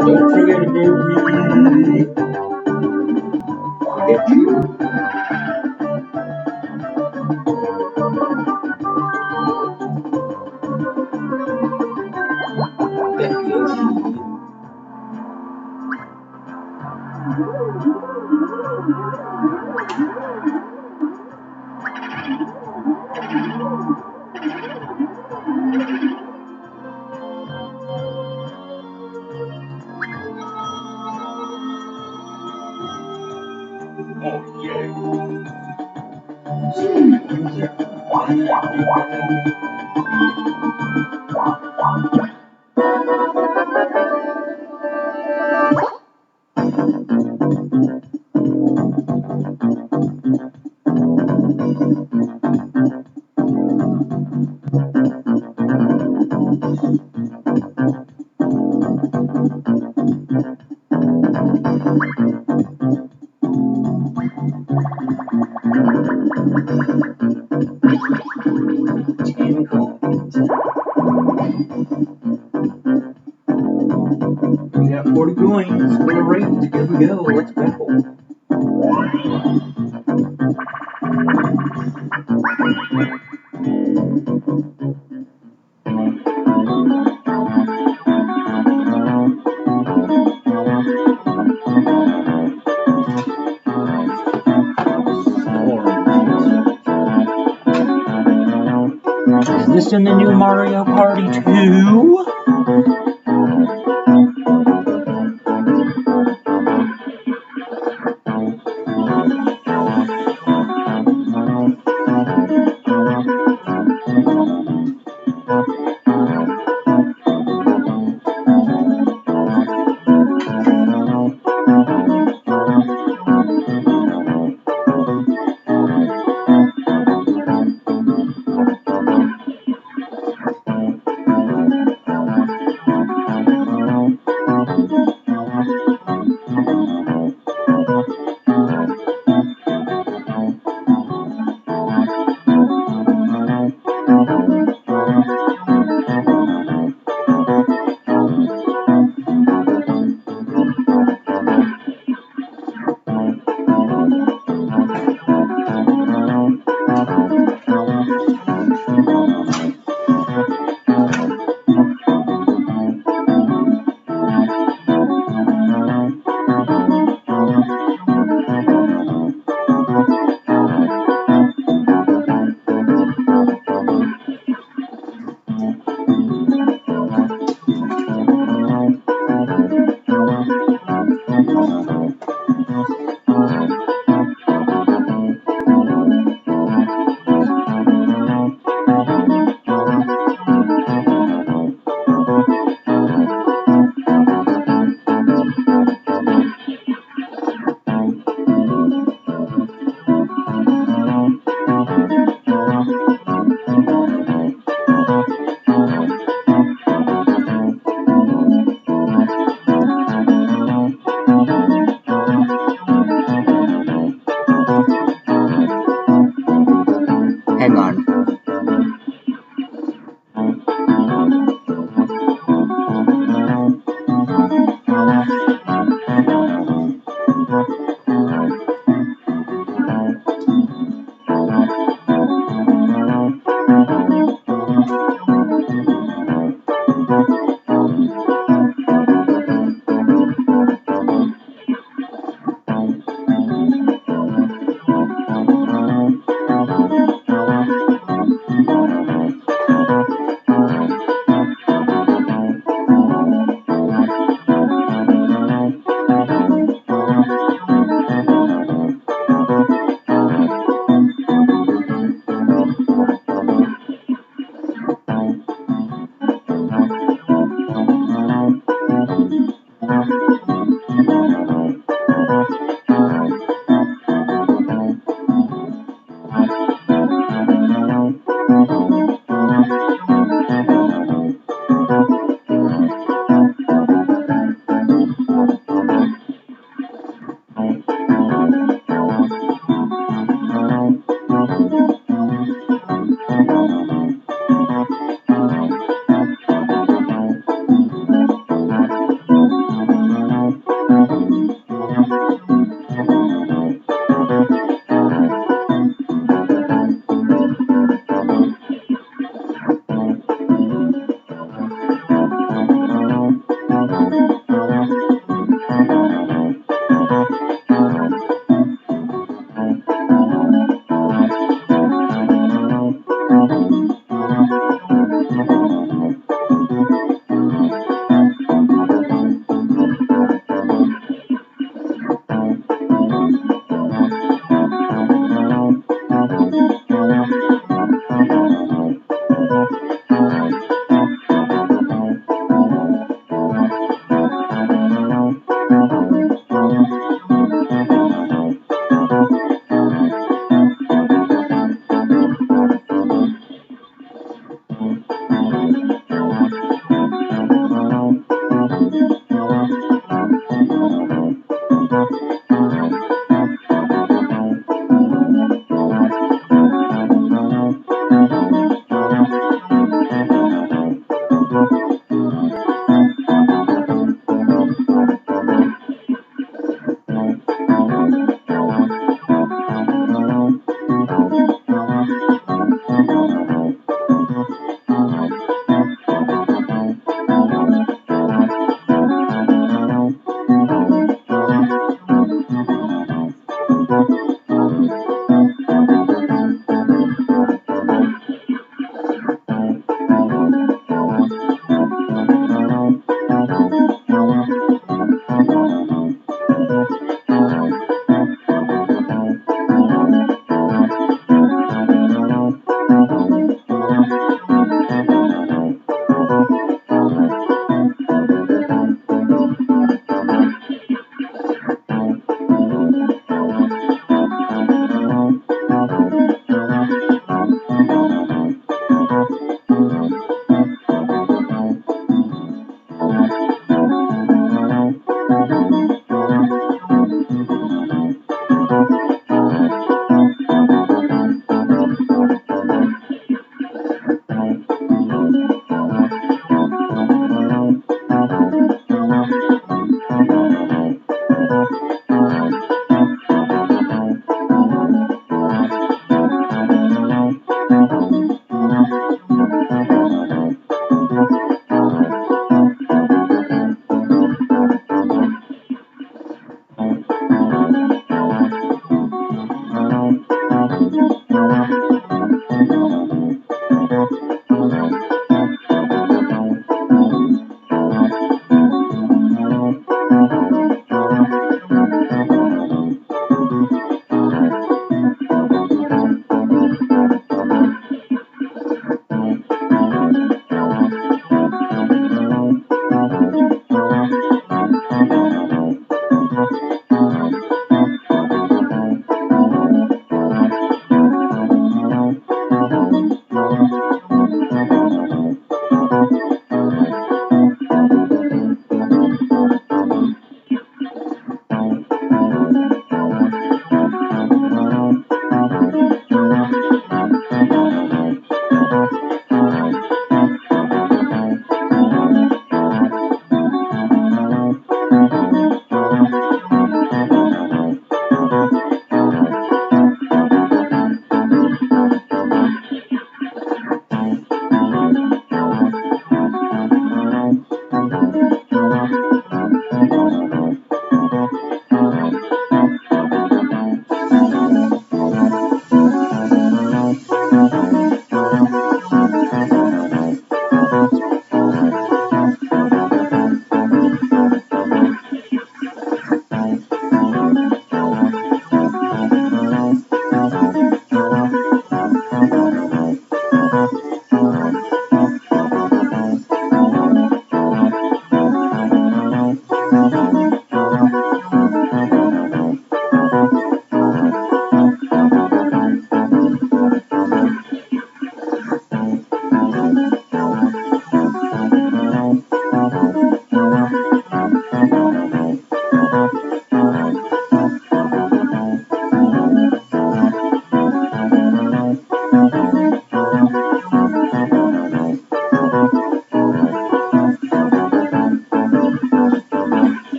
Speaker 17: Don't forget about me. Forget you. We got 40 coins for the rate. Here we go. Let's go. Is this in the new Mario Party 2?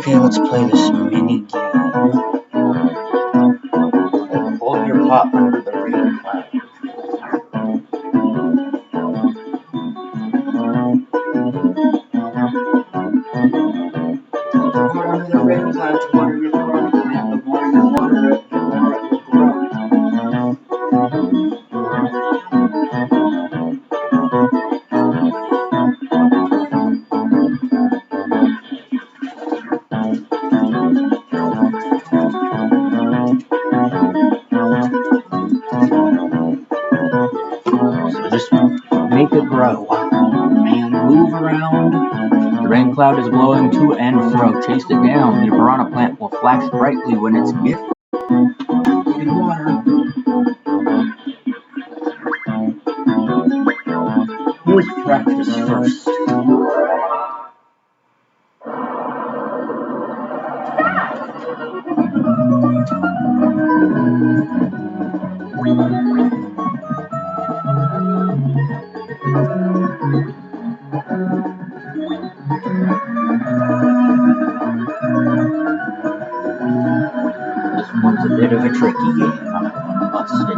Speaker 17: Okay, let's play this mini game. Hold your pot under the rain cloud. The more under the rain cloud, the water you throw on the plant, the more you water it, the more it will grow. So just make it grow. And move around. The rain cloud is blowing to and fro. Chase it down. Your piranha plant will flash brightly when it's getting water. Let's practice first. This one's a bit of a tricky game, I must admit.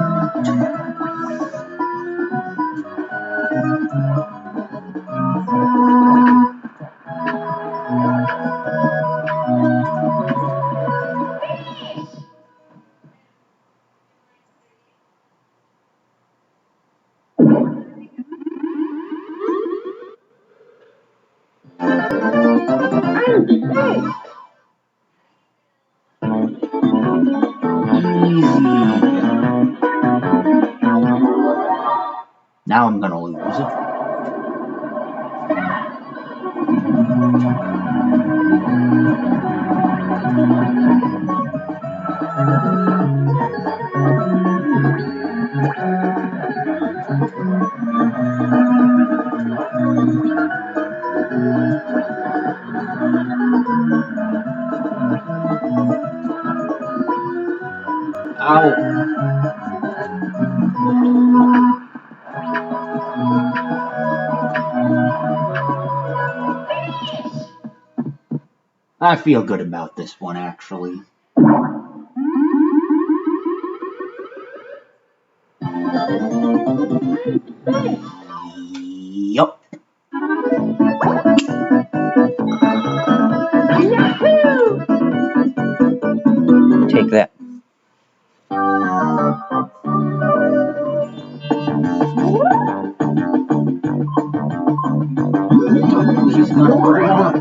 Speaker 17: Now I'm gonna lose. I feel good about this one, actually. Yup. Take that. He's gonna grab up.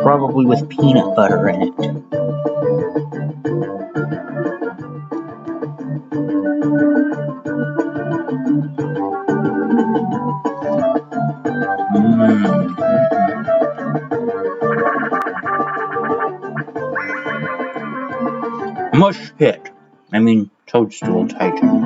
Speaker 17: Probably with peanut butter in it. Mush Pit. I mean, Toadstool Titan.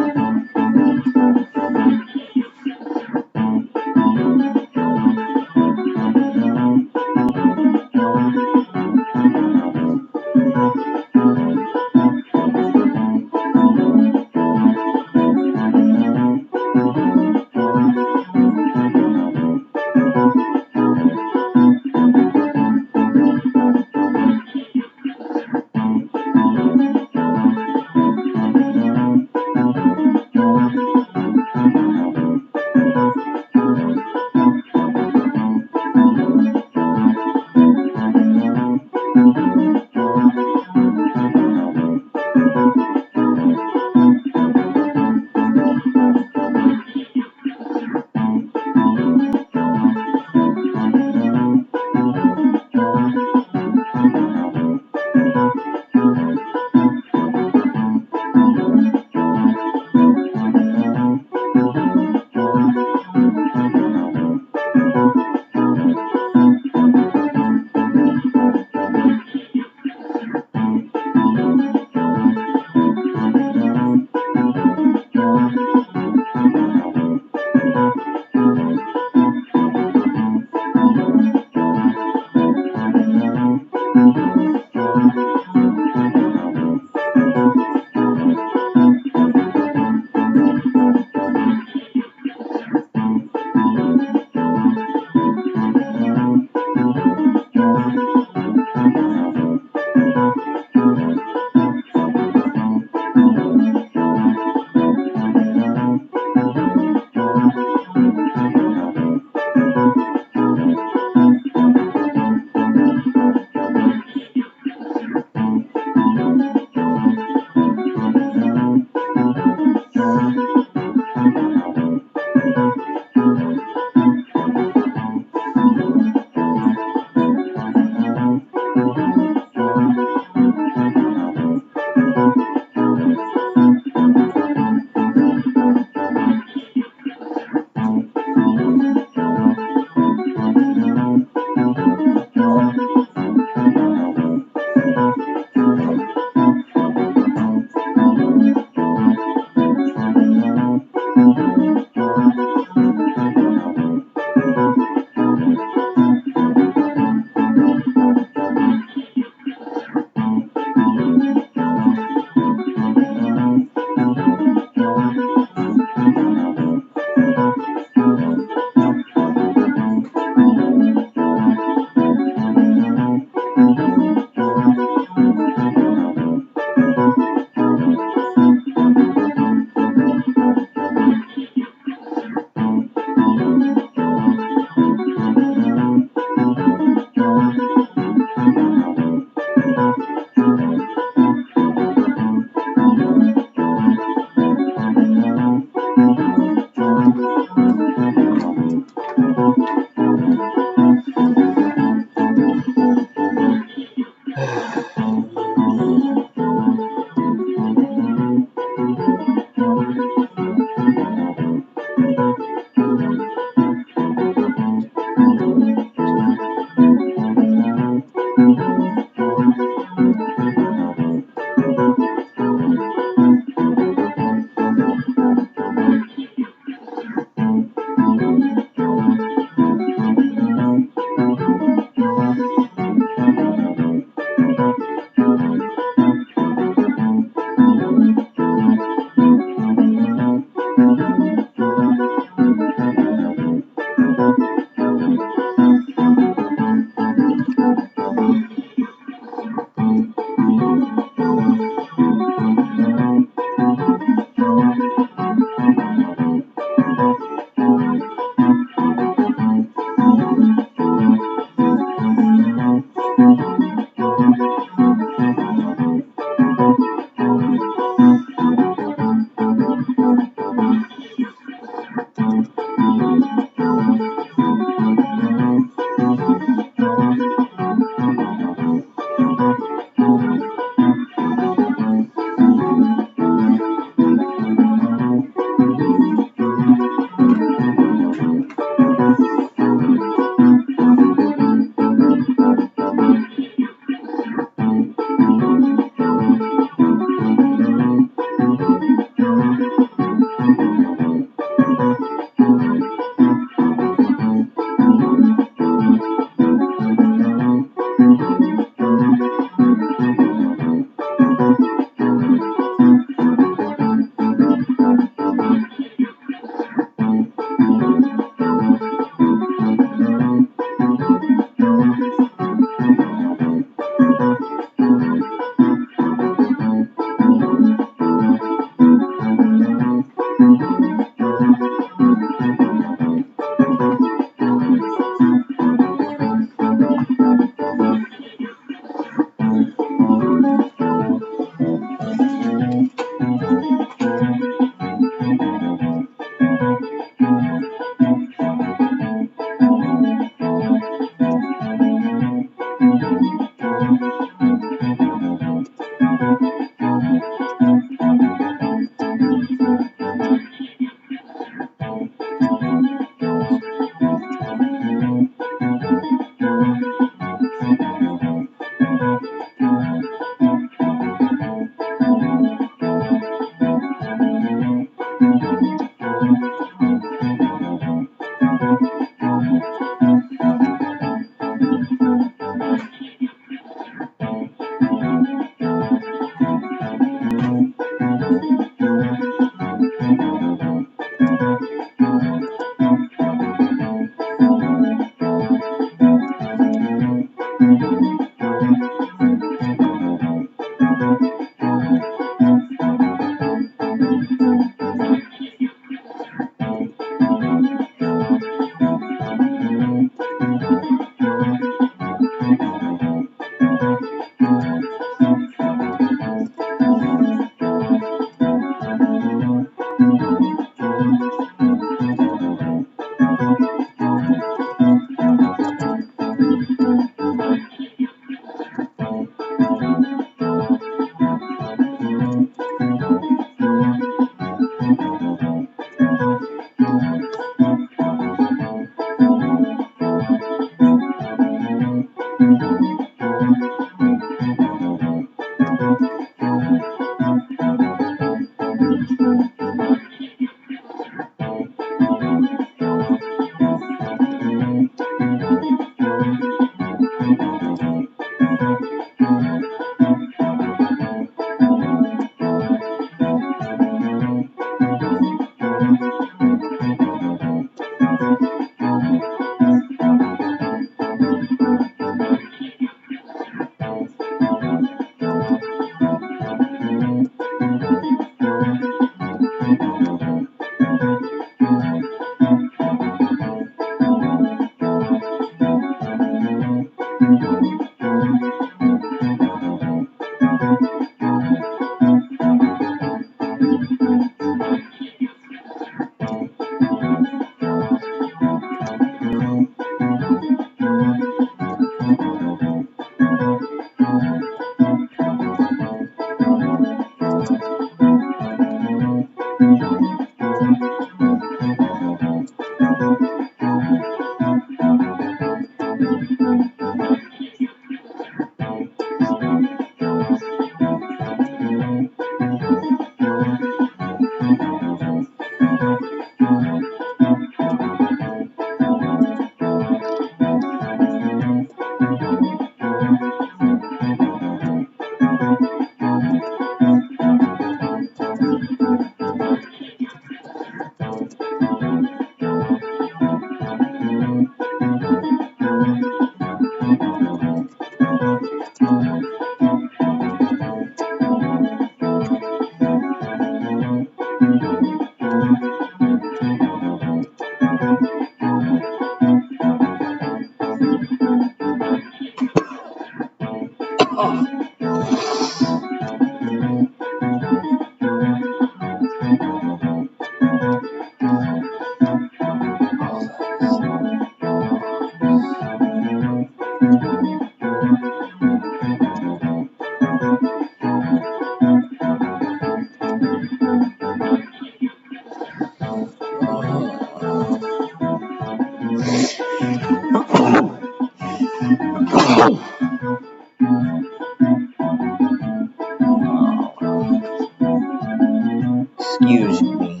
Speaker 17: Excuse me.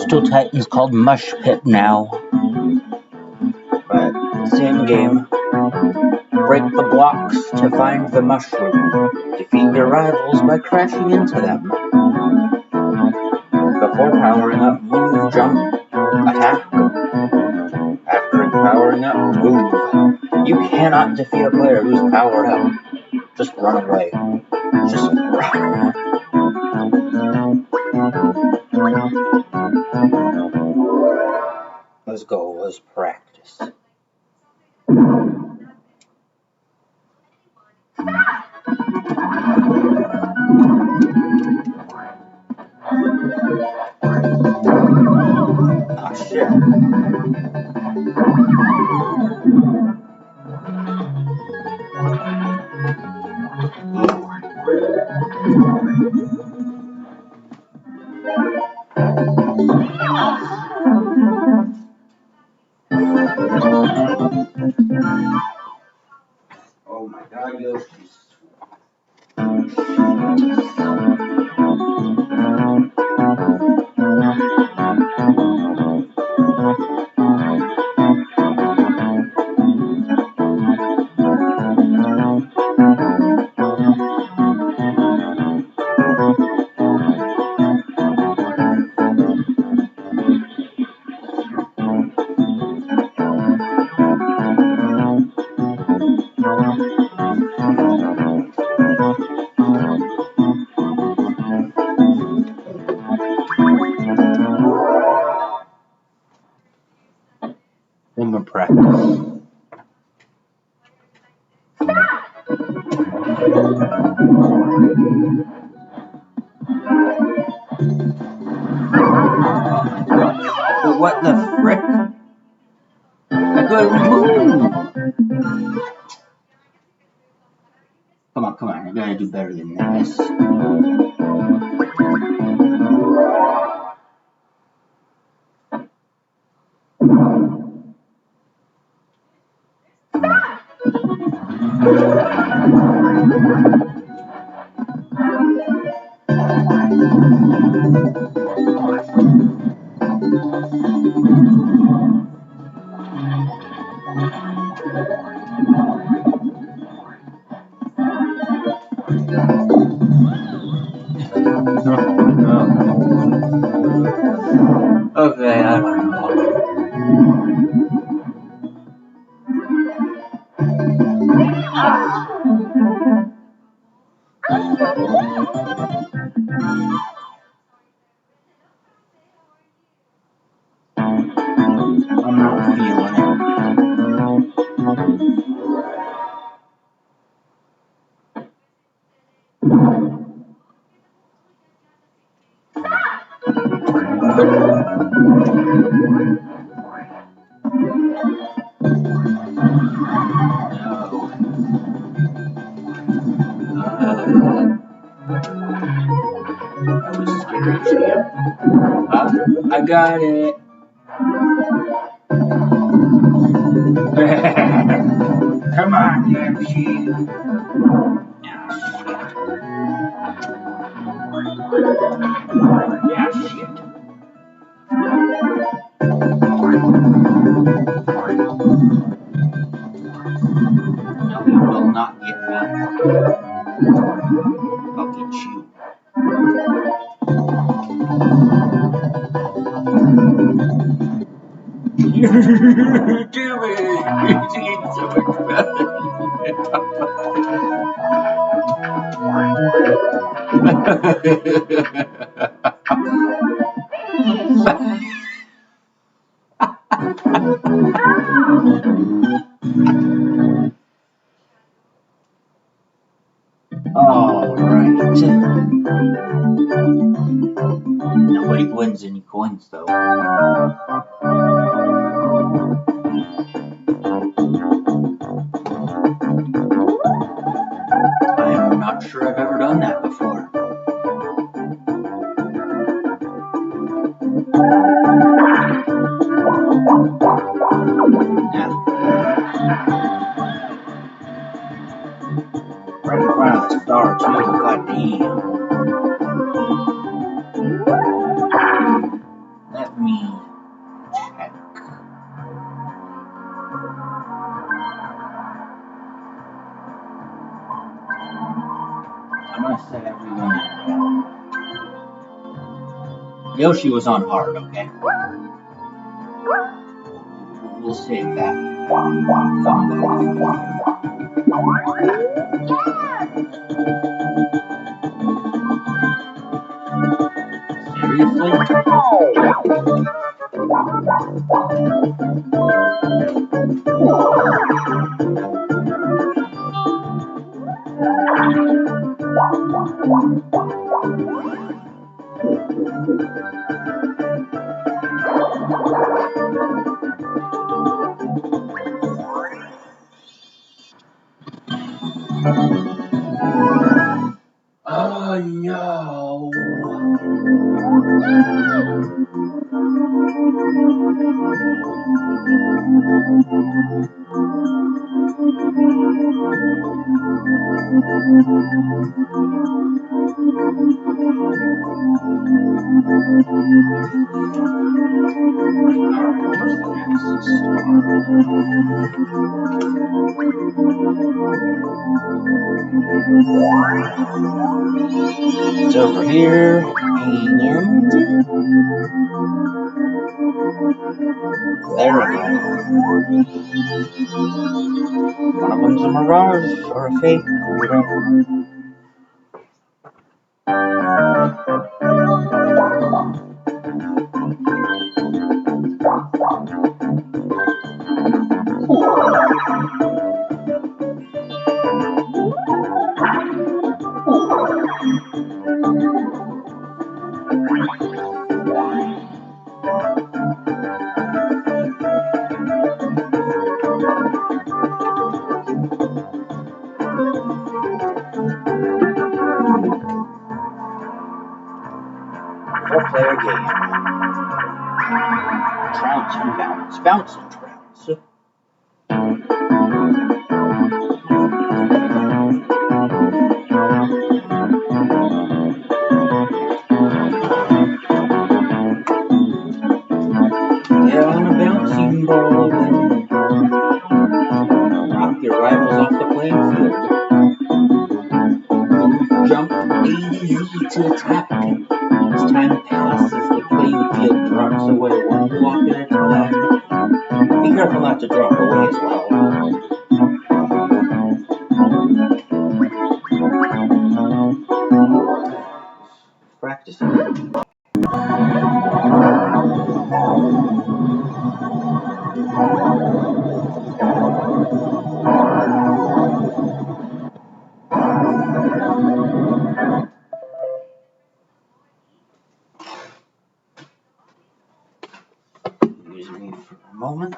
Speaker 17: Coastal Titans called Mush Pit now. But same game. Break the blocks to find the mushroom. Defeat your rivals by crashing into them. Before powering up, move, jump, attack. After powering up, move. You cannot defeat a player who's powered up. Just run away. Just run. Let's go. Let's practice. Ah, shit. Oh my god, Yoshi's. One more practice. But what the frick? I couldn't move! Come on, I gotta do better than this. Okay, I don't know. I'm not feeling it. That was scary shit. I got it. Come on, Yoshi. Yeah, shit. No, you will not get me. I'll get you. Do it! It's so much Alright. Nobody wins any coins though. I'm not sure I've ever done that before. Yeah. Right in front of the star too, god damn. Let me I'm gonna set everyone. Yoshi was on hard, okay? We'll save that Oh no. It's over here, and there we go. One of them's a mirage or a fake or whatever. Four-player game. Trounce and bounce. Bounce and trounce. Get on a bouncing ball and knock your rivals off the playing field. Jump 80 to attack. As time passes, the playing field drops away one block at a time. Be careful not to drop away as well. Practicing. Excuse me for a moment.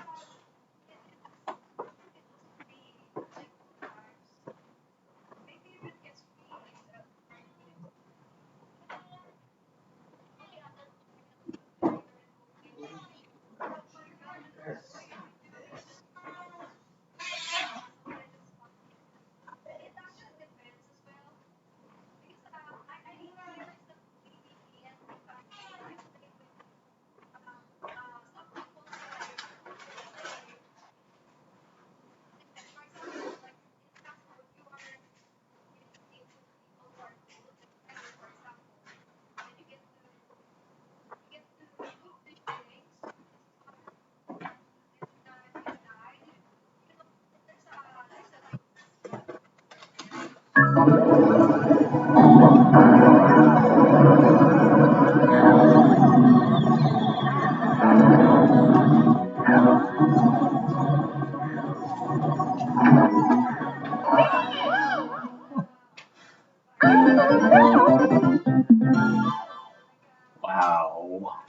Speaker 17: Wow.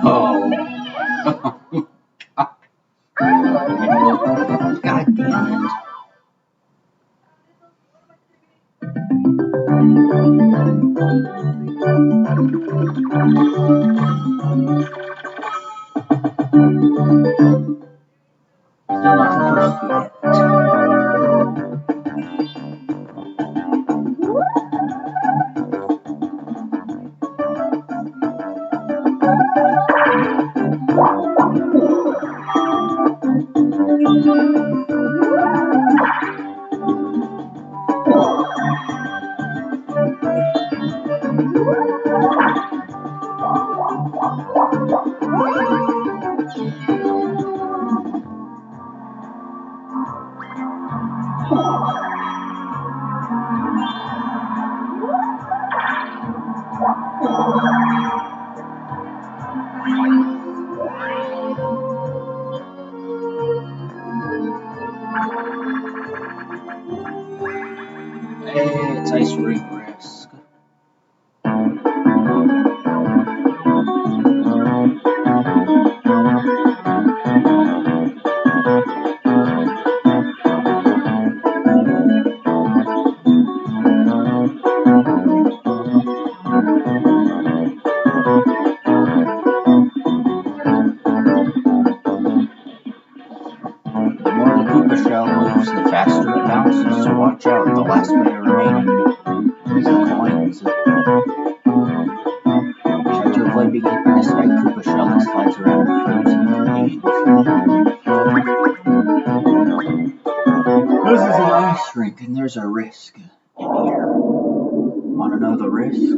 Speaker 17: No. God damn it. Still not the first two yet. Hey, it's ice rink risk. The more the Koopa shell moves, the faster it bounces, so watch out. The last player remaining is the coins. Try to avoid being hit by this white Koopa shell that slides around the frozen page. This is an ice rink, and there's a risk in here. Want to know the risk?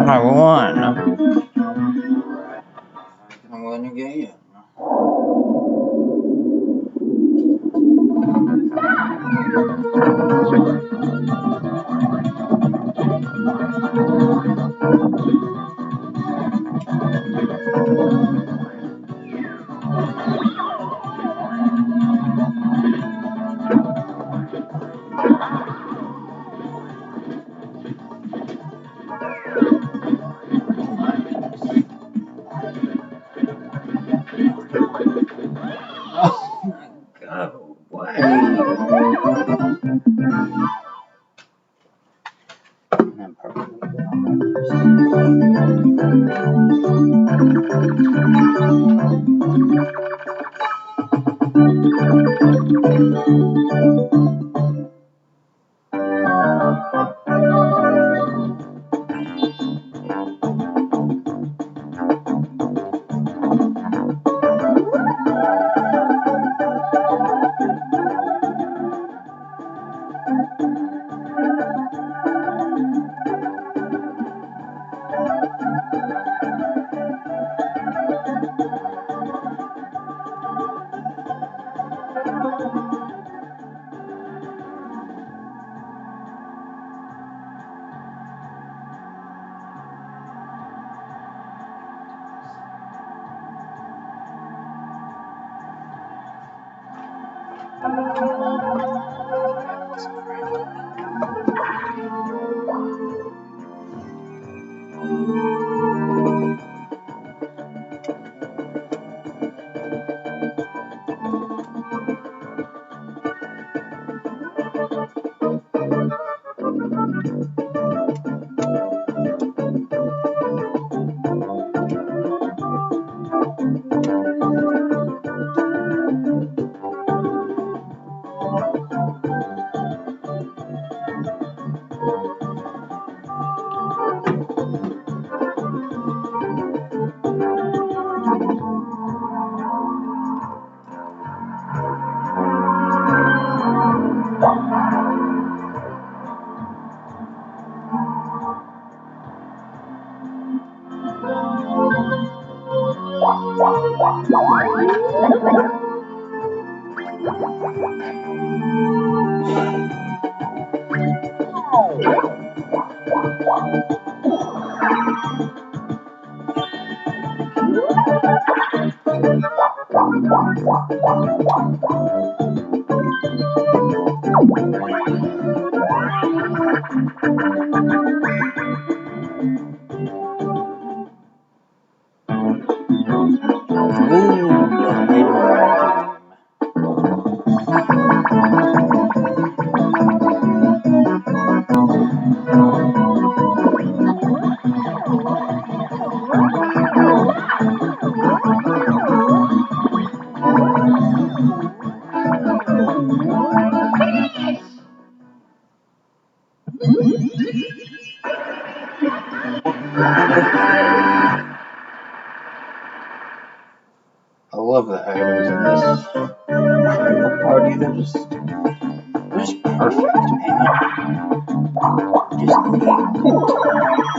Speaker 17: I won. I can win again. Go away. And then purple. I love the items in this Mario Party. They're just perfect, man. Just nailed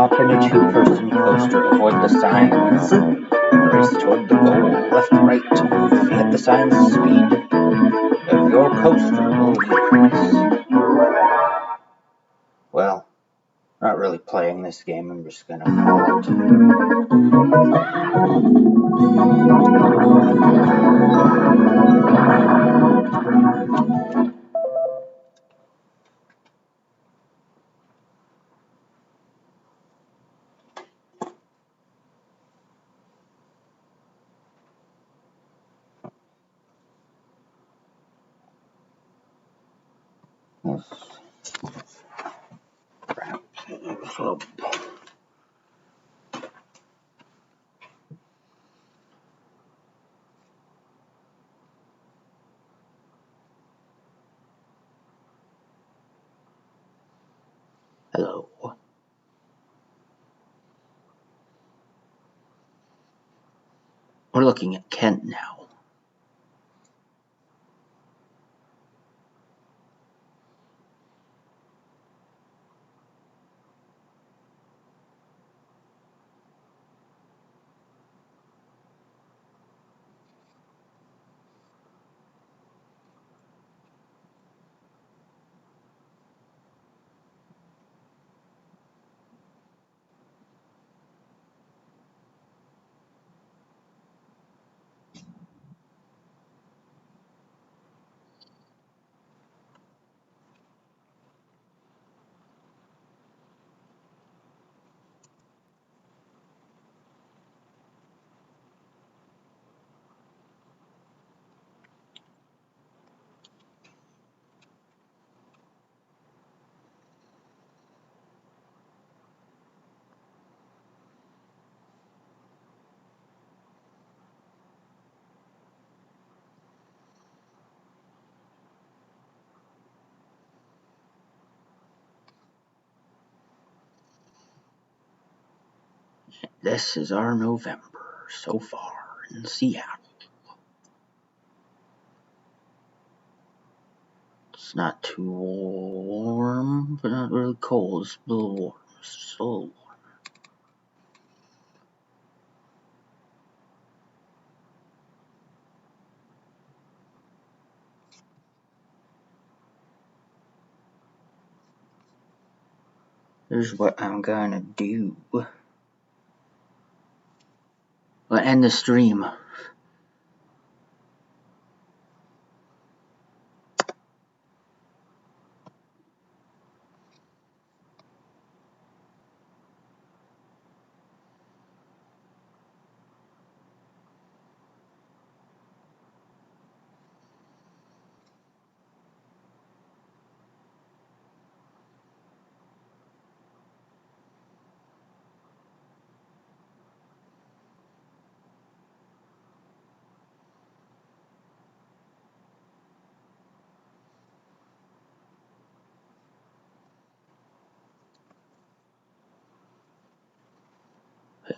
Speaker 17: Hop in a two-person coaster, avoid the signs, race toward the goal, left, right, move, hit the signs, speed of your coaster will decrease. Well, not really playing this game, I'm just gonna call it. Hello. We're looking at Kent now. This is our November so far in Seattle. It's not too warm, but not really cold. It's a little warm. It's just a little warm. Here's what I'm gonna do. I'll end the stream.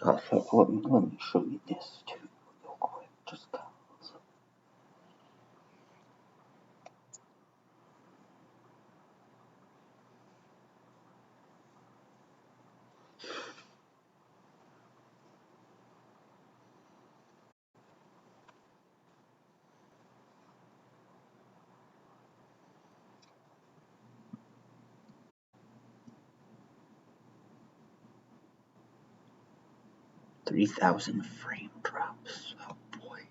Speaker 8: Let me show you this too, real quick. Just cause. $3,000 frame drops. Oh boy.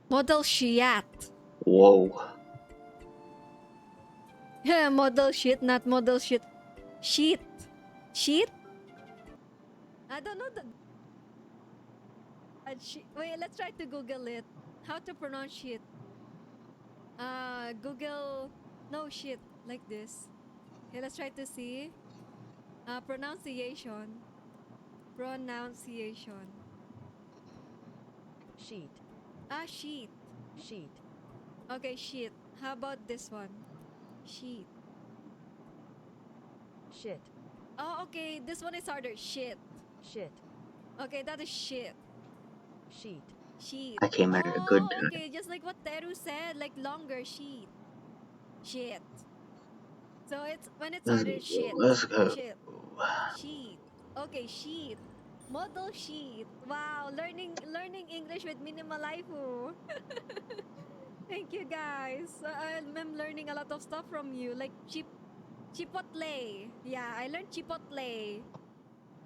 Speaker 19: Model Shiat.
Speaker 8: Whoa.
Speaker 19: Model shit, not model shit. Sheet. Sheet? I don't know the. Wait, let's try to Google it. How to pronounce shit? Google. No shit. Like this. Okay, let's try to see. Pronunciation. Pronunciation.
Speaker 20: Sheet.
Speaker 19: Sheet.
Speaker 20: Sheet.
Speaker 19: Okay, sheet. How about this one? Sheet.
Speaker 20: Shit.
Speaker 19: Oh, okay. This one is harder. Shit.
Speaker 20: Shit.
Speaker 19: Okay, that is shit.
Speaker 20: Sheet.
Speaker 19: Sheet.
Speaker 8: I came at it a good
Speaker 19: Oh,
Speaker 8: time.
Speaker 19: okay. Just like what Teru said, like longer sheet. Shit. So it's when it's harder, shit.
Speaker 8: Let's go.
Speaker 19: Shit. Sheet. Okay, sheet. Model sheet. Wow, learning English with Minimal Lifu. Thank you guys. I'm learning a lot of stuff from you, like chipotle. Yeah, I learned chipotle.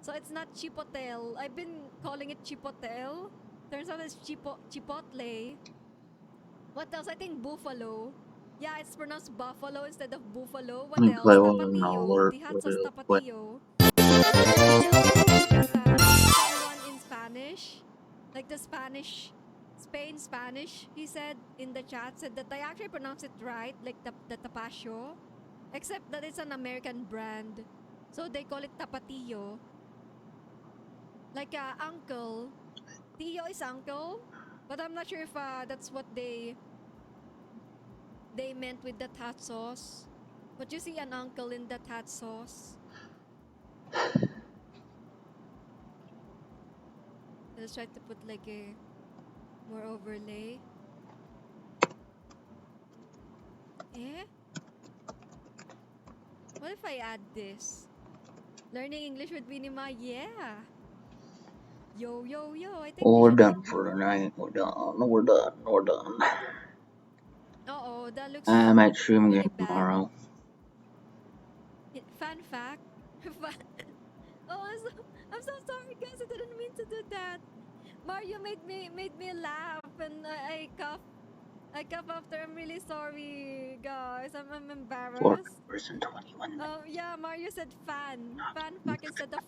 Speaker 19: So it's not chipotle. I've been calling it chipotle. Turns out it's chipotle. What else? I think buffalo. Yeah, it's pronounced buffalo instead of buffalo. What else?
Speaker 8: Play one
Speaker 19: Tapatio.
Speaker 8: hour
Speaker 19: Dihatsos
Speaker 8: real quick.
Speaker 19: tapatio. One in Spanish, like the Spain Spanish. He said in the chat said that I actually pronounce it right, like the tapasio, except that it's an American brand, so they call it tapatio. Like uncle, Tio is uncle, but I'm not sure if that's what they meant with the hot sauce. But you see an uncle in that hot sauce. Let's try to put like a more overlay. Eh? What if I add this? Learning English with Minima, yeah. Yo, I think
Speaker 8: Well, we're done for tonight. We're done.
Speaker 19: Uh-oh, that looks
Speaker 8: I might stream
Speaker 19: really
Speaker 8: again
Speaker 19: bad.
Speaker 8: tomorrow.
Speaker 19: Fun fact. Oh, I'm so sorry guys, I didn't mean to do that. Mario made me laugh and I cough after. I'm really sorry guys. I'm embarrassed.
Speaker 8: 4 person 21.
Speaker 19: Yeah, Mario said fan fact instead of